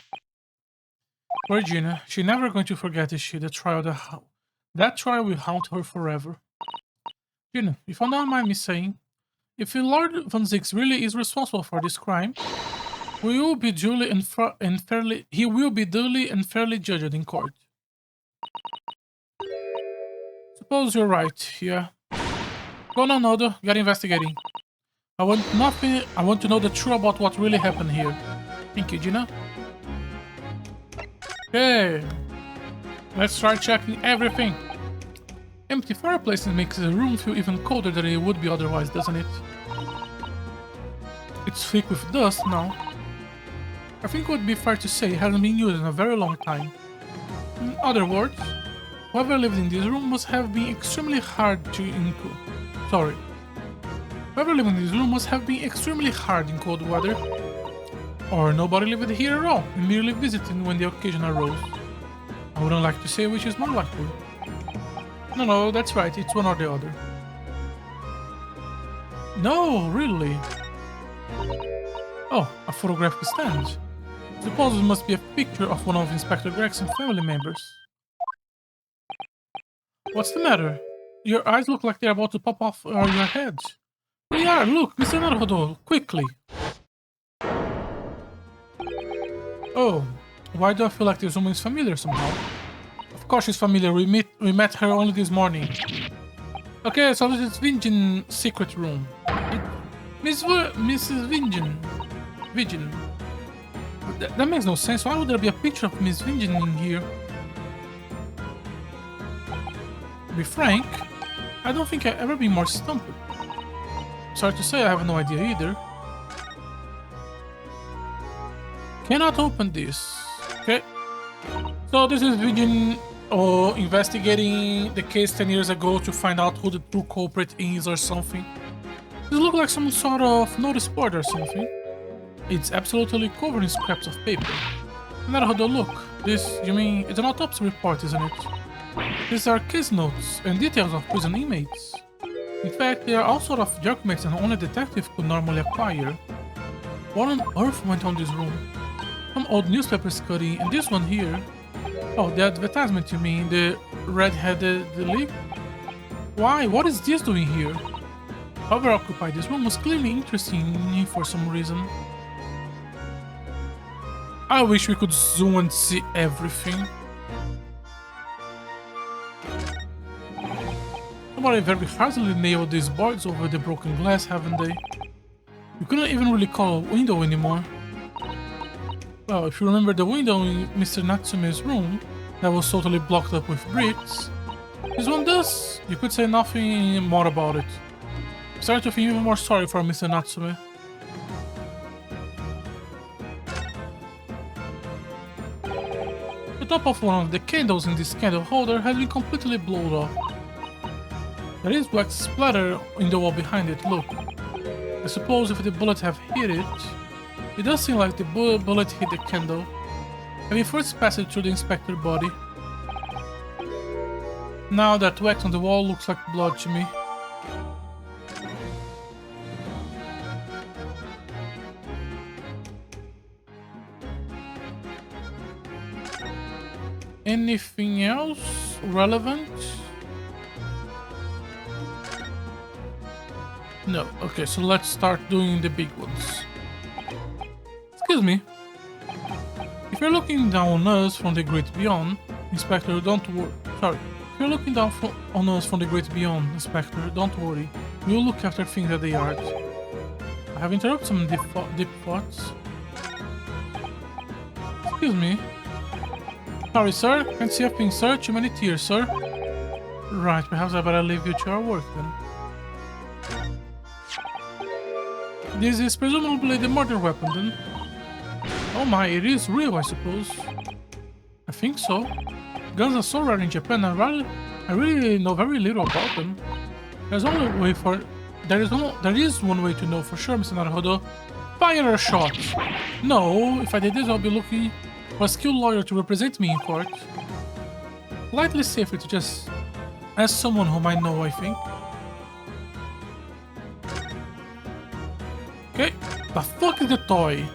Regina, she's never going to forget, is she? That trial will haunt her forever. Gina, if you don't mind me saying, if Lord Van Zix really is responsible for this crime, he will be duly and fairly judged in court. Suppose you're right, yeah. Go on, Odo, get investigating. I want to know the truth about what really happened here. Thank you, Gina. Okay. Let's start checking everything. Empty fireplaces makes the room feel even colder than it would be otherwise, doesn't it? It's thick with dust now. I think it would be fair to say it hasn't been used in a very long time. In other words, whoever lived in this room must have been extremely hard in cold weather. Or nobody lived here at all, and merely visiting when the occasion arose. I wouldn't like to say which is more likely. No, that's right, it's one or the other. No, really? Oh, a photographic stand. Suppose it must be a picture of one of Inspector Gregson's family members. What's the matter? Your eyes look like they're about to pop off your head. They are, look, Mr. Naruhodo, quickly! Oh, why do I feel like this woman is familiar somehow? Of course she's familiar, we met her only this morning. Okay, so this is Vingen's secret room. Mrs. Vingen. That makes no sense, why would there be a picture of Miss Vingen in here? To be frank, I don't think I've ever been more stumped. Sorry to say, I have no idea either. Cannot open this. Okay. So this is Vingen investigating the case 10 years ago to find out who the true culprit is or something. This looks like some sort of notice board or something. It's absolutely covered in scraps of paper. Naruhodo, look. This, you mean, it's an autopsy report, isn't it? These are case notes and details of prison inmates. In fact, they are all sort of documents that only a detective could normally acquire. What on earth went on this room? Some old newspaper cutting, and this one here. Oh, the advertisement, you mean? The red-headed leak? Why? What is this doing here? Whoever occupied this room was clearly interested in me for some reason. I wish we could zoom and see everything. Somebody very hardly nailed these boards over the broken glass, haven't they? You couldn't even really call a window anymore. Well, if you remember the window in Mr. Natsume's room that was totally blocked up with bricks, this one does. You could say nothing more about it. I'm starting to feel even more sorry for Mr. Natsume. The top of one of the candles in this candle holder has been completely blown off. There is wax splatter in the wall behind it, look. I suppose if the bullet have hit it... It does seem like the bullet hit the candle. Have you first passed it through the inspector body? Now that wax on the wall looks like blood to me. Anything else relevant? No. Okay, so let's start doing the big ones. Excuse me. If you're looking down on us from the great beyond, Inspector, don't worry. Sorry. If you're looking down on us from the great beyond, Inspector, don't worry. We'll look after things at the yard. I have interrupted some deep thoughts. Excuse me. Sorry, sir. Can't see a thing, sir. Too many tears, sir. Right, perhaps I better leave you to our work then. This is presumably the murder weapon then. Oh my, it is real, I suppose. I think so. Guns are so rare in Japan, I really know very little about them. There is one way to know for sure, Mr. Naruhodo. Fire a shot! No, if I did this, I'll be looking for a skilled lawyer to represent me in court. Slightly safer to just ask someone whom I know, I think. Okay, the fuck is the toy?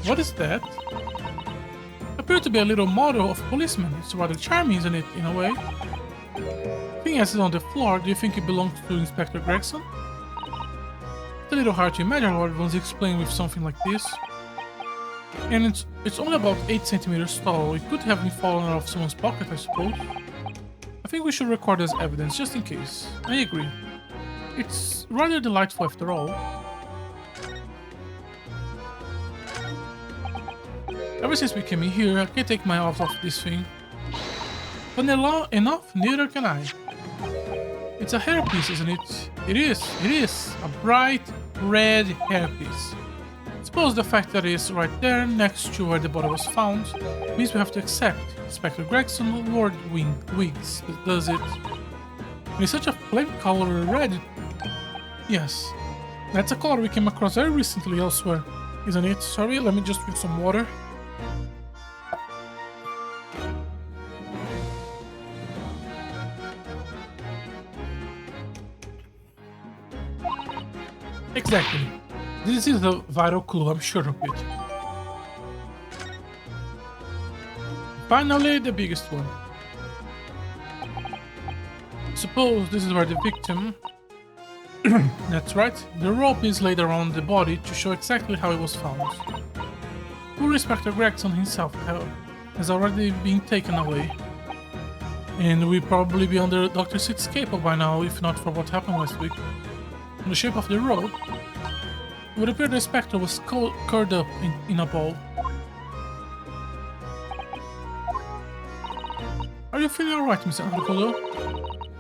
What is that? Appears to be a little model of a policeman. It's rather charming, isn't it, in a way? Thing as is on the floor, do you think it belongs to Inspector Gregson? It's a little hard to imagine what one's explained with something like this. And it's only about 8 centimeters tall. It could have been fallen out of someone's pocket, I suppose. I think we should record as evidence, just in case. I agree. It's rather delightful after all. Ever since we came in here, I can't take my eyes off this thing. Vanilla enough, neither can I. It's a hairpiece, isn't it? It is. A bright red hairpiece. Suppose the fact that it is right there, next to where the body was found, means we have to accept Inspector Gregson wore wigs, does it? And it's such a flame color red. Yes. That's a color we came across very recently elsewhere, isn't it? Sorry, let me just drink some water. Exactly. This is a vital clue, I'm sure of it. Finally, the biggest one. Suppose this is where the victim... That's right, the rope is laid around the body to show exactly how it was found. Poor Inspector Gregson himself has already been taken away. And we'll probably be under Dr. Sid's capo by now, if not for what happened last week. In the shape of the rope, it would appear the Spectre was curled up in a ball. Are you feeling alright, Mr. Naruhodo?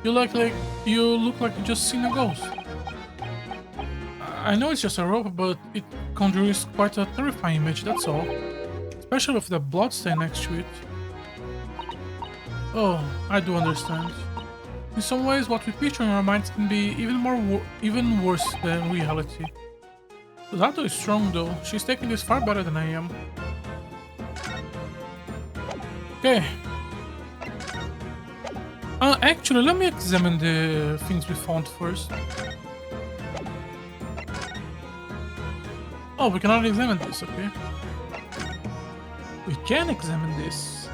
You look like you just seen a ghost. I know it's just a rope, but it conjures quite a terrifying image, that's all. Especially with the blood stain next to it. Oh, I do understand. In some ways, what we picture in our minds can be even worse than reality. Zato is strong though. She's taking this far better than I am. Okay. Actually, let me examine the things we found first. Oh, we cannot examine this, okay. We can examine this.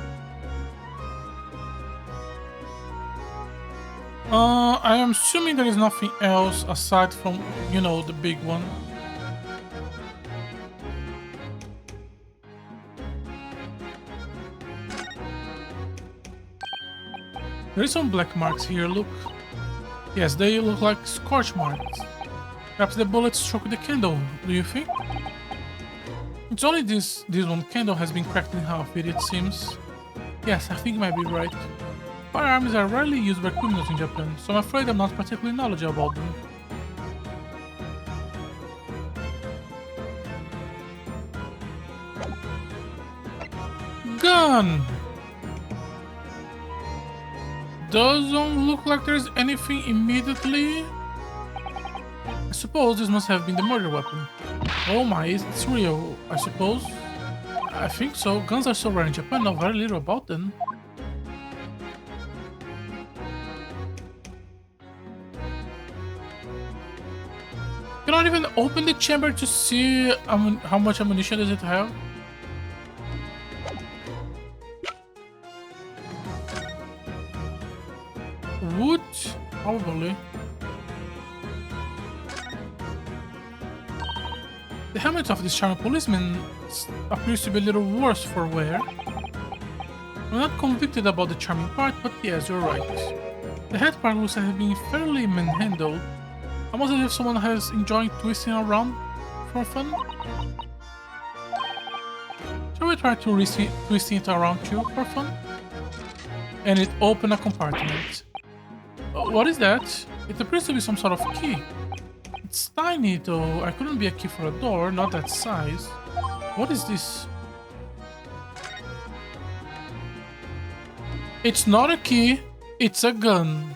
I am assuming there is nothing else aside from, you know, the big one. There is some black marks here, look. Yes, they look like scorch marks. Perhaps the bullet struck the candle, do you think? It's only this one candle has been cracked in half, it seems. Yes, I think you might be right. Firearms are rarely used by criminals in Japan, so I'm afraid I'm not particularly knowledgeable about them. Gun! Doesn't look like there's anything immediately. I suppose this must have been the murder weapon. Oh my, it's real, I suppose. I think so. Guns are so rare in Japan, know very little about them. You cannot even open the chamber to see how much ammunition does it have. Wood? Probably. The helmet of this charming policeman appears to be a little worse for wear. I'm not convicted about the charming part, but yes, you're right. The head part looks like it's being fairly manhandled. Almost as if someone has enjoyed twisting around for fun. Shall we try to twisting it around too for fun? And it opened a compartment. What is that? It appears to be some sort of key. It's tiny though. I couldn't be a key for a door, not that size. What is this? It's not a key, it's a gun.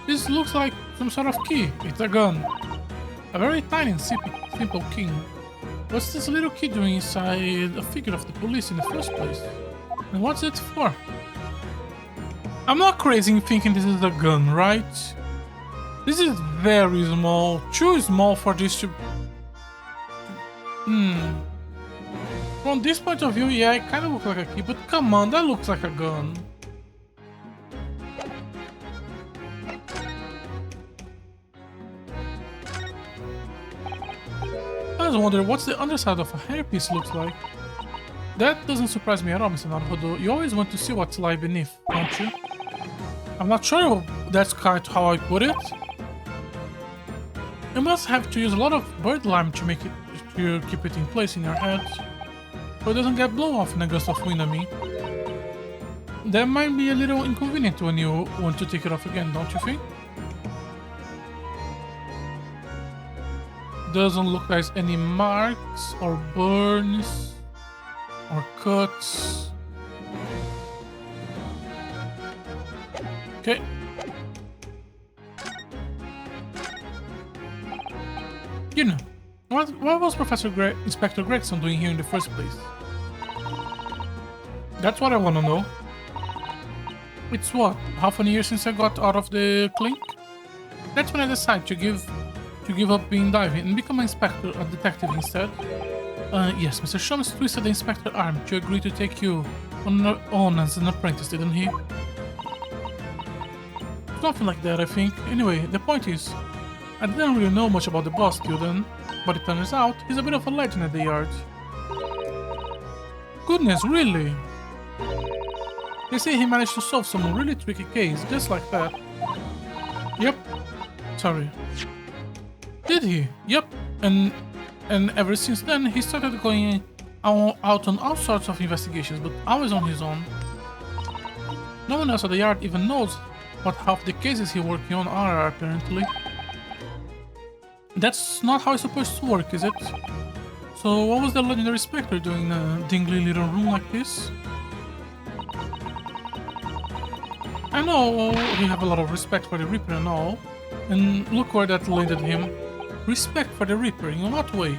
This looks like some sort of key. It's a gun. A very tiny and simple key. What's this little key doing inside a figure of the police in the first place? And what's it for? I'm not crazy in thinking this is a gun, right? This is very small. Too small for this to... From this point of view, yeah, it kind of looks like a key, but come on, that looks like a gun. I was wondering what's the underside of a hairpiece looks like. That doesn't surprise me at all, Mr. Naruhodo. You always want to see what's lie beneath, don't you? I'm not sure that's quite how I put it. You must have to use a lot of bird lime to keep it in place in your head, so it doesn't get blown off in a gust of wind. I mean, that might be a little inconvenient when you want to take it off again, don't you think? Doesn't look like there's any marks or burns or cuts. Okay. You know, what was Inspector Gregson doing here in the first place? That's what I want to know. It's what, half a year since I got out of the clink? That's when I decided to give up being diving and become a detective instead. Yes, Mr. Sholmes twisted the inspector's arm to agree to take you on as an apprentice, didn't he? Something like that, I think. Anyway, the point is, I didn't really know much about the boss till then, but it turns out he's a bit of a legend at the yard. Goodness, really? They say he managed to solve some really tricky case, just like that. Yep. Sorry. Did he? Yep. And ever since then, he started going out on all sorts of investigations, but always on his own. No one else at the yard even knows what half the cases he's working on are, apparently. That's not how it's supposed to work, is it? So what was the legendary Spectre doing in a dingly little room like this? I know we have a lot of respect for the Reaper and all, and look where that landed him. Respect for the Reaper, in what way?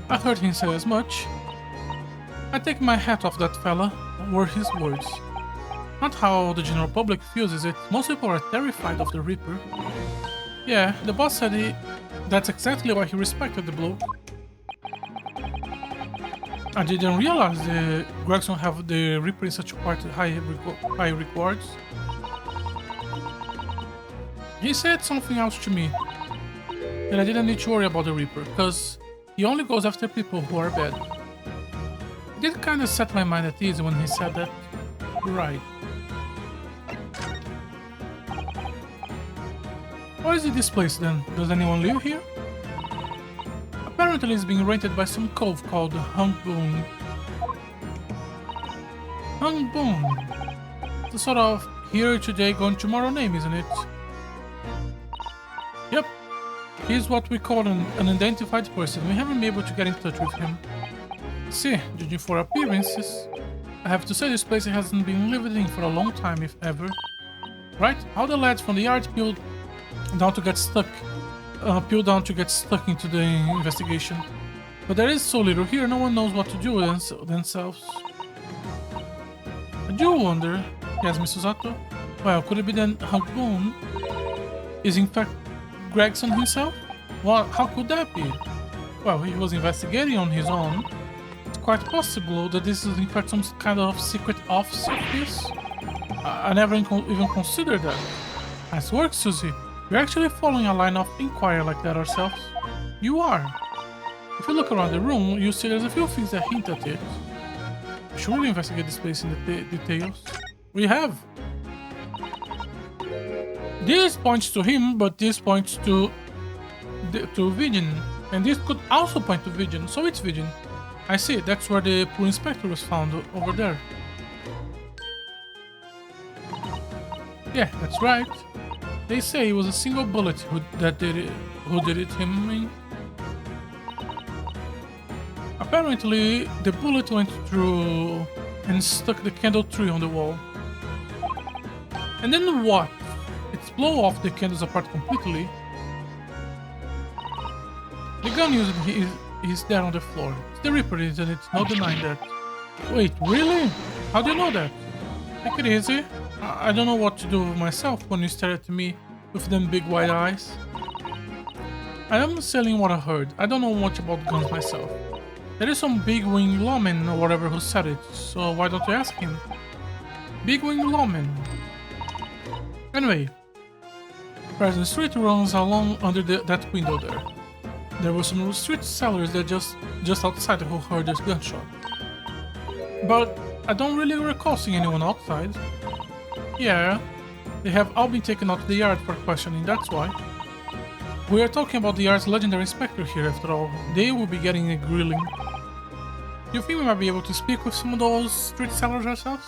I heard him say as much. I take my hat off that fella, were his words. Not how the general public feels, is it? Most people are terrified of the Reaper. Yeah, the boss said that's exactly why he respected the bloke. I didn't realize the Gregson have the Reaper in such quite high rewards. He said something else to me, that I didn't need to worry about the Reaper, because he only goes after people who are bad. It did kind of set my mind at ease when he said that. Right. What is this place then? Does anyone live here? Apparently it's being rented by some cove called Hung Boon. Hung Boon. The sort of here today, gone tomorrow name, isn't it? Yep. He's what we call an unidentified person. We haven't been able to get in touch with him. See, judging for appearances, I have to say this place hasn't been lived in for a long time, if ever. Right? How the lads from the yard peeled down to get stuck into the investigation. But there is so little here, no one knows what to do with themselves. I do wonder, yes, Mr. Sato. Well, could it be that Hagon is in fact Gregson himself? Well, how could that be? Well, he was investigating on his own. It's quite possible that this is in fact some kind of secret office of his. I never even considered that. Nice work, Susie. We're actually following a line of inquiry like that ourselves. You are. If you look around the room, you'll see there's a few things that hint at it. We should really investigate this place in the details. We have. This points to him, but this points to Vision. And this could also point to Vision, so it's Vision. I see, that's where the poor inspector was found, over there. Yeah, that's right. They say it was a single bullet who did it him in. Apparently, the bullet went through and stuck the candle tree on the wall. And then what? It's blow off the candles apart completely. The gun used is there on the floor. It's the Reaper, isn't it? No denying that. Wait, really? How do you know that? Take it easy. I don't know what to do with myself when you stare at me with them big wide eyes. I am selling what I heard. I don't know much about guns myself. There is some big wing lawman or whatever who said it, so why don't you ask him? Big wing lawman. Anyway, President Street runs along under that window there. There were some street sellers that just outside who heard this gunshot. But I don't really recall seeing anyone outside. Yeah, they have all been taken out of the yard for questioning, that's why. We are talking about the yard's legendary inspector here after all. They will be getting a grilling. Do you think we might be able to speak with some of those street sellers ourselves?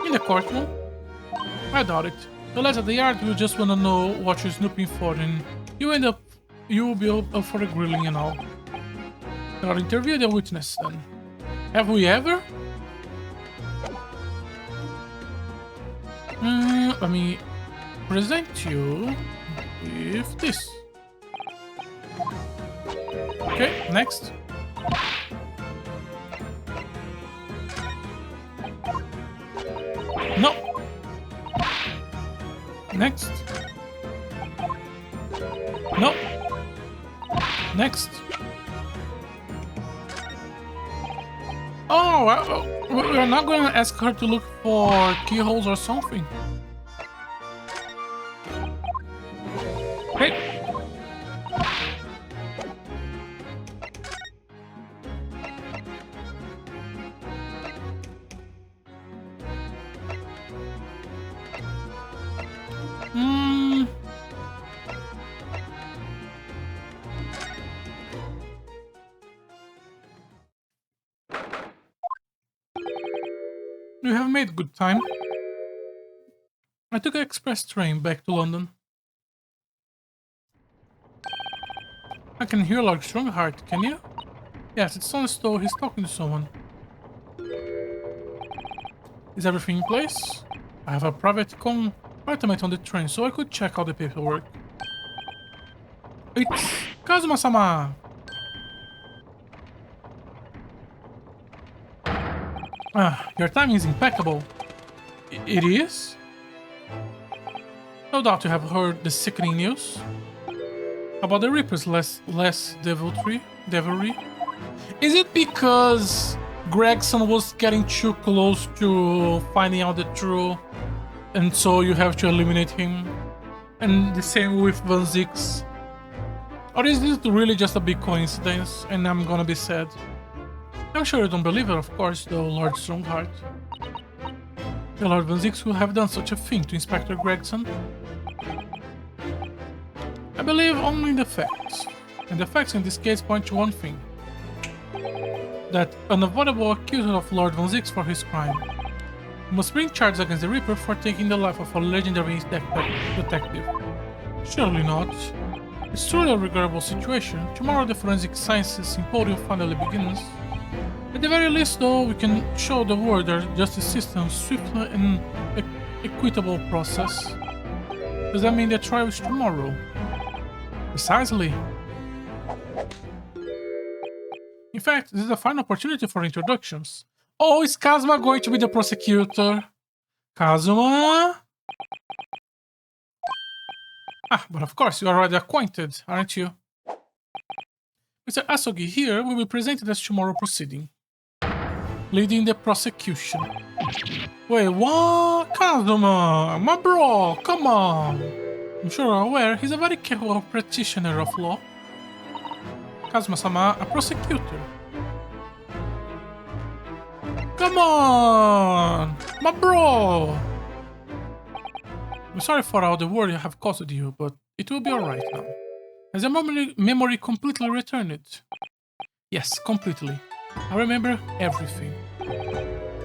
In the courtroom? I doubt it. The lads at the yard will just want to know what you're snooping for, and you will be up for a grilling and all. I'll interview the witness then. Have we ever? Let me present you with this. Okay, next. No. Next. No. Next. Oh, we're not going to ask her to look for keyholes or something. Hey. You have made good time. I took an express train back to London. I can hear Lord Strongheart, can you? Yes, it's on the store. He's talking to someone. Is everything in place? I have a private compartment on the train, so I could check out the paperwork. It's Kazuma-sama! Your timing is impeccable. It is? No doubt you have heard the sickening news. About the Reaper's less devilry? Is it because Gregson was getting too close to finding out the truth, and so you have to eliminate him? And the same with Van Zix? Or is this really just a big coincidence, and I'm gonna be sad? I'm sure you don't believe it, of course, though, Lord Strongheart. The Lord Van Zix would have done such a thing to Inspector Gregson. I believe only in the facts. And the facts in this case point to one thing. That unavoidable accuser of Lord Van Zix for his crime. We must bring charges against the Reaper for taking the life of a legendary detective. Surely not. It's truly a regrettable situation. Tomorrow the Forensic Sciences Symposium finally begins. At the very least, though, we can show the world our justice system's swift and equitable process. Does that mean the trial is tomorrow? Precisely. In fact, this is a fine opportunity for introductions. Oh, is Kazuma going to be the prosecutor? Kazuma? Ah, but of course, you are already acquainted, aren't you? Mr. Asogi here will be presented as tomorrow proceeding, leading the prosecution. Wait, what? Kazuma, my bro, come on. I'm sure you're aware he's a very capable practitioner of law. Kazuma-sama, a prosecutor. Come on, my bro. I'm sorry for all the worry I have caused you, but it will be alright now. Has your memory completely returned? Yes, completely. I remember everything,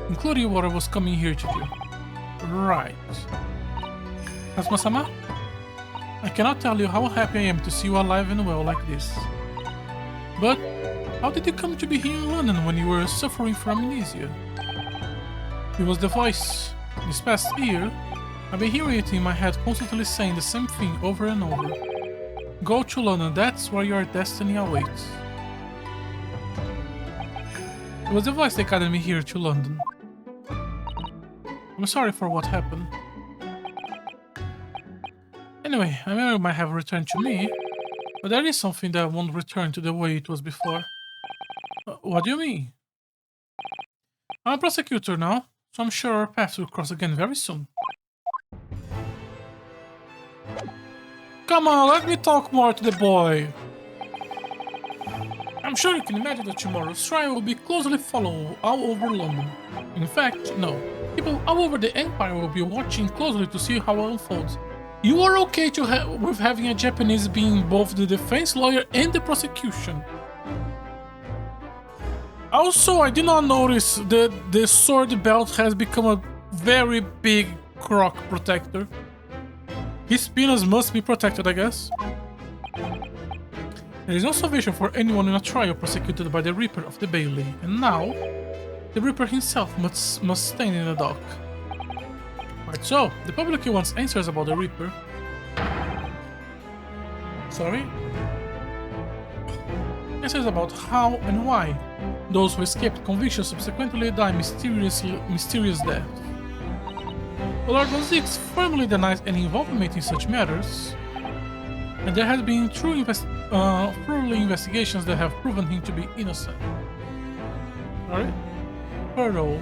including what I was coming here to do. Right. Kazuma-sama, I cannot tell you how happy I am to see you alive and well like this. But how did you come to be here in London when you were suffering from amnesia? It was the voice. This past year, I've been hearing it in my head constantly saying the same thing over and over. Go to London, that's where your destiny awaits. It was the voice that guided me here to London. I'm sorry for what happened. Anyway, I memory might have returned to me, but there is something that won't return to the way it was before. What do you mean? I'm a prosecutor now, so I'm sure our paths will cross again very soon. Come on, let me talk more to the boy. I'm sure you can imagine that tomorrow's trial will be closely followed all over London. In fact, no. People all over the Empire will be watching closely to see how it unfolds. You are okay with having a Japanese being both the defense lawyer and the prosecution. Also, I did not notice that the sword belt has become a very big croc protector. His penis must be protected, I guess. There is no salvation for anyone in a trial prosecuted by the Reaper of the Bailey, and now, the Reaper himself must stand in the dock. Right, so, the public wants answers about the Reaper. Sorry? Answers about how and why those who escaped conviction subsequently die mysterious deaths. Lord Von Zix firmly denies any involvement in such matters, and there have been thorough investigations that have proven him to be innocent. Sorry? Thorough.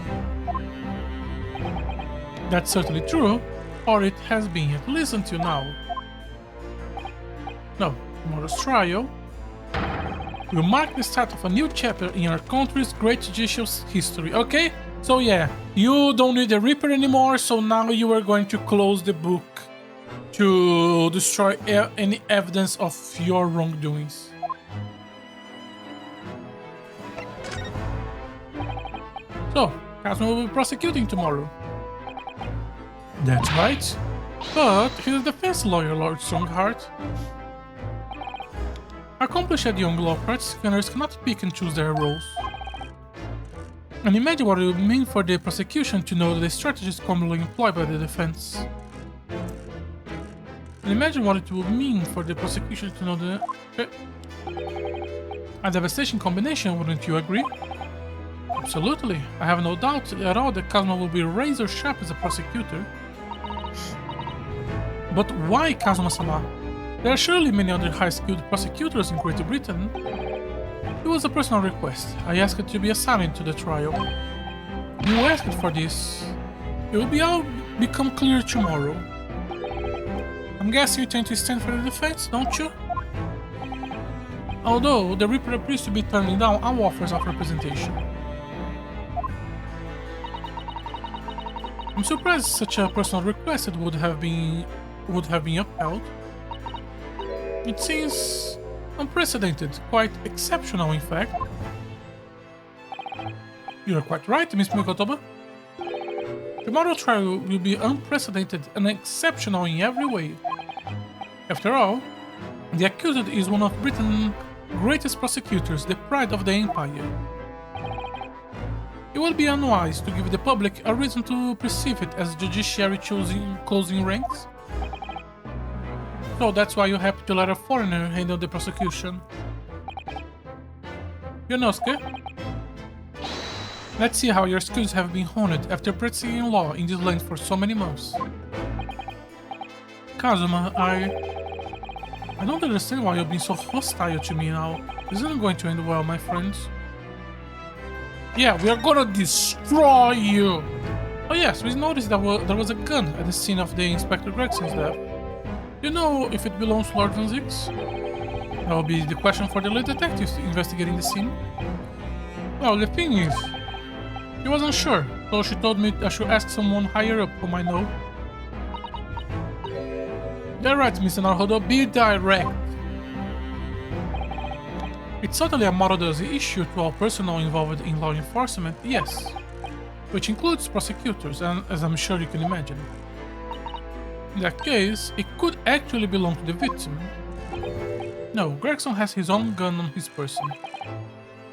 That's certainly true, or it has been, at least until now. No, tomorrow's trial will mark the start of a new chapter in our country's great judicial history. Okay? So yeah, you don't need the Reaper anymore, so now you are going to close the book to destroy any evidence of your wrongdoings. So, Kazuma will be prosecuting tomorrow. That's right. But he's a defense lawyer, Lord Strongheart. Accomplished young law practitioners cannot pick and choose their roles. And imagine what it would mean for the prosecution to know the strategies commonly employed by the defense. And imagine what it would mean for the prosecution to know the... A devastating combination, wouldn't you agree? Absolutely. I have no doubt at all that Kazuma will be razor sharp as a prosecutor. But why Kazuma-sama? There are surely many other high-skilled prosecutors in Great Britain. It was a personal request. I asked to be assigned to the trial. You asked for this. It will all become clear tomorrow. I'm guessing you tend to stand for the defense, don't you? Although the Reaper appears to be turning down all offers of representation. I'm surprised such a personal request would have been upheld. It seems unprecedented, quite exceptional in fact. You're quite right, Miss Mikotoba. Tomorrow's trial will be unprecedented and exceptional in every way. After all, the accused is one of Britain's greatest prosecutors, the pride of the Empire. It would be unwise to give the public a reason to perceive it as judiciary closing ranks. So that's why you're happy to let a foreigner handle the prosecution. Yonosuke, let's see how your skills have been honed after practicing law in this land for so many months. Kazuma, I don't understand why you're being so hostile to me now. This isn't going to end well, my friends. Yeah, we are gonna destroy you! Oh yes, we noticed that there was a gun at the scene of the Inspector Gregson's death. Do you know if it belongs to Lord Van Zix? That will be the question for the lead detectives investigating the scene. Well, the thing is, she wasn't sure, so she told me I should ask someone higher up whom I know. You're right, Mr. Naruhodo, be direct. It's certainly a model issue to all personnel involved in law enforcement, yes, which includes prosecutors, and as I'm sure you can imagine. In that case, it could actually belong to the victim. No, Gregson has his own gun on his person.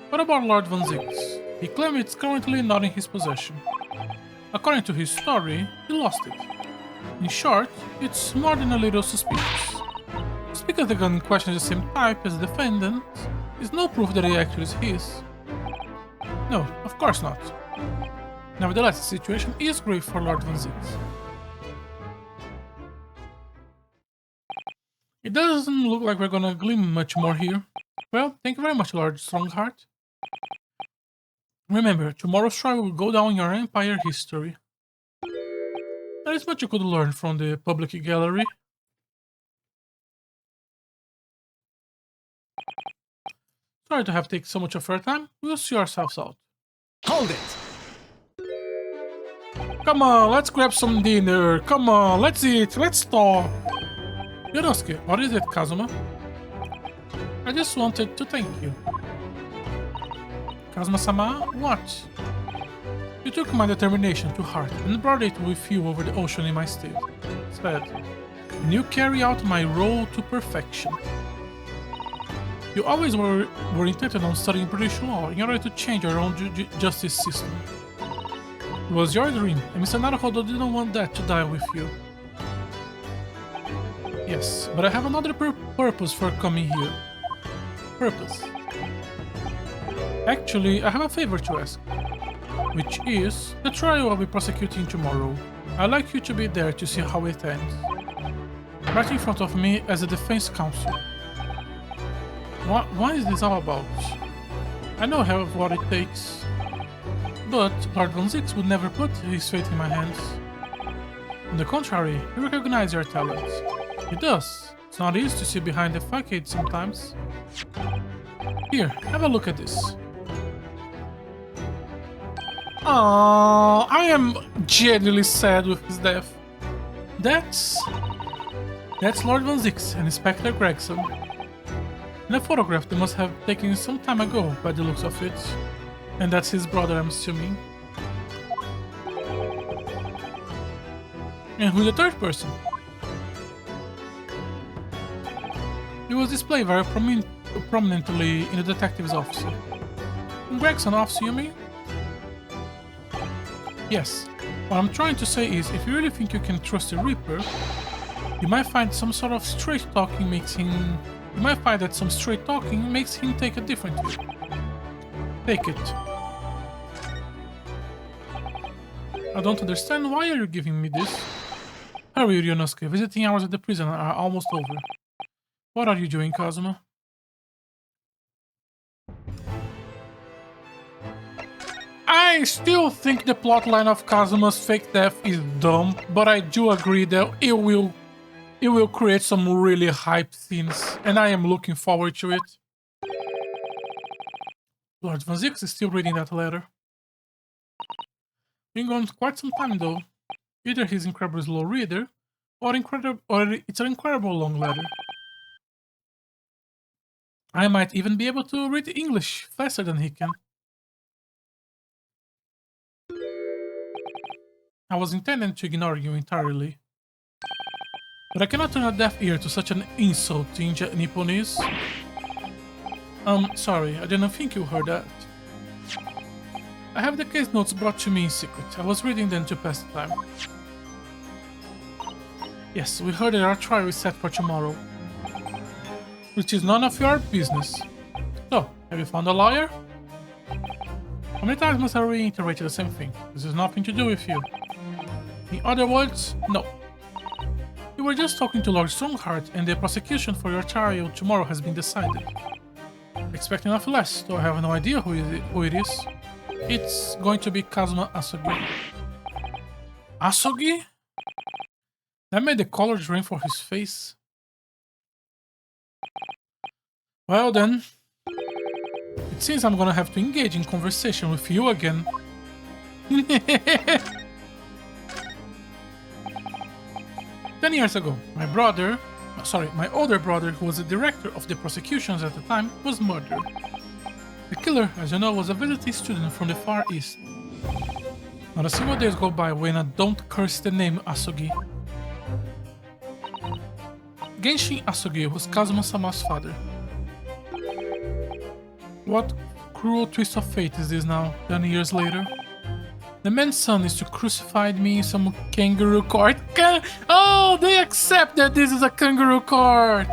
What about Lord Van Zix? He claims it's currently not in his possession. According to his story, he lost it. In short, it's more than a little suspicious. Just because the gun in question is the same type as the defendant, is no proof that it actually is his. No, of course not. Nevertheless, the situation is grave for Lord Van Zix. It doesn't look like we're gonna glean much more here. Well, thank you very much, Lord Strongheart. Remember, tomorrow's trial will go down in your Empire history. There is much you could learn from the public gallery. Sorry to have taken so much of your time. We'll see ourselves out. Hold it! Come on, let's grab some dinner. Come on, let's eat, let's talk. Yonosuke, what is it, Kazuma? I just wanted to thank you. Kazuma-sama, what? You took my determination to heart and brought it with you over the ocean in my stead, and you carry out my role to perfection. You always were intent on studying British law in order to change your own justice system. It was your dream, and Mr. Naruhodo didn't want that to die with you. Yes, but I have another purpose for coming here. Purpose. Actually, I have a favor to ask, which is the trial I'll be prosecuting tomorrow. I'd like you to be there to see how it ends. Right in front of me as a defense counsel. What is this all about? I know I have what it takes, but Lord Van Zix would never put his fate in my hands. On the contrary, he recognizes your talents. He does. It's not easy to see behind the facade sometimes. Here, have a look at this. Oh, I am genuinely sad with his death. That's Lord Van Zix and Inspector Gregson. In a photograph they must have taken some time ago by the looks of it. And that's his brother, I'm assuming. And who's the third person? He was displayed very prominently in the detective's office. In Gregson's office, you mean? Yes. What I'm trying to say is, if you really think you can trust the Reaper, you might find some sort of straight talking makes him... You might find that some straight talking makes him take a different view. Take it. I don't understand, why are you giving me this? Hurry, Ryunosuke, visiting hours at the prison are almost over. What are you doing, Kazuma? I still think the plotline of Kazuma's fake death is dumb, but I do agree that it will create some really hype scenes, and I am looking forward to it. Lord Van Zix is still reading that letter. Been gone quite some time though. Either he's incredibly slow reader, or it's an incredible long letter. I might even be able to read English faster than he can. I was intending to ignore you entirely. But I cannot turn a deaf ear to such an insult in Nipponese. Sorry, I didn't think you heard that. I have the case notes brought to me in secret. I was reading them to pass the time. Yes, we heard that our trial is set for tomorrow. Which is none of your business. So, have you found a lawyer? How many times must I reiterate the same thing? This has nothing to do with you. In other words, no. You were just talking to Lord Strongheart, and the prosecution for your trial tomorrow has been decided. Expecting nothing less, though I have no idea who it is. It's going to be Kazuma Asogi. Asogi? That made the color drain for his face. Well then, it seems I'm gonna have to engage in conversation with you again. 10 years ago, my older brother, who was the director of the prosecutions at the time, was murdered. The killer, as you know, was a visiting student from the Far East. Not a single day goes by when I don't curse the name Asogi. Genshin Asogi was Kazuma-sama's father. What cruel twist of fate is this now, 10 years later? The man's son is to crucify me in some kangaroo court. Oh, they accept that this is a kangaroo court!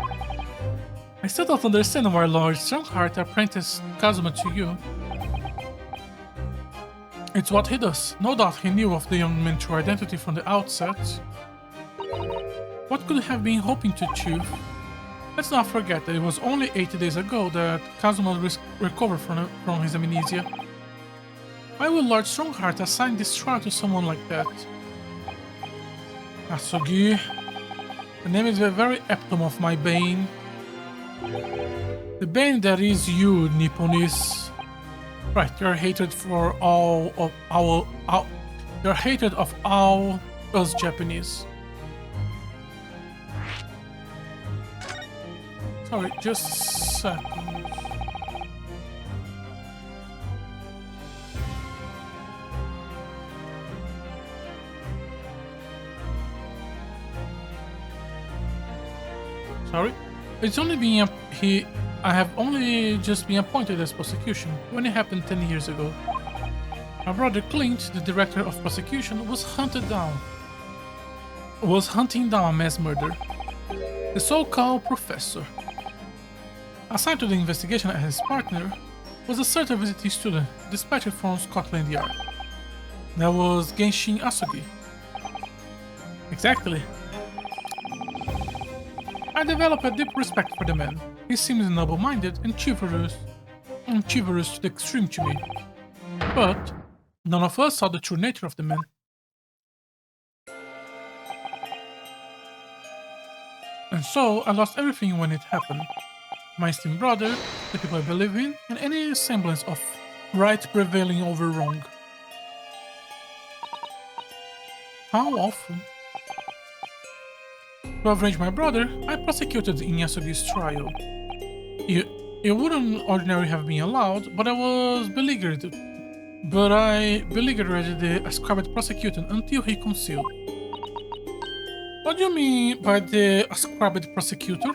I still don't understand why Lord Strongheart apprenticed Kazuma to you. It's what he does. No doubt he knew of the young man's true identity from the outset. What could he have been hoping to achieve? Let's not forget that it was only 80 days ago that Kazuma recovered from his amnesia. Why would Lord Strongheart assign this trial to someone like that? Asogi. The name is the very epitome of my bane. The bane that is you, Nipponese. Right, your hatred for your hatred of all us Japanese. Sorry, just a second. Sorry? It's only been I have only just been appointed as prosecution when it happened 10 years ago. My brother Clint, the director of prosecution, was hunting down a mass murder. The so-called professor, assigned to the investigation as his partner, was a certain visiting student dispatched from Scotland Yard. That was Genshin Asogi. Exactly. I developed a deep respect for the man. He seems noble-minded and chivalrous to the extreme to me. But none of us saw the true nature of the man. And so I lost everything when it happened. My esteemed brother, the people I believe in, and any semblance of right prevailing over wrong. How often? To avenge my brother, I prosecuted in Yasugi's trial. It wouldn't ordinarily have been allowed, but I was beleaguered. But I beleaguered the ascribed prosecutor until he concealed. What do you mean by the ascribed prosecutor?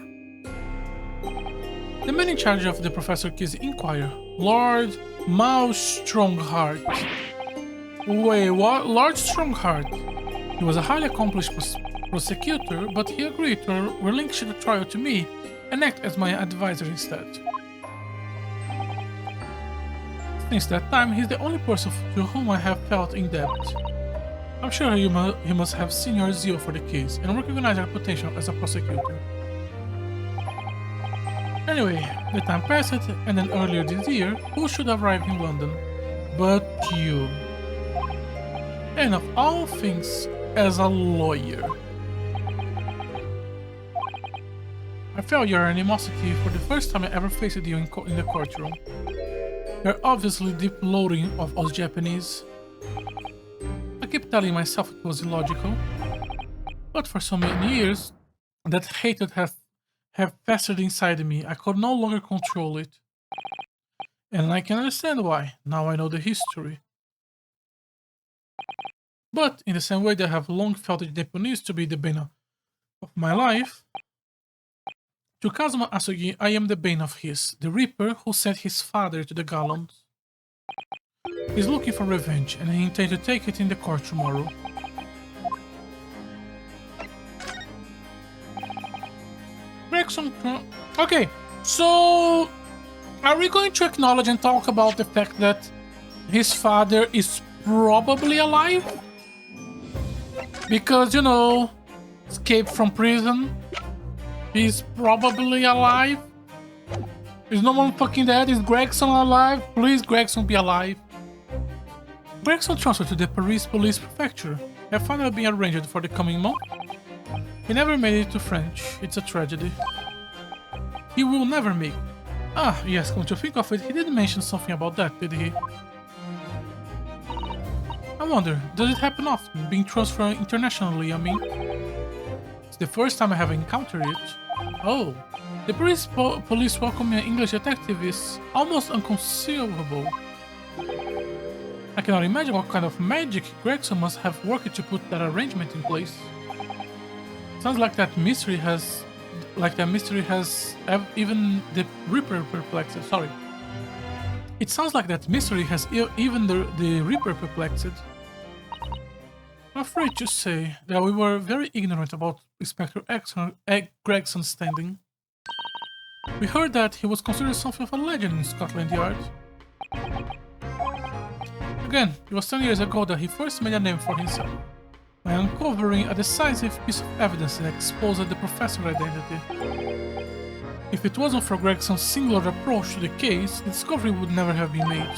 The man in charge of the Professor K's inquiry, Lord Mao Strongheart. Wait, what? Lord Strongheart? He was a highly accomplished prosecutor, but he agreed to relinquish the trial to me and act as my advisor instead. Since that time, he's the only person to whom I have felt in debt. I'm sure he must have seen your zeal for the case and recognized your potential as a prosecutor. Anyway, the time passed, and then earlier this year, who should have arrived in London but you? And of all things, as a lawyer. I felt your animosity for the first time I ever faced you in the courtroom. You're obviously deep loathing of us Japanese. I keep telling myself it was illogical, but for so many years, that hatred have festered inside me. I could no longer control it. And I can understand why, now I know the history. But in the same way that I have long felt the Japanese to be the bane of my life, to Kazuma Asogi I am the bane of his, the reaper who sent his father to the gallows. He's looking for revenge, and he intends to take it in the court tomorrow. Gregson... Okay, so... Are we going to acknowledge and talk about the fact that his father is probably alive? Because, you know, escaped from prison. He's probably alive. Is no one fucking dead? Is Gregson alive? Please, Gregson, be alive. Gregson transferred to the Paris Police Prefecture. Have finally been arranged for the coming month. He never made it to French. It's a tragedy. He will never make. Ah, yes, come to think of it, he did mention something about that, did he? I wonder, does it happen often, being transferred internationally, I mean? It's the first time I have encountered it. Oh, the police welcome an English detective is almost inconceivable. I cannot imagine what kind of magic Gregson must have worked to put that arrangement in place. Sounds like that mystery has... even the Reaper perplexed. Sorry. It sounds like that mystery has even the Reaper perplexed. I'm afraid to say that we were very ignorant about Inspector Gregson's standing. We heard that he was considered something of a legend in Scotland Yard. Again, it was 10 years ago that he first made a name for himself, by uncovering a decisive piece of evidence that exposed the professor's identity. If it wasn't for Gregson's singular approach to the case, the discovery would never have been made.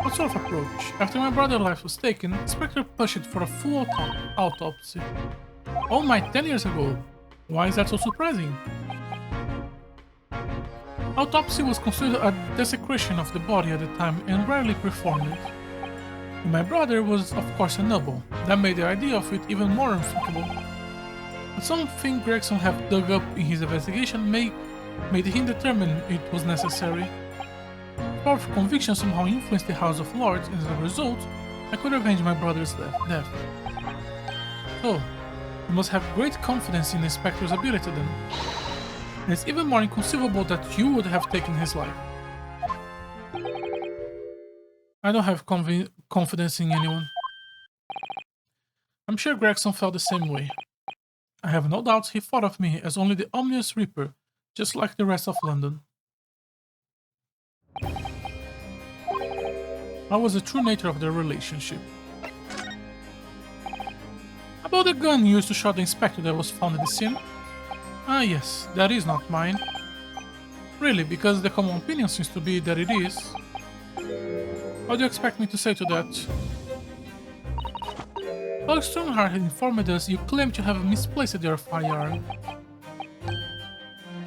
What sort of approach? After my brother's life was taken, Inspector pushed for a full autopsy. Oh my, 10 years ago. Why is that so surprising? Autopsy was considered a desecration of the body at the time and rarely performed. And my brother was of course a noble. That made the idea of it even more unthinkable. But something Gregson had dug up in his investigation made him determine it was necessary. Power of conviction somehow influenced the House of Lords, and as a result, I could avenge my brother's death. So, you must have great confidence in the Inspector's ability then. And it's even more inconceivable that you would have taken his life. I don't have confidence in anyone. I'm sure Gregson felt the same way. I have no doubt he thought of me as only the ominous Reaper, just like the rest of London. What was the true nature of their relationship? About the gun used to shot the inspector that was found at the scene? Ah yes, that is not mine. Really, because the common opinion seems to be that it is. What do you expect me to say to that? Well, Stoneheart had informed us you claim to have misplaced your firearm.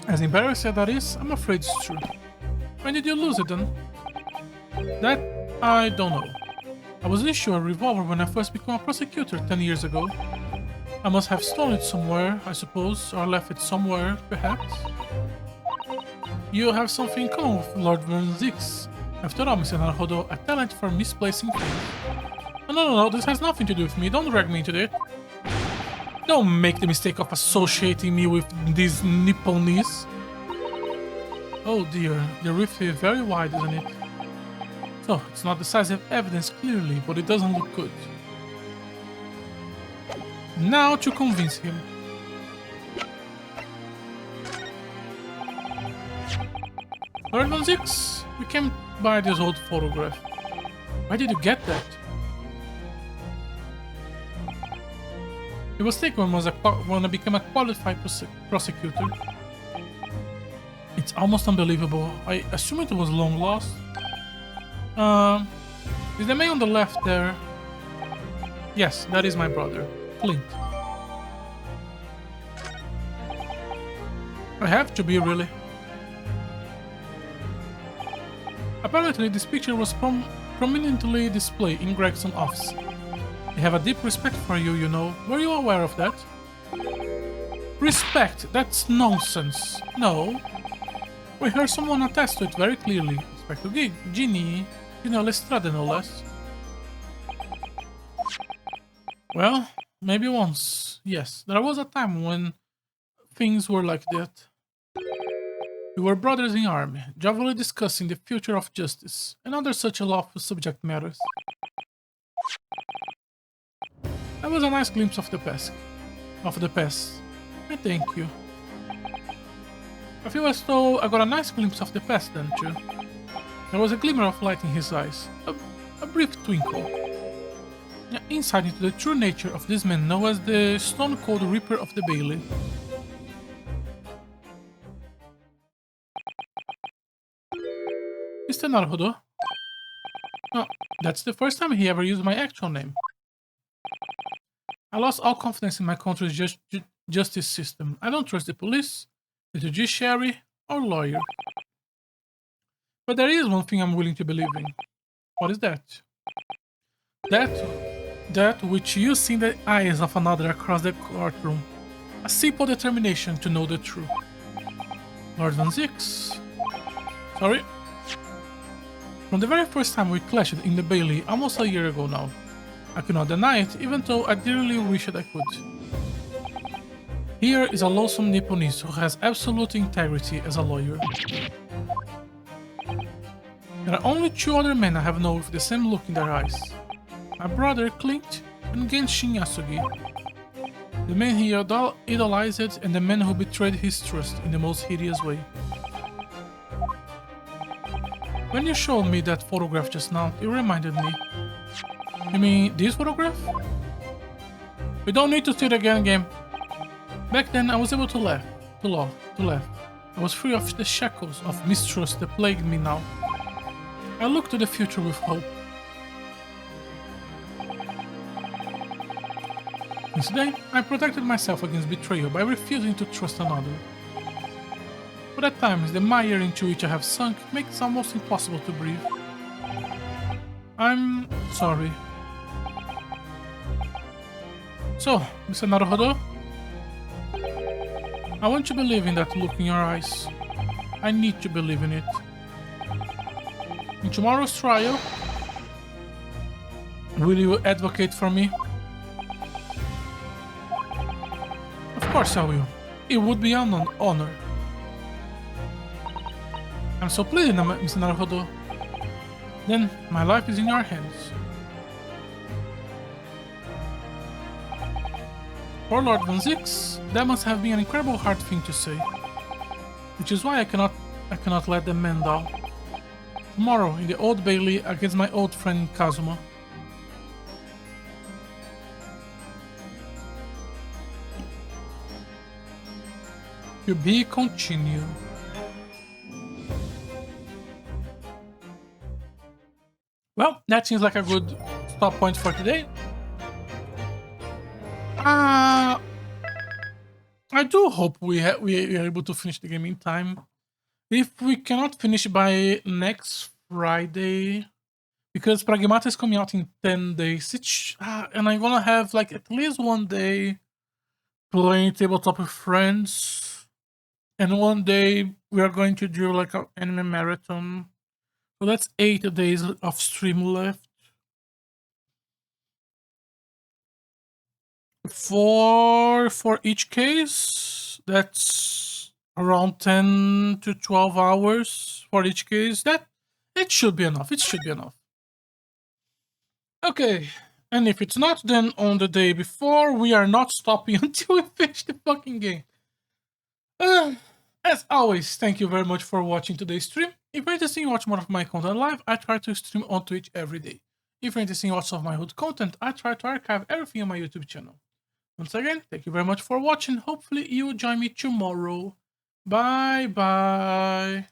As embarrassing as that is, I'm afraid it's true. When did you lose it then? That I don't know. I was issued a revolver when I first became a prosecutor 10 years ago. I must have stolen it somewhere, I suppose, or left it somewhere, perhaps. You have something in common with Lord Van Zix. After all, Mr. Naruhodo, a talent for misplacing things. No, this has nothing to do with me. Don't drag me into it. Don't make the mistake of associating me with these Nipponese. Oh dear, the rift is very wide, isn't it? So, it's not decisive evidence clearly, but it doesn't look good. Now to convince him. Lord Van Zix, we came by this old photograph. Where did you get that? It was taken when I became a qualified prosecutor. It's almost unbelievable. I assume it was long lost. Is the man on the left there? Yes, that is my brother, Clint. I have to be, really. Apparently, this picture was prominently displayed in Gregson's office. They have a deep respect for you, you know. Were you aware of that? Respect? That's nonsense. No. We heard someone attest to it very clearly. Inspector Ginny Lestrade, no less. Well, maybe once. Yes, there was a time when things were like that. We were brothers in army, jovially discussing the future of justice and other such lawful subject matters. That was a nice glimpse of the past. I thank you. I feel as though I got a nice glimpse of the past then too. There was a glimmer of light in his eyes, a brief twinkle. An insight into the true nature of this man known as the Stone Cold Reaper of the Bailey. Mr. Naruhodo? No, that's the first time he ever used my actual name. I lost all confidence in my country's justice system. I don't trust the police, the judiciary, or lawyer. But there is one thing I'm willing to believe in. What is that? That which you see in the eyes of another across the courtroom. A simple determination to know the truth. Lord Van Zix. Sorry? From the very first time we clashed in the Bailey almost a year ago now. I could not deny it, even though I dearly wished I could. Here is a loathsome Nipponese who has absolute integrity as a lawyer. There are only two other men I have known with the same look in their eyes. My brother Clint and Genshin Yasugi. The man he idolized and the man who betrayed his trust in the most hideous way. When you showed me that photograph just now, it reminded me. You mean this photograph? We don't need to see it again, game. Back then, I was able to laugh. I was free of the shackles of mistrust that plagued me now. I look to the future with hope. Instead, I protected myself against betrayal by refusing to trust another. But at times, the mire into which I have sunk makes it almost impossible to breathe. I'm sorry. So, Mr. Naruhodo, I want to believe in that look in your eyes. I need to believe in it. In tomorrow's trial, will you advocate for me? Of course I will. It would be an honor. I'm so pleased, Mr. Naruhodo. Then, my life is in your hands. For Lord Van Zix, that must have been an incredible hard thing to say. Which is why I cannot let the man down. Tomorrow, in the Old Bailey against my old friend Kazuma. To be continued. Well, that seems like a good stop point for today. I do hope we are able to finish the game in time. If we cannot finish by next Friday, because Pragmata is coming out in 10 days, and I'm gonna have like at least one day playing tabletop with friends, and one day we are going to do like an anime marathon. So that's 8 days of stream left. For each case, that's around 10 to 12 hours for each case. It should be enough. It should be enough. Okay, and if it's not, then on the day before, we are not stopping until we finish the fucking game. As always, thank you very much for watching today's stream. If you're interested in watching more of my content live, I try to stream on Twitch every day. If you're interested in watching some of my hood content, I try to archive everything on my YouTube channel. Once again, thank you very much for watching. Hopefully you will join me tomorrow. Bye bye.